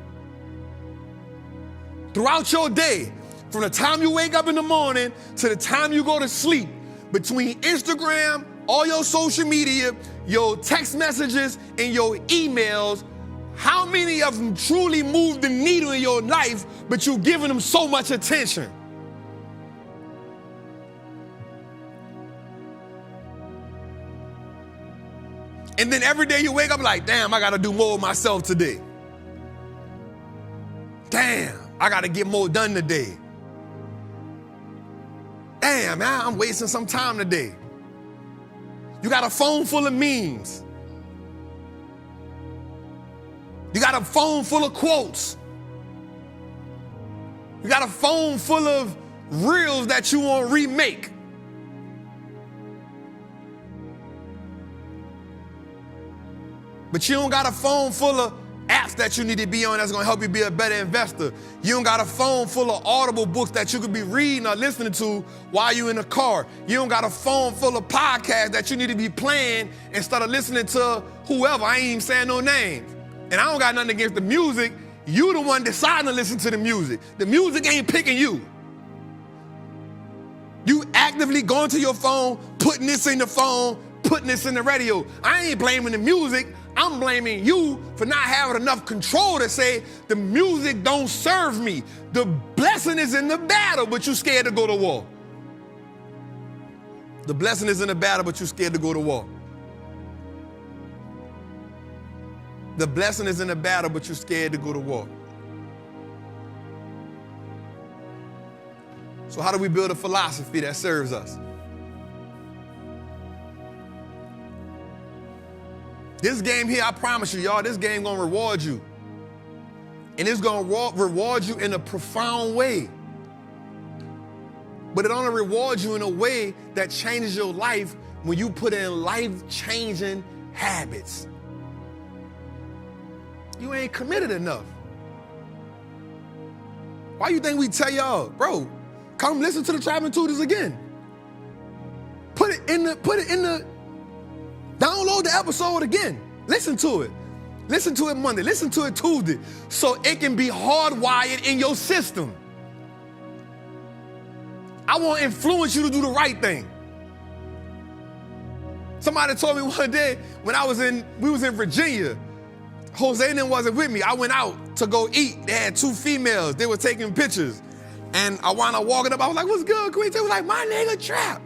Speaker 1: Throughout your day, from the time you wake up in the morning to the time you go to sleep, between Instagram, all your social media, your text messages, and your emails, how many of them truly move the needle in your life, but you're giving them so much attention? And then every day you wake up like, damn, I got to do more of myself today. Damn, I got to get more done today. Damn, man, I'm wasting some time today. You got a phone full of memes. You got a phone full of quotes. You got a phone full of reels that you want to remake. But you don't got a phone full of apps that you need to be on that's going to help you be a better investor. You don't got a phone full of Audible books that you could be reading or listening to while you're in the car. You don't got a phone full of podcasts that you need to be playing instead of listening to whoever. I ain't even saying no names. And I don't got nothing against the music. You the one deciding to listen to the music. The music ain't picking you. You actively going to your phone, putting this in the phone, putting this in the radio. I ain't blaming the music. I'm blaming you for not having enough control to say the music don't serve me. The blessing is in the battle, but you scared to go to war. The blessing is in the battle, but you scared to go to war. The blessing is in the battle, but you're scared to go to war. So how do we build a philosophy that serves us? This game here, I promise you, y'all, this game gonna reward you. And it's gonna reward you in a profound way. But it only rewards you in a way that changes your life when you put in life-changing habits. You ain't committed enough. Why you think we tell y'all, bro, come listen to the Trappin Tutors again. Put it in the, download the episode again. Listen to it. Listen to it Monday. Listen to it Tuesday. So it can be hardwired in your system. I want to influence you to do the right thing. Somebody told me one day when we was in Virginia, Jose and them wasn't with me. I went out to go eat. They had two females. They were taking pictures. And I wound up walking up. I was like, what's good, Queen? They was like, my nigga Trap.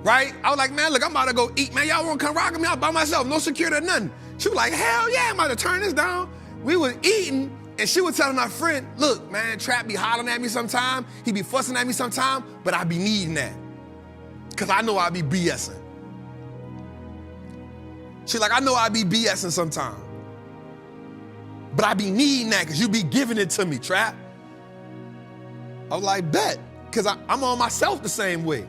Speaker 1: Right? I was like, man, look, I'm about to go eat, man. Y'all want to come rock with me out by myself? No security or nothing. She was like, hell yeah, I'm about to turn this down. We was eating, and she was telling my friend, look, man, Trap be hollering at me sometime. He be fussing at me sometime, but I be needing that. Because I know I be BSing. She like, I know I be BSing sometime. But I be needing that because you be giving it to me, Trap. I was like, bet, because I'm on myself the same way.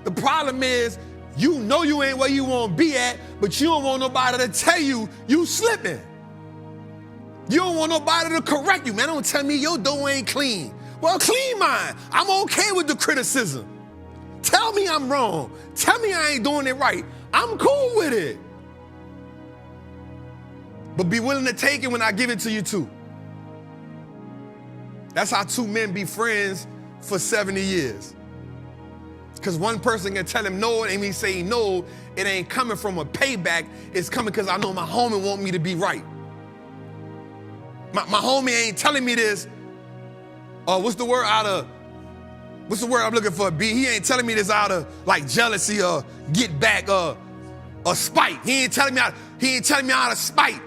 Speaker 1: The problem is, you know you ain't where you want to be at, but you don't want nobody to tell you slipping. You don't want nobody to correct you. Man, don't tell me your dough ain't clean. Well, clean mine. I'm okay with the criticism. Tell me I'm wrong. Tell me I ain't doing it right. I'm cool with it. But be willing to take it when I give it to you too. That's how two men be friends for 70 years. Because one person can tell him no, and he say no, it ain't coming from a payback. It's coming because I know my homie want me to be right. My homie ain't telling me this. What's the word I'm looking for, B? He ain't telling me this out of like jealousy or get back or spite. He ain't telling me out of spite.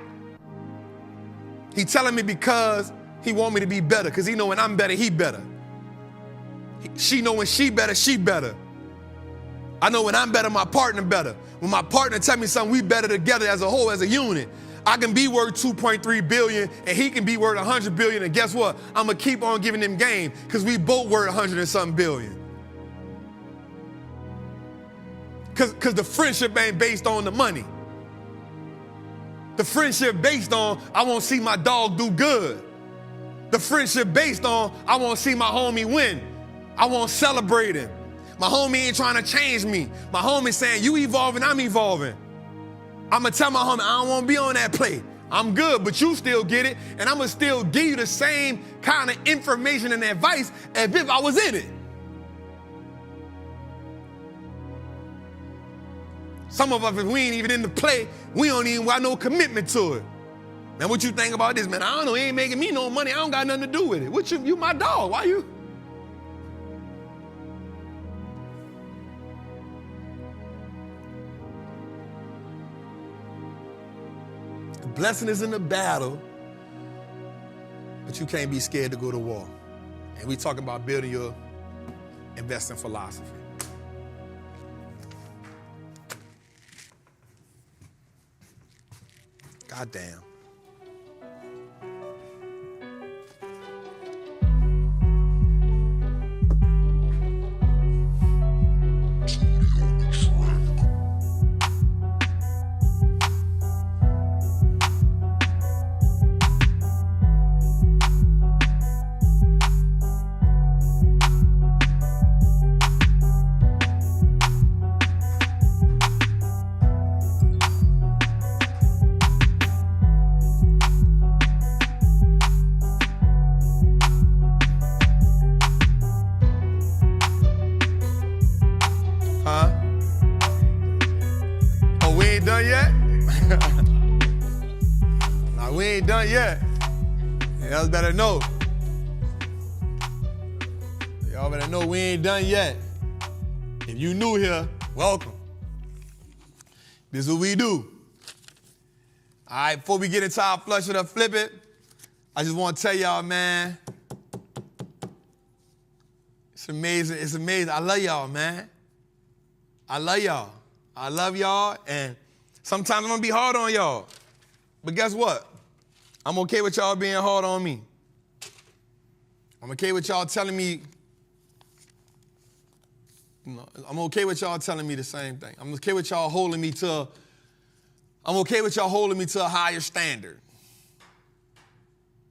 Speaker 1: He telling me because he want me to be better, because he know when I'm better, he better. She know when she better, she better. I know when I'm better, my partner better. When my partner tell me something, we better together as a whole, as a unit. I can be worth 2.3 billion and he can be worth 100 billion, and guess what? I'm gonna keep on giving him game because we both worth 100 and something billion. Because the friendship ain't based on the money. The friendship based on I want to see my dog do good. The friendship based on I want to see my homie win. I want to celebrate him. My homie ain't trying to change me. My homie saying, you evolving, I'm evolving. I'm going to tell my homie, I don't want to be on that play. I'm good, but you still get it, and I'm going to still give you the same kind of information and advice as if I was in it. Some of us, if we ain't even in the play, we don't even got no commitment to it. Man, what you think about this, man? I don't know, it ain't making me no money. I don't got nothing to do with it. What you my dog, why you? The blessing is in the battle, but you can't be scared to go to war. And we talking about building your investing philosophy. God damn. Y'all better know. Y'all better know we ain't done yet. If you new here, welcome. This is what we do. All right, before we get into our flush it or flip it, I just want to tell y'all, man, it's amazing. It's amazing. I love y'all, man. I love y'all. I love y'all, and sometimes I'm going to be hard on y'all. But guess what? I'm okay with y'all being hard on me. I'm okay with y'all telling me, I'm okay with y'all telling me the same thing. I'm okay with y'all holding me to a higher standard.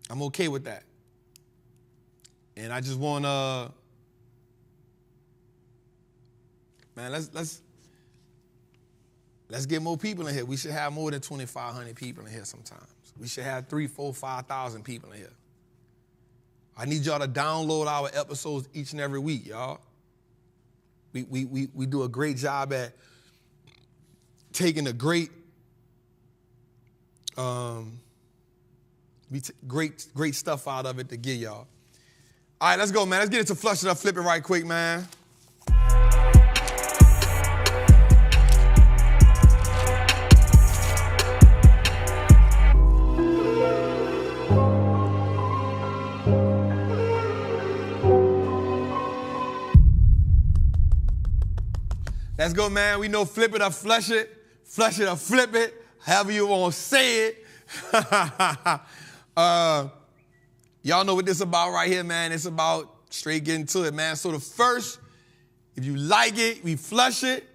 Speaker 1: I'm okay with that. And I just want to, man, let's get more people in here. We should have more than 2,500 people in here sometimes. We should have 3,000, 4,000, 5,000 people in here. I need y'all to download our episodes each and every week, y'all. We do a great job at taking the great stuff out of it to give y'all. All right, let's go, man. Let's get into flush it up, flip it right quick, man. Let's go, man. We know flip it or flush it or flip it, however you want to say it. Y'all know what this is about right here, man. It's about straight getting to it, man. So the first, if you like it, we flush it.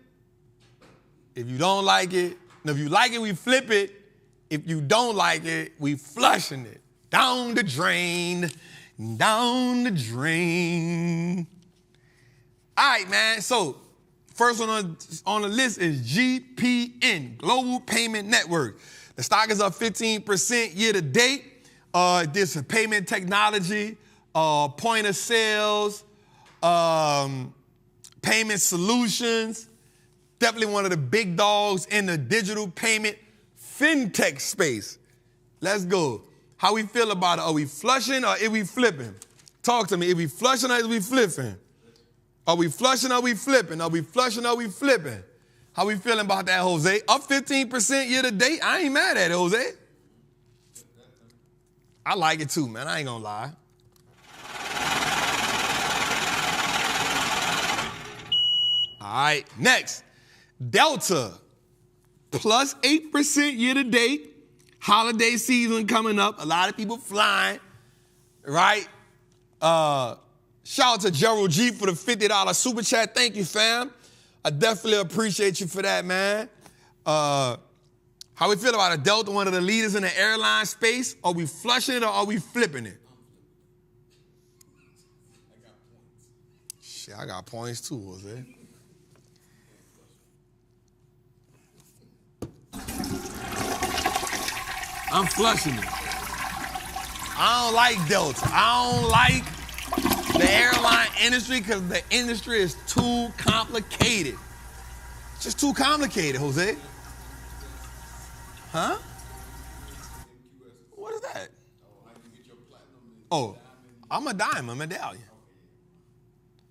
Speaker 1: If you don't like it, if you like it, we flip it. If you don't like it, we flushing it. Down the drain, down the drain. All right, man. So first one on the list is GPN, Global Payment Network. The stock is up 15% year to date. This is payment technology. point of sales, payment solutions. Definitely one of the big dogs in the digital payment fintech space. Let's go. How we feel about it? Are we flushing or are we flipping? Talk to me. Are we flushing or are we flipping? Are we flushing or are we flipping? Are we flushing or are we flipping? How we feeling about that, Jose? Up 15% year to date. I ain't mad at it, Jose. I like it too, man. I ain't gonna lie. All right, next. Delta, plus 8% year to date. Holiday season coming up. A lot of people flying, right? Shout out to Gerald G for the $50 super chat. Thank you, fam. I definitely appreciate you for that, man. How we feel about it? Delta, one of the leaders in the airline space? Are we flushing it or are we flipping it?
Speaker 4: I got points.
Speaker 1: Shit, I got points too, Jose. I'm flushing it. I don't like Delta. I don't like the airline industry because the industry is too complicated. It's just too complicated, Jose. Huh? What is that?
Speaker 4: How you get your platinum and
Speaker 1: Oh,
Speaker 4: diamond?
Speaker 1: I'm a diamond medallion.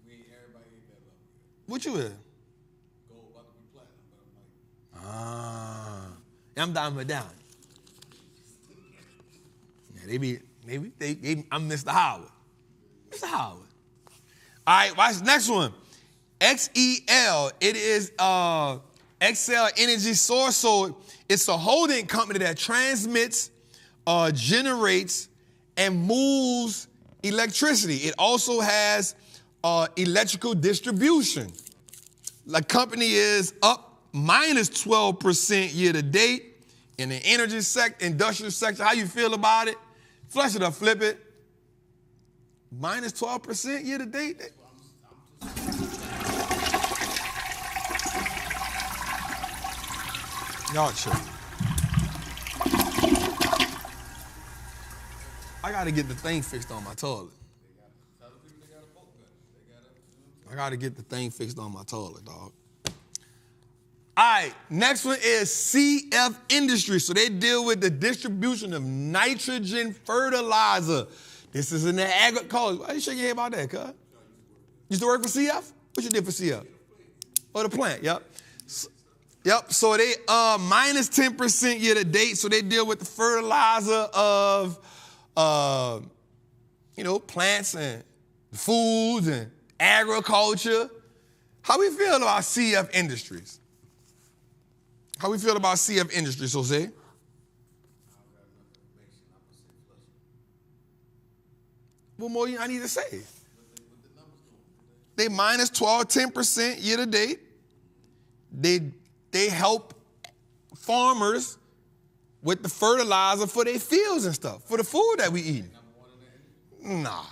Speaker 4: Everybody ain't that lucky.
Speaker 1: What you is?
Speaker 4: Gold about to be platinum, but I'm like,
Speaker 1: I'm diamond medallion. Yeah, I'm Mr. Howard. Mr. Howard. All right, watch the next one. XEL, it is Xcel Energy Source. So it's a holding company that transmits, generates, and moves electricity. It also has electrical distribution. The company is up minus 12% year to date. In the energy sector, industrial sector, how you feel about it? Flush it or flip it. Minus 12% year to date. Y'all chill. I got to get the thing fixed on my toilet. I got to get the thing fixed on my toilet, dog. All right, next one is CF Industries. So they deal with the distribution of nitrogen fertilizer. This is in the agriculture. Why you shaking your head about that, cuz? Used to work for CF? What you did for CF? Oh, the plant, yep. So they minus 10% year to date. So they deal with the fertilizer of, plants and foods and agriculture. How we feel about CF Industries? How we feel about CF Industries, Jose? What more I need to say? They minus 10% year to date. They help farmers with the fertilizer for their fields and stuff, for the food that we eat. Nah.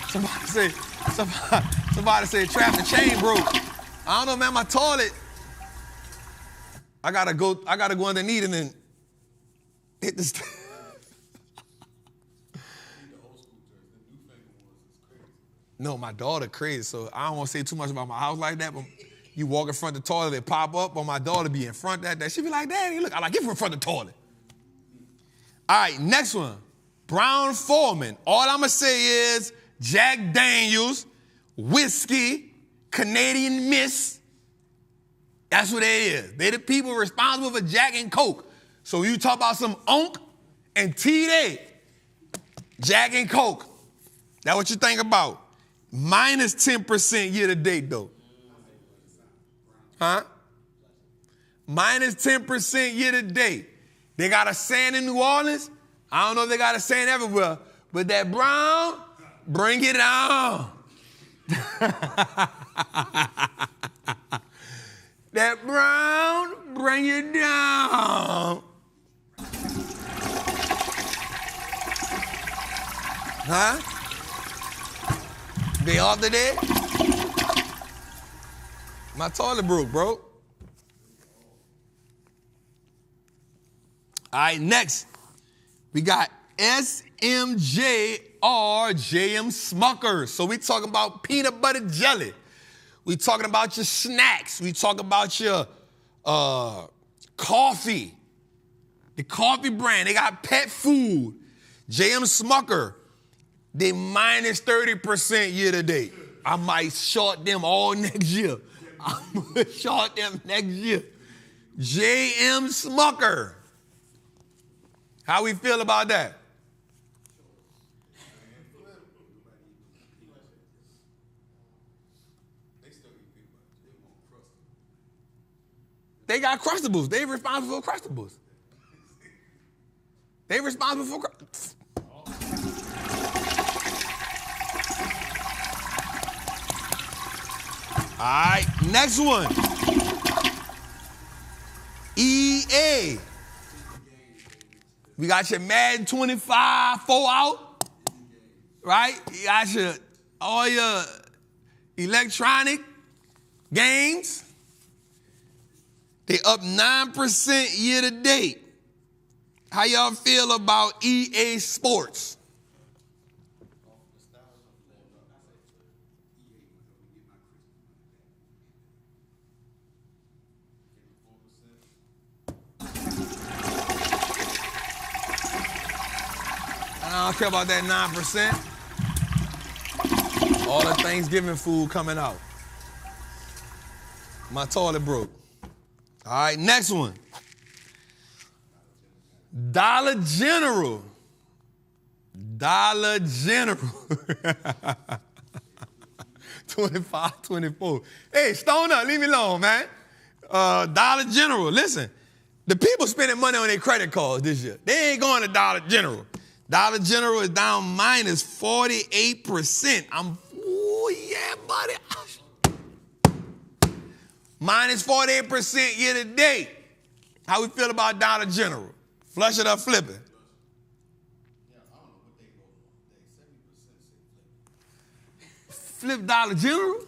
Speaker 1: Somebody said Trappin chain broke. I don't know, man, my toilet. I gotta go underneath and then hit this. No, my daughter crazy, so I don't want to say too much about my house like that, but you walk in front of the toilet, it pop up, or my daughter be in front of that. She be like, Daddy, look, I like, get from front of the toilet. All right, next one. Brown-Forman. All I'm going to say is Jack Daniels, whiskey, Canadian Mist. That's what they is. They the people responsible for Jack and Coke. So you talk about some Onk and T-Day, Jack and Coke. That's what you think about. Minus 10% year to date, though. Huh? Minus 10% year to date. They got a sand in New Orleans. I don't know if they got a sand everywhere, but that brown, bring it on. That brown, bring it down. Huh? They off today? My toilet broke, bro. All right, next, we got SMJ or JM Smuckers. So we talking about peanut butter jelly. We talking about your snacks. We talking about your coffee. The coffee brand, they got pet food. JM Smucker, they minus 30% year to date. I might short them all next year. I'm going to short them next year. JM Smucker. How we feel about that? They got Crustables. They responsible for Crustables. They responsible for All right, next one. EA. We got your Madden 25 4-out, right? You got all your electronic games. They up 9% year to date. How y'all feel about EA Sports? I don't care about that 9%. All the Thanksgiving food coming out. My toilet broke. All right, next one. Dollar General. Dollar General. 25, 24. Hey, stone up, leave me alone, man. Dollar General, listen. The people spending money on their credit cards this year. They ain't going to Dollar General. Dollar General is down minus 48%. Oh yeah, buddy. Minus 48% year to date. How we feel about Dollar General? Flush it or flip it? Flip Dollar General?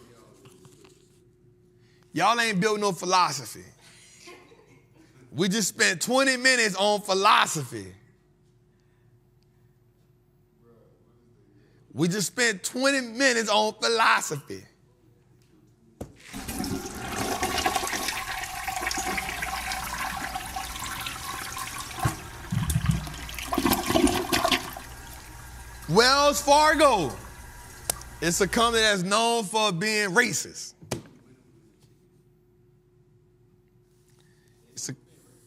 Speaker 1: Y'all ain't built no philosophy. We just spent 20 minutes on philosophy. We just spent 20 minutes on philosophy. Wells Fargo. It's a company that's known for being racist. It's a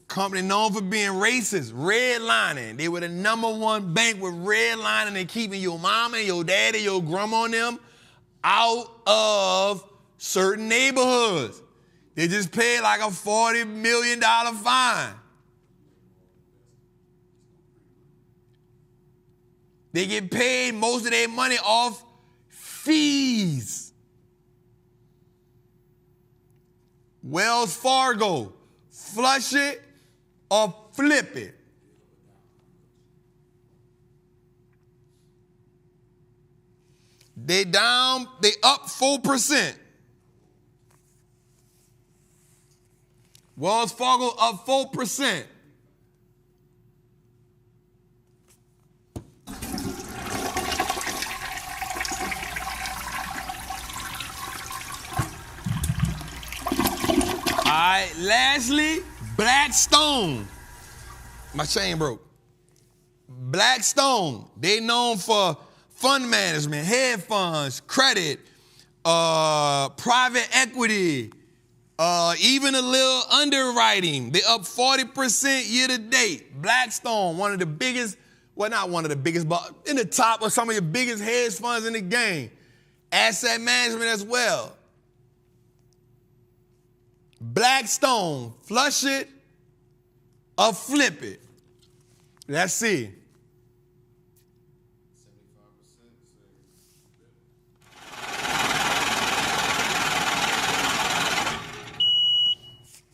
Speaker 1: company known for being racist, redlining. They were the #1 bank with redlining and keeping your mama, your daddy, your grandma and them out of certain neighborhoods. They just paid like a $40 million fine. They get paid most of their money off fees. Wells Fargo, flush it or flip it. They up 4%. Wells Fargo up 4%. All right, lastly, Blackstone. My chain broke. Blackstone, they known for fund management, hedge funds, credit, private equity, even a little underwriting. They up 40% year to date. Blackstone, one of the biggest, well, not one of the biggest, but in the top of some of your biggest hedge funds in the game. Asset management as well. Blackstone, flush it or flip it. Let's see. 75%.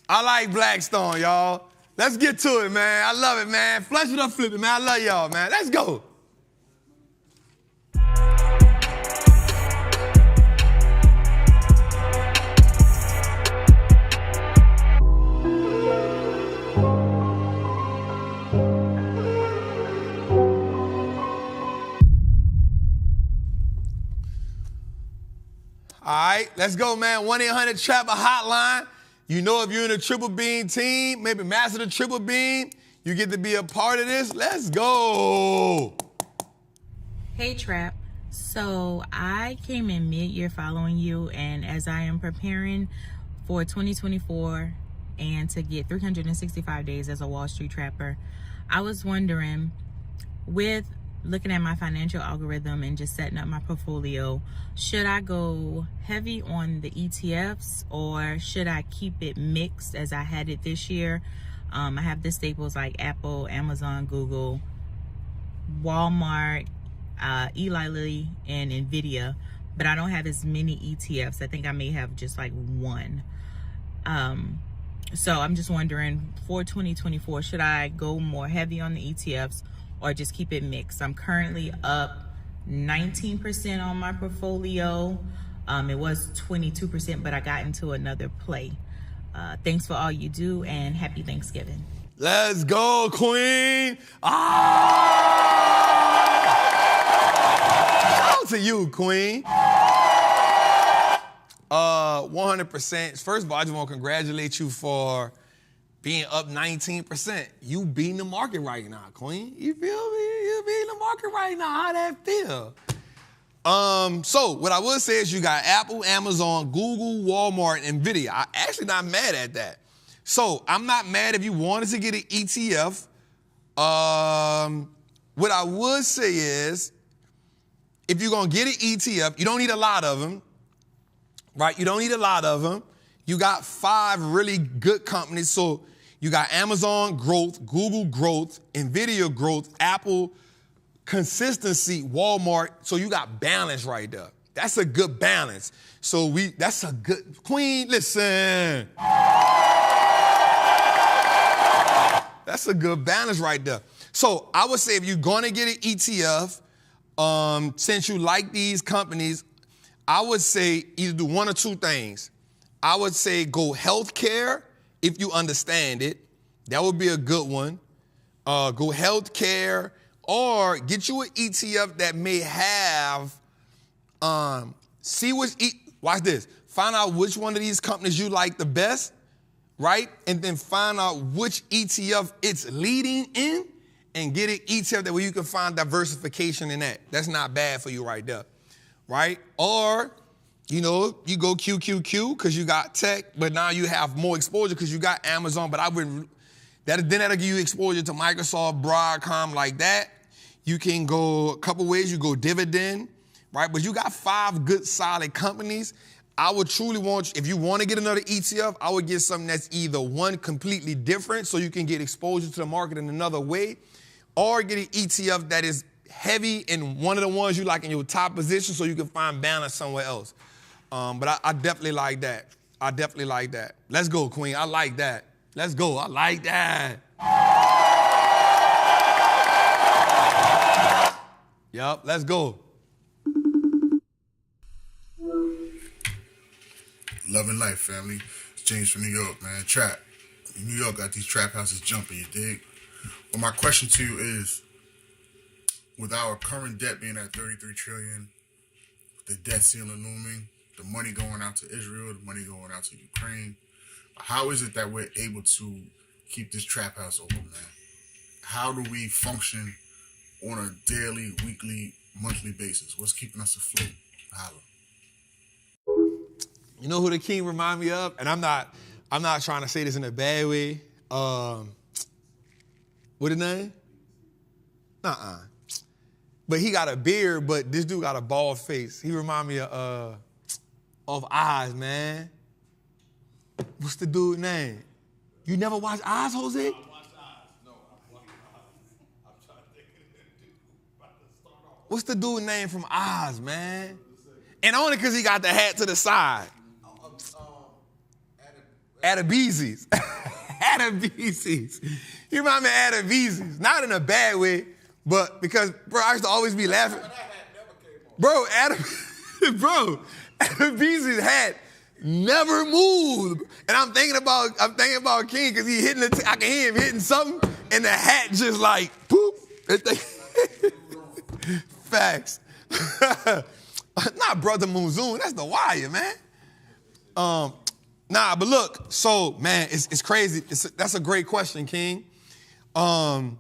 Speaker 1: I like Blackstone, y'all. Let's get to it, man. I love it, man. Flush it or flip it, man. I love y'all, man. Let's go. All right, let's go, man. 1-800-TRAPPER hotline. You know, if you're in a triple beam team, maybe master the triple beam, you get to be a part of this. Let's go.
Speaker 5: Hey, Trap. So I came in mid-year following you, and as I am preparing for 2024 and to get 365 days as a Wall Street trapper, I was wondering, with looking at my financial algorithm and just setting up my portfolio, should I go heavy on the ETFs or should I keep it mixed as I had it this year? I have the staples like Apple, Amazon, Google, Walmart, Eli Lilly, and Nvidia, but I don't have as many ETFs. I think I may have just like one. So I'm just wondering, for 2024, should I go more heavy on the ETFs or just keep it mixed? I'm currently up 19% on my portfolio. It was 22%, but I got into another play. Thanks for all you do, and happy Thanksgiving.
Speaker 1: Let's go, Queen. Shout out to you, Queen. 100%. First of all, I just want to congratulate you for being up 19%. You beating the market right now, Queen. You feel me? You beating the market right now. How that feel? So what I would say is you got Apple, Amazon, Google, Walmart, and Nvidia. I'm actually not mad at that. So I'm not mad if you wanted to get an ETF. What I would say is, if you're going to get an ETF, you don't need a lot of them, right? You don't need a lot of them. You got 5 really good companies. So you got Amazon growth, Google growth, Nvidia growth, Apple consistency, Walmart. So you got balance right there. That's a good balance. So that's a good, Queen, listen. That's a good balance right there. So I would say if you're going to get an ETF, since you like these companies, I would say either do one or two things. I would say go healthcare if you understand it. That would be a good one. Go healthcare, or get you an ETF that may have, watch this. Find out which one of these companies you like the best, right? And then find out which ETF it's leading in and get an ETF that way you can find diversification in that. That's not bad for you right there, right? Or, you know, you go QQQ because you got tech, but now you have more exposure because you got Amazon, but I wouldn't, that'll give you exposure to Microsoft, Broadcom, like that. You can go a couple ways. You go dividend, right? But you got 5 good, solid companies. I would truly want, if you want to get another ETF, I would get something that's either one completely different so you can get exposure to the market in another way, or get an ETF that is heavy in one of the ones you like in your top position so you can find balance somewhere else. But I definitely like that. I definitely like that. Let's go, Queen. I like that. Let's go. I like that. Yup, let's go.
Speaker 4: Loving life, family. It's James from New York, man. Trap. New York got these trap houses jumping, you dig? Well, my question to you is, with our current debt being at $33 trillion, the debt ceiling looming, the money going out to Israel, the money going out to Ukraine, how is it that we're able to keep this trap house open, man? How do we function on a daily, weekly, monthly basis? What's keeping us afloat? Holla.
Speaker 1: You know who the king remind me of? And I'm not trying to say this in a bad way. What his name? But he got a beard, but this dude got a bald face. He remind me of Oz, man. What's the dude's name? You never watched Oz, Jose?
Speaker 4: I watched Oz. No, I watched Oz. I'm trying to think about to start off.
Speaker 1: What's the dude's name from Oz, man? And only because he got the hat to the side. Adebisi's. Adebisi's. He remind me of Adebisi's. Not in a bad way, but because, bro, I used to always be laughing.
Speaker 4: That hat never came off.
Speaker 1: Bro, Adebisi's hat never moved. And I'm thinking about King because he hitting I can hear him hitting something, and the hat just like, poop. Facts. Not Brother Moonzoon, that's The Wire, man. Nah, but look, so, man, it's crazy. That's a great question, King. $33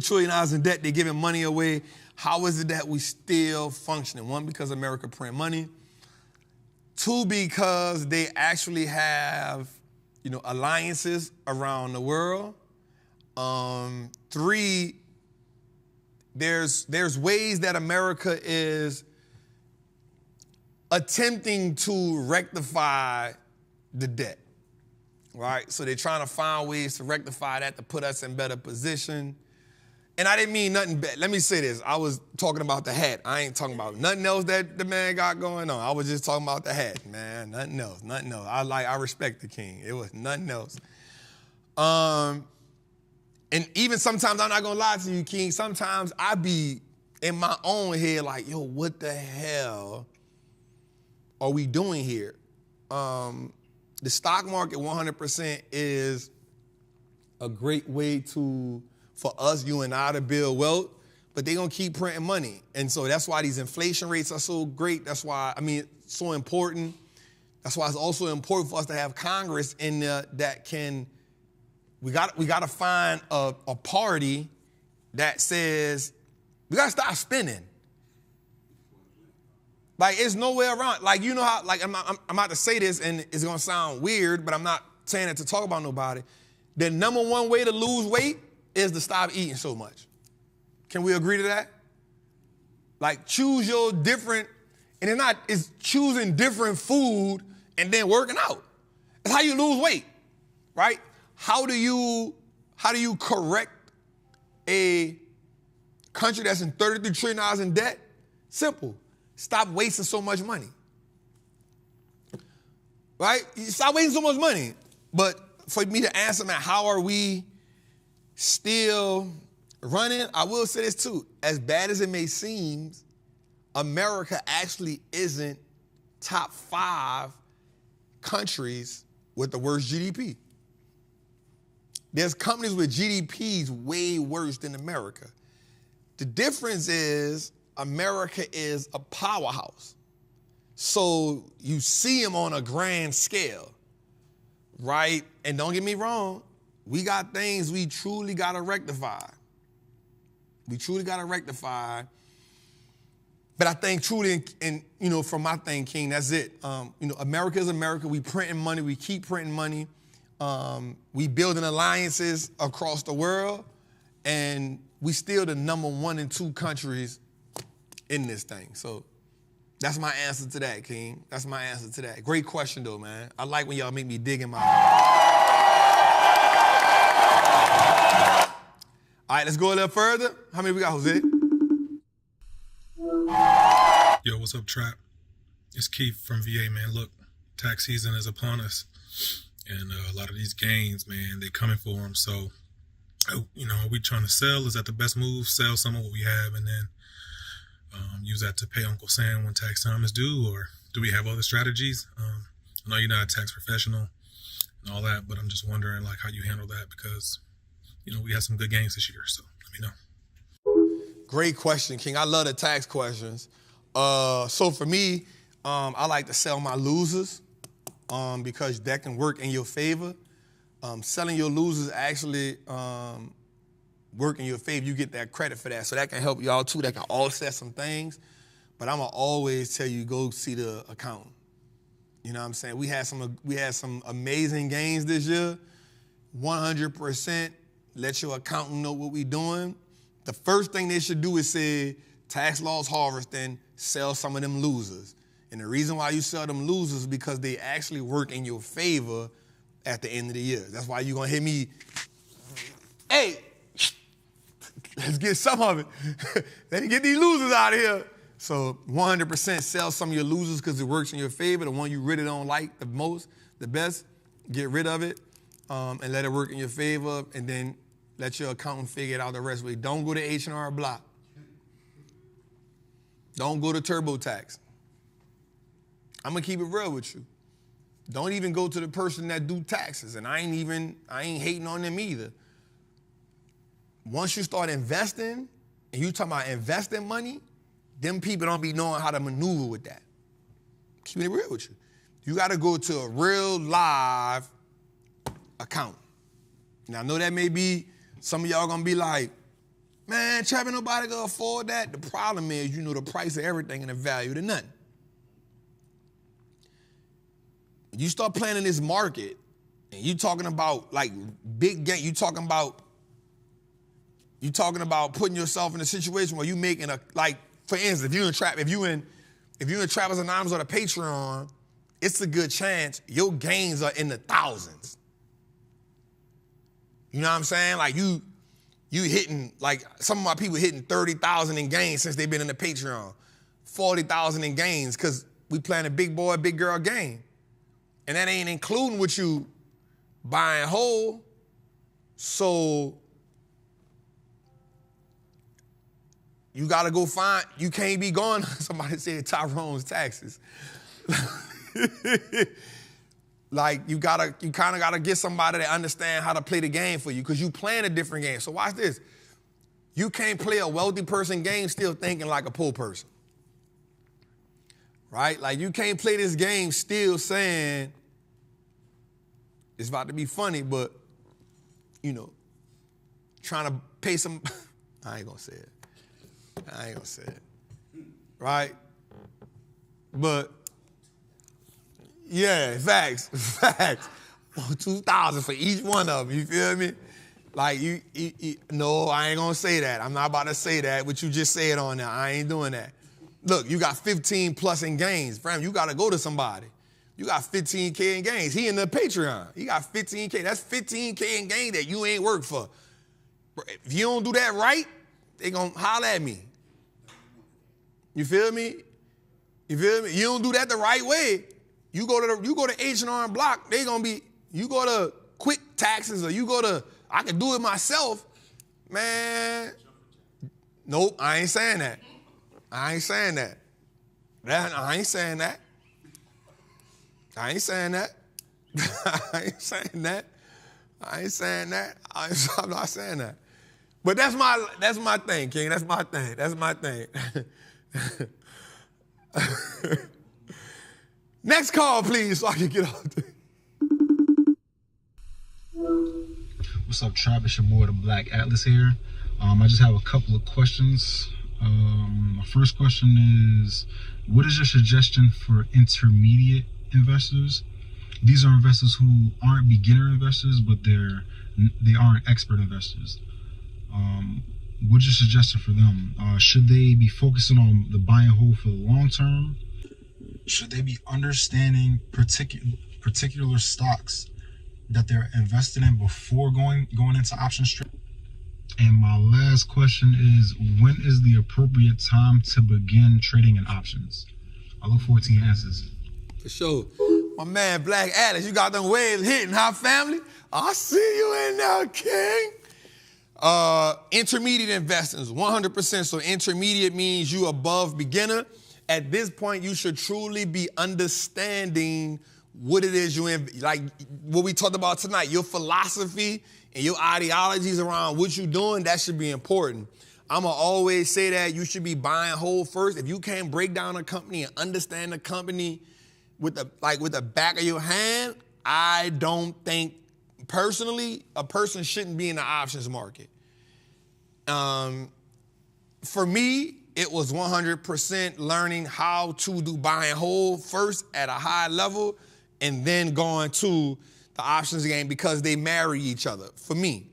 Speaker 1: trillion in debt, they're giving money away. How is it that we still functioning? One, because America print money. Two, because they actually have, alliances around the world. Three, there's ways that America is attempting to rectify the debt, right? So they're trying to find ways to rectify that to put us in better position. And I didn't mean nothing bad. Let me say this. I was talking about the hat. I ain't talking about nothing else that the man got going on. I was just talking about the hat, man. Nothing else. I respect the king. It was nothing else. And even sometimes, I'm not gonna lie to you, King, sometimes I be in my own head like, yo, what the hell are we doing here? The stock market 100% is a great way for us, you and I, to build wealth, but they're gonna keep printing money. And so that's why these inflation rates are so great. That's why, it's so important. That's why it's also important for us to have Congress in there that can, we gotta find a party that says, we gotta stop spending. Like, it's nowhere around. Like, you know how, like, I'm about to say this and it's gonna sound weird, but I'm not saying it to talk about nobody. The number one way to lose weight is to stop eating so much. Can we agree to that? Like, choose your different, and it's choosing different food and then working out. That's how you lose weight, right? How do you correct a country that's in $33 trillion in debt? Simple. Stop wasting so much money. Right? Stop wasting so much money. But for me to answer, man, how are we still running? I will say this too. As bad as it may seem, America actually isn't top 5 countries with the worst GDP. There's companies with GDPs way worse than America. The difference is America is a powerhouse. So you see them on a grand scale, right? And don't get me wrong, we got things we truly got to rectify. We truly got to rectify. But I think truly, and from my thing, King, that's it. America is America. We printing money. We keep printing money. We building alliances across the world. And we still the number 1 and 2 countries in this thing. So that's my answer to that, King. That's my answer to that. Great question, though, man. I like when y'all make me dig in my... All right, let's go a little further. How many we got, Jose?
Speaker 6: Yo, what's up, Trap? It's Keith from VA, man. Look, tax season is upon us. And a lot of these gains, man, they coming for them. So, are we trying to sell? Is that the best move? Sell some of what we have and then use that to pay Uncle Sam when tax time is due? Or do we have other strategies? I know you're not a tax professional and all that, but I'm just wondering, like, how you handle that because, we had some good gains this year. So, let me know.
Speaker 1: Great question, King. I love the tax questions. So for me, I like to sell my losers because that can work in your favor. Selling your losers actually work in your favor. You get that credit for that. So that can help y'all too. That can offset some things. But I'm going to always tell you, go see the accountant. You know what I'm saying? We had some amazing gains this year. 100%. Let your accountant know what we're doing. The first thing they should do is say, tax loss harvesting, sell some of them losers. And the reason why you sell them losers is because they actually work in your favor at the end of the year. That's why you're going to hear me, hey, let's get some of it. Let me get these losers out of here. So 100% sell some of your losers because it works in your favor. The one you really don't like the most, the best, get rid of it and let it work in your favor. And then let your accountant figure it out the rest of it. Don't go to H&R Block. Don't go to TurboTax. I'm going to keep it real with you. Don't even go to the person that do taxes. And I ain't hating on them either. Once you start investing, and you talking about investing money, them people don't be knowing how to maneuver with that. Keep it real with you. You got to go to a real live account. Now, I know that may be, some of y'all going to be like, man, Trappin, nobody going to afford that. The problem is, you know the price of everything and the value to nothing. When you start playing in this market, and you talking about like big game, you talking about putting yourself in a situation where you making a, like, for instance, if you in Trappers Anonymous or the Patreon, it's a good chance your gains are in the thousands. You know what I'm saying? Like you hitting, like some of my people hitting 30,000 in gains since they've been in the Patreon, 40,000 in gains because we playing a big boy, big girl game. And that ain't including what you buying whole. So you gotta go find, you can't be going, somebody said Tyrone's taxes. Like you kind of gotta get somebody that understand how to play the game for you because you playing a different game. So watch this. You can't play a wealthy person game still thinking like a poor person. Right? Like you can't play this game still saying it's about to be funny, but you know, trying to pay some, I ain't gonna say it. Right? But yeah, facts. 2,000 for each one of them, you feel me? Like no, I ain't gonna say that. I'm not about to say that, but you just say it on there. I ain't doing that. Look, you got 15 plus in gains. Fam, you gotta go to somebody. You got 15K in gains. He in the Patreon. He got 15K. That's 15K in gains that you ain't worked for. If you don't do that right, they gonna holler at me. You feel me? You don't do that the right way. You go to H&R and Block, they gonna be, you go to Quick Taxes or you go to, I can do it myself. Man, nope, I ain't saying that. I ain't saying that. I ain't saying that. I'm not saying that. But that's my thing, King. That's my thing. Next call, please, so I can get off there.
Speaker 7: What's up, Trap? It's your boy, the Black Atlas here. I just have a couple of questions. My first question is, what is your suggestion for intermediate investors? These are investors who aren't beginner investors, but they aren't expert investors. What's your suggestion for them? Should they be focusing on the buy and hold for the long term? Should they be understanding particular stocks that they're invested in before going into options trade? And my last question is, when is the appropriate time to begin trading in options? I look forward to your answers.
Speaker 1: For sure. My man, Black Atlas, you got them waves hitting, huh, family? I see you in there, King. Intermediate investors, 100%. So intermediate means you above beginner. At this point, you should truly be understanding what it is like what we talked about tonight, your philosophy and your ideologies around what you're doing, that should be important. I'm going to always say that you should be buying whole first. If you can't break down a company and understand the company with the back of your hand, I don't think, personally, a person shouldn't be in the options market. For me, it was 100% learning how to do buy and hold first at a high level and then going to the options game because they marry each other, for me.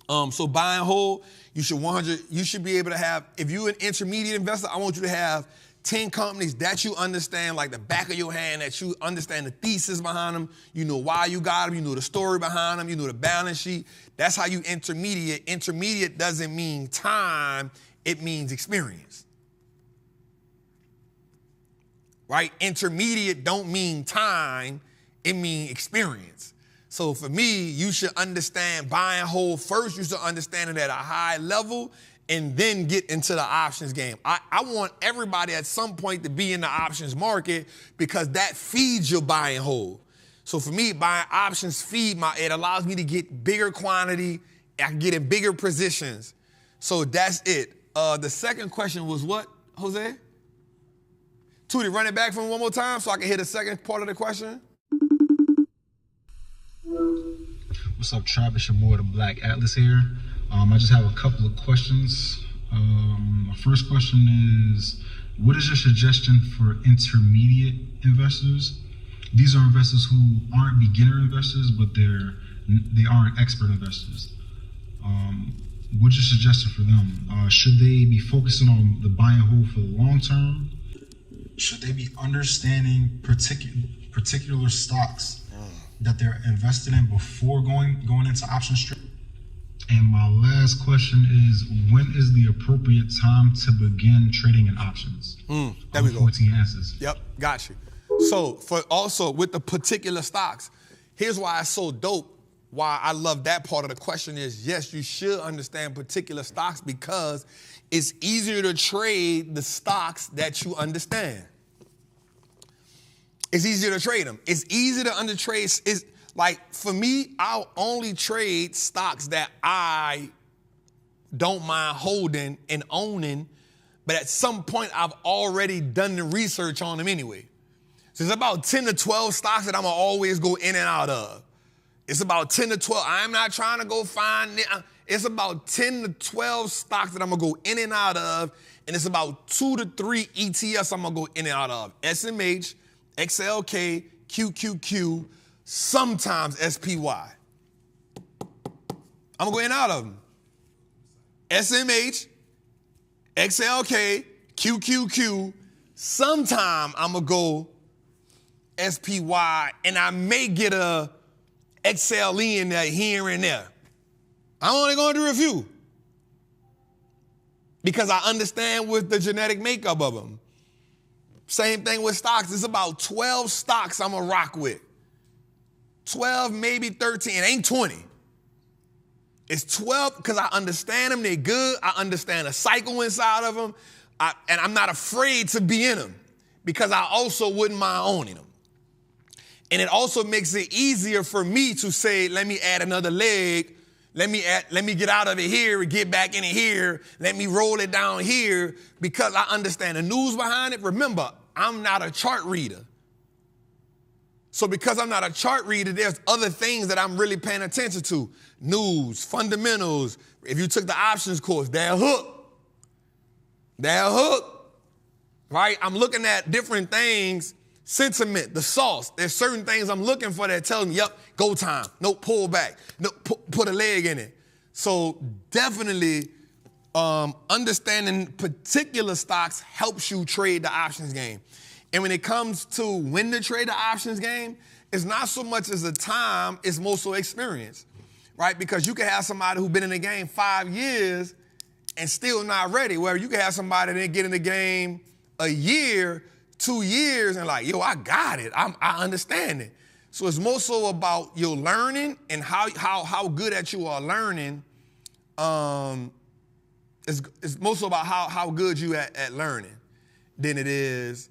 Speaker 1: So buy and hold, you should be able to have, if you're an intermediate investor, I want you to have 10 companies that you understand like the back of your hand, that you understand the thesis behind them, you know why you got them, you know the story behind them, you know the balance sheet. That's how you intermediate. Intermediate doesn't mean time, it means experience. Right? Intermediate don't mean time, it means experience. So for me, you should understand buy and hold first. You should understand it at a high level and then get into the options game. I want everybody at some point to be in the options market because that feeds your buy and hold. So for me, buying options it allows me to get bigger quantity. I can get in bigger positions. So that's it. The second question was what? Jose? Tootie, run it back for me one more time so I can hear the second part of the question.
Speaker 7: What's up, Trap? It's your boy, the Black Atlas here. I just have a couple of questions. My first question is, what is your suggestion for intermediate investors? These are investors who aren't beginner investors, but they aren't expert investors. What's your suggestion for them? Should they be focusing on the buy and hold for the long term? Should they be understanding particular stocks that they're invested in before going into options trade? And my last question is, when is the appropriate time to begin trading in options?
Speaker 1: There we go.
Speaker 7: 14 answers.
Speaker 1: Yep, got you. So for also with the particular stocks, here's why it's so dope. Why I love that part of the question is, yes, you should understand particular stocks because it's easier to trade the stocks that you understand. It's easier to trade them. It's easy to undertrade. It's like, for me, I'll only trade stocks that I don't mind holding and owning, but at some point I've already done the research on them anyway. So it's about 10 to 12 stocks that I'm gonna always go in and out of. It's about 10 to 12. I'm not trying to go find it. It's about 10 to 12 stocks that I'm gonna go in and out of, and it's about 2 to 3 ETFs I'm gonna go in and out of. SMH, XLK, QQQ, sometimes SPY. I'm gonna go in and out of them. SMH, XLK, QQQ, sometime I'm gonna go SPY, and I may get a XLE in there here and there. I'm only gonna do a few because I understand with the genetic makeup of them. Same thing with stocks. It's about 12 stocks I'm gonna rock with. 12, maybe 13. It ain't 20. It's 12 because I understand them. They're good. I understand the cycle inside of them. And I'm not afraid to be in them because I also wouldn't mind owning them. And it also makes it easier for me to say, let me add another leg. Let me get out of it here and get back in it here. Let me roll it down here because I understand the news behind it. Remember, I'm not a chart reader. So because I'm not a chart reader, there's other things that I'm really paying attention to. News, fundamentals. If you took the options course, they're hooked. They're hooked, right? I'm looking at different things, sentiment, the sauce. There's certain things I'm looking for that tell me, yep, go time. No, pull back. No, put a leg in it. So definitely understanding particular stocks helps you trade the options game. And when it comes to when to trade the options game, it's not so much as the time, it's more so experience, right? Because you can have somebody who's been in the game 5 years and still not ready, where you can have somebody that get in the game a year, 2 years, and like, yo, I got it. I understand it. So it's more so about your learning and how good at you are learning. It's more so about how good you at learning than it is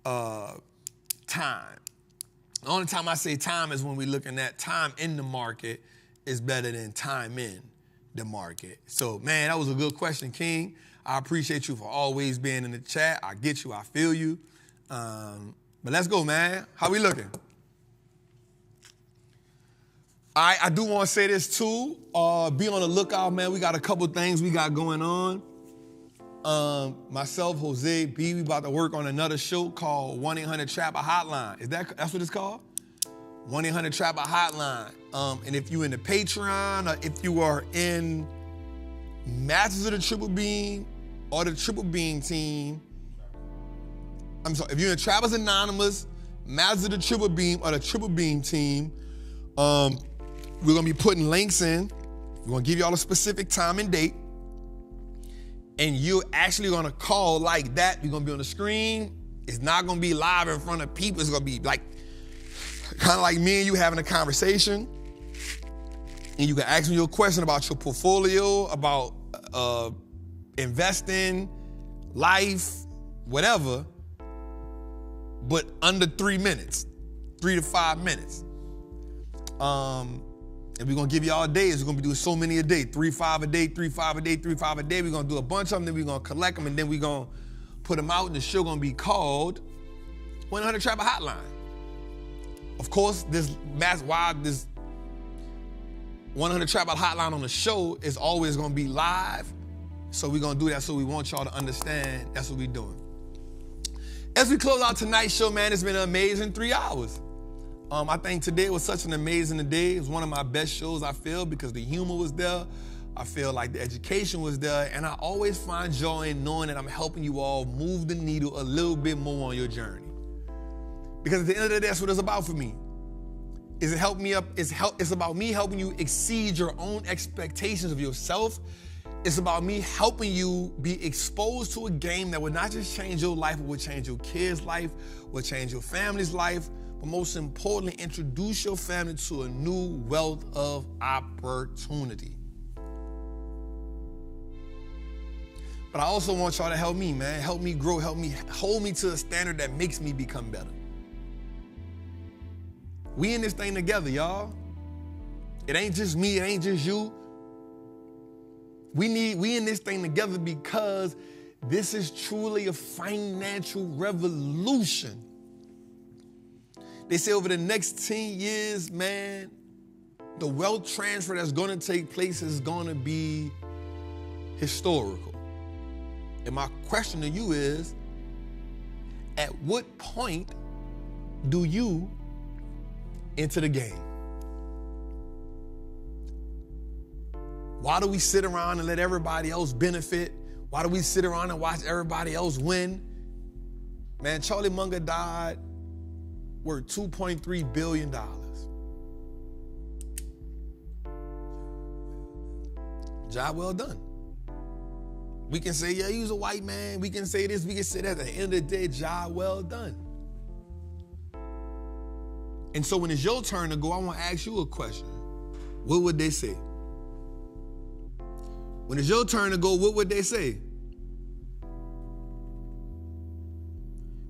Speaker 1: time. The only time I say time is when we're looking at time in the market is better than time in the market. So, man, that was a good question, King. I appreciate you for always being in the chat. I get you. I feel you. But let's go, man. How we looking? I do want to say this, too. Be on the lookout, man. We got a couple things we got going on. Myself, Jose, B, we about to work on another show called 1-800-TRAPPER Hotline. That's what it's called? 1-800-TRAPPER Hotline. And if you in the Patreon or if you are in Masters of the Triple Beam or the Triple Beam team, I'm sorry, if you're in Trappers Anonymous, Masters of the Triple Beam or the Triple Beam team, we're gonna be putting links in. We're gonna give you all a specific time and date. And you're actually gonna call like that. You're gonna be on the screen. It's not gonna be live in front of people. It's gonna be like, kind of like me and you having a conversation. And you can ask me your question about your portfolio, about investing, life, whatever, but under 3 minutes, 3 to 5 minutes. And we're gonna give you all days. We're gonna be doing so many a day, 3, 5 a day, 3, 5 a day, 3, 5 a day. We're gonna do a bunch of them, then we're gonna collect them, and then we're gonna put them out, and the show gonna be called 100 Trapper Hotline. Of course, this 100 Trapper Hotline on the show is always gonna be live. So we're gonna do that, so we want y'all to understand that's what we're doing. As we close out tonight's show, man, it's been an amazing 3 hours. I think today was such an amazing day. It was one of my best shows, I feel, because the humor was there. I feel like the education was there, and I always find joy in knowing that I'm helping you all move the needle a little bit more on your journey. Because at the end of the day, that's what it's about for me. It's about me helping you exceed your own expectations of yourself. It's about me helping you be exposed to a game that will not just change your life, but will change your kids' life, will change your family's life, but most importantly, introduce your family to a new wealth of opportunity. But I also want y'all to help me, man. Help me grow, help me, hold me to a standard that makes me become better. We in this thing together, y'all. It ain't just me, it ain't just you. We in this thing together because this is truly a financial revolution. They say over the next 10 years, man, the wealth transfer that's gonna take place is gonna be historical. And my question to you is, at what point do you enter the game? Why do we sit around and let everybody else benefit? Why do we sit around and watch everybody else win? Man, Charlie Munger died worth $2.3 billion. Job well done. We can say, yeah, he was a white man. We can say this, we can say that. At the end of the day, job well done. And so when it's your turn to go, I want to ask you a question. What would they say? When it's your turn to go, what would they say?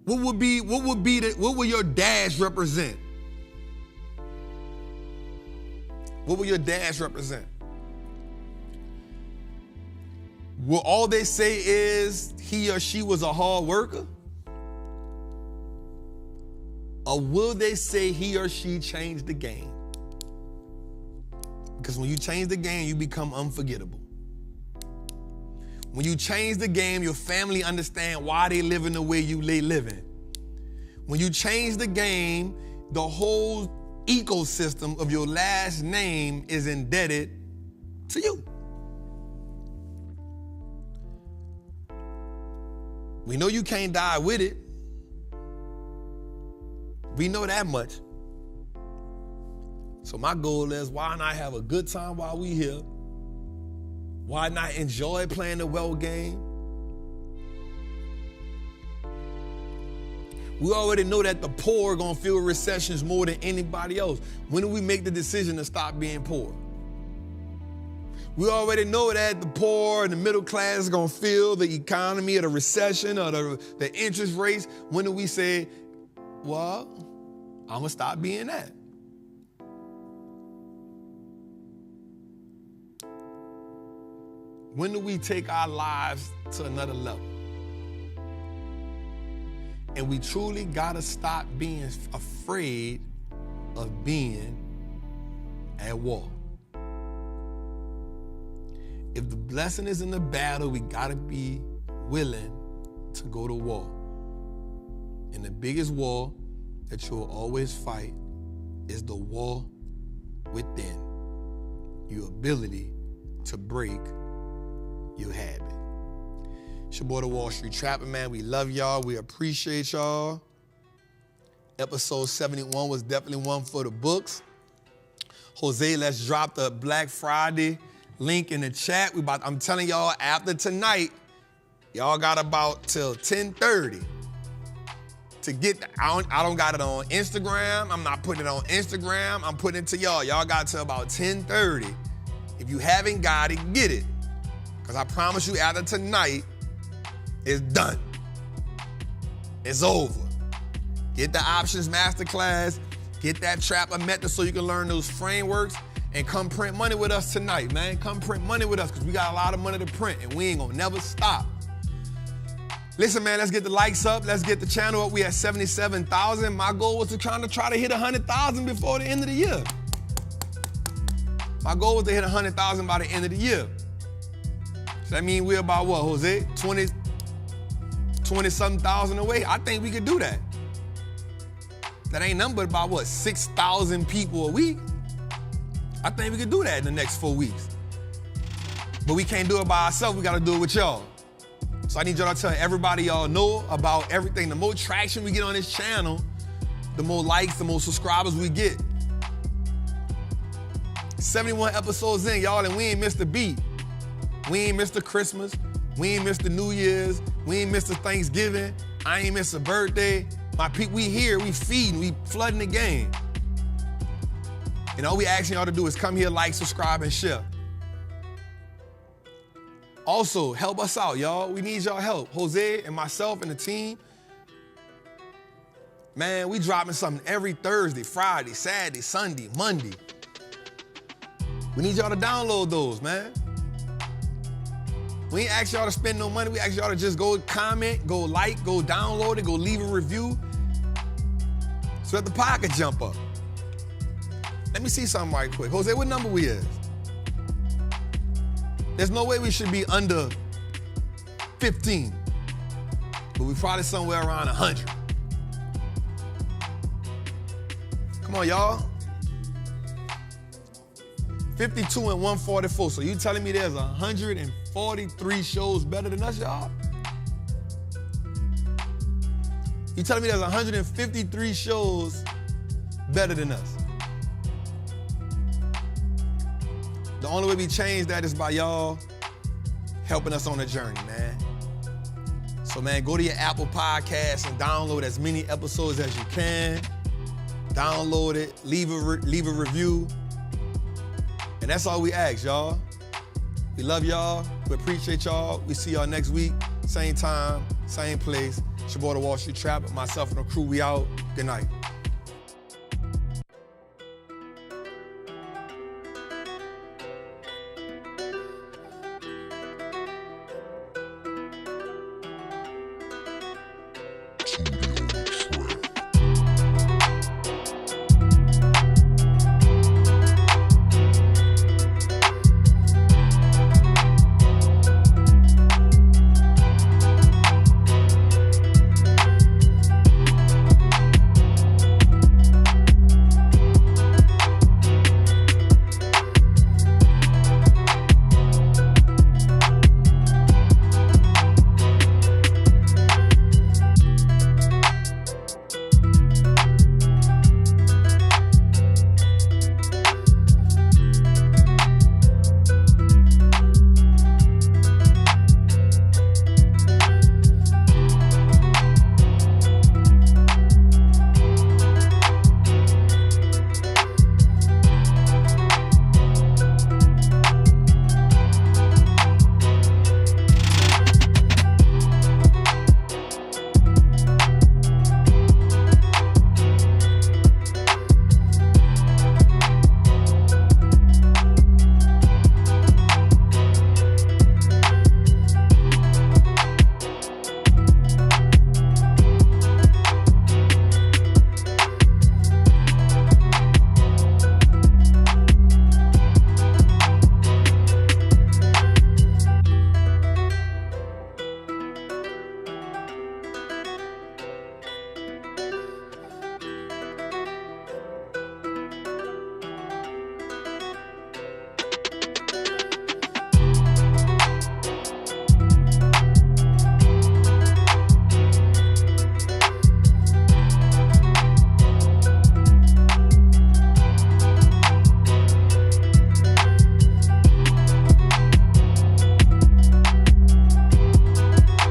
Speaker 1: What would your dash represent? What would your dash represent? Will all they say is he or she was a hard worker? Or will they say he or she changed the game? Because when you change the game, you become unforgettable. When you change the game, your family understand why they living the way they living. When you change the game, the whole ecosystem of your last name is indebted to you. We know you can't die with it. We know that much. So my goal is, why not have a good time while we here? Why not enjoy playing the well game? We already know that the poor are gonna feel recessions more than anybody else. When do we make the decision to stop being poor? We already know that the poor and the middle class is gonna feel the economy or the recession or the interest rates. When do we say, well, I'm gonna stop being that? When do we take our lives to another level? And we truly gotta stop being afraid of being at war. If the blessing is in the battle, we gotta be willing to go to war. And the biggest war that you'll always fight is the war within. Your ability to break your habit. It's your boy, the Wallstreet Trappin, man. We love y'all. We appreciate y'all. Episode 71 was definitely one for the books. Jose, let's drop the Black Friday link in the chat. I'm telling y'all, after tonight, y'all got about till 10:30 to get. I don't got it on Instagram. I'm not putting it on Instagram. I'm putting it to y'all. Y'all got till about 10:30. If you haven't got it, get it. Because I promise you, after tonight, it's done. It's over. Get the Options Masterclass. Get that Trapper method so you can learn those frameworks. And come print money with us tonight, man. Come print money with us, because we got a lot of money to print, and we ain't gonna never stop. Listen, man, let's get the likes up. Let's get the channel up. We at 77,000. My goal was to try to hit 100,000 before the end of the year. My goal was to hit 100,000 by the end of the year. So that means we're about what, Jose? 20-something thousand away? I think we could do that. That ain't nothing but about what, 6,000 people a week? I think we could do that in the next 4 weeks. But we can't do it by ourselves. We got to do it with y'all. So I need y'all to tell everybody y'all know about everything. The more traction we get on this channel, the more likes, the more subscribers we get. 71 episodes in, y'all, and we ain't missed a beat. We ain't missed a Christmas. We ain't missed the New Year's. We ain't missed a Thanksgiving. I ain't missed a birthday. My people, we here, we feeding, we flooding the game. And all we asking y'all to do is come here, like, subscribe, and share. Also, help us out, y'all. We need y'all help. Jose and myself and the team. Man, we dropping something every Thursday, Friday, Saturday, Sunday, Monday. We need y'all to download those, man. We ain't ask y'all to spend no money. We ask y'all to just go comment, go like, go download it, go leave a review so that the pod can jump up. Let me see something right quick. Jose, what number we is? There's no way we should be under 15, but we probably somewhere around 100. Come on, y'all. 52 and 144. So you telling me there's 143 shows better than us, y'all? You telling me there's 153 shows better than us? The only way we change that is by y'all helping us on the journey, man. So, man, go to your Apple Podcasts and download as many episodes as you can. Download it, leave a review. And that's all we ask, y'all. We love y'all. We appreciate y'all. We see y'all next week. Same time, same place. It's your boy, the Wall Street Trapper. Myself and the crew, we out. Good night.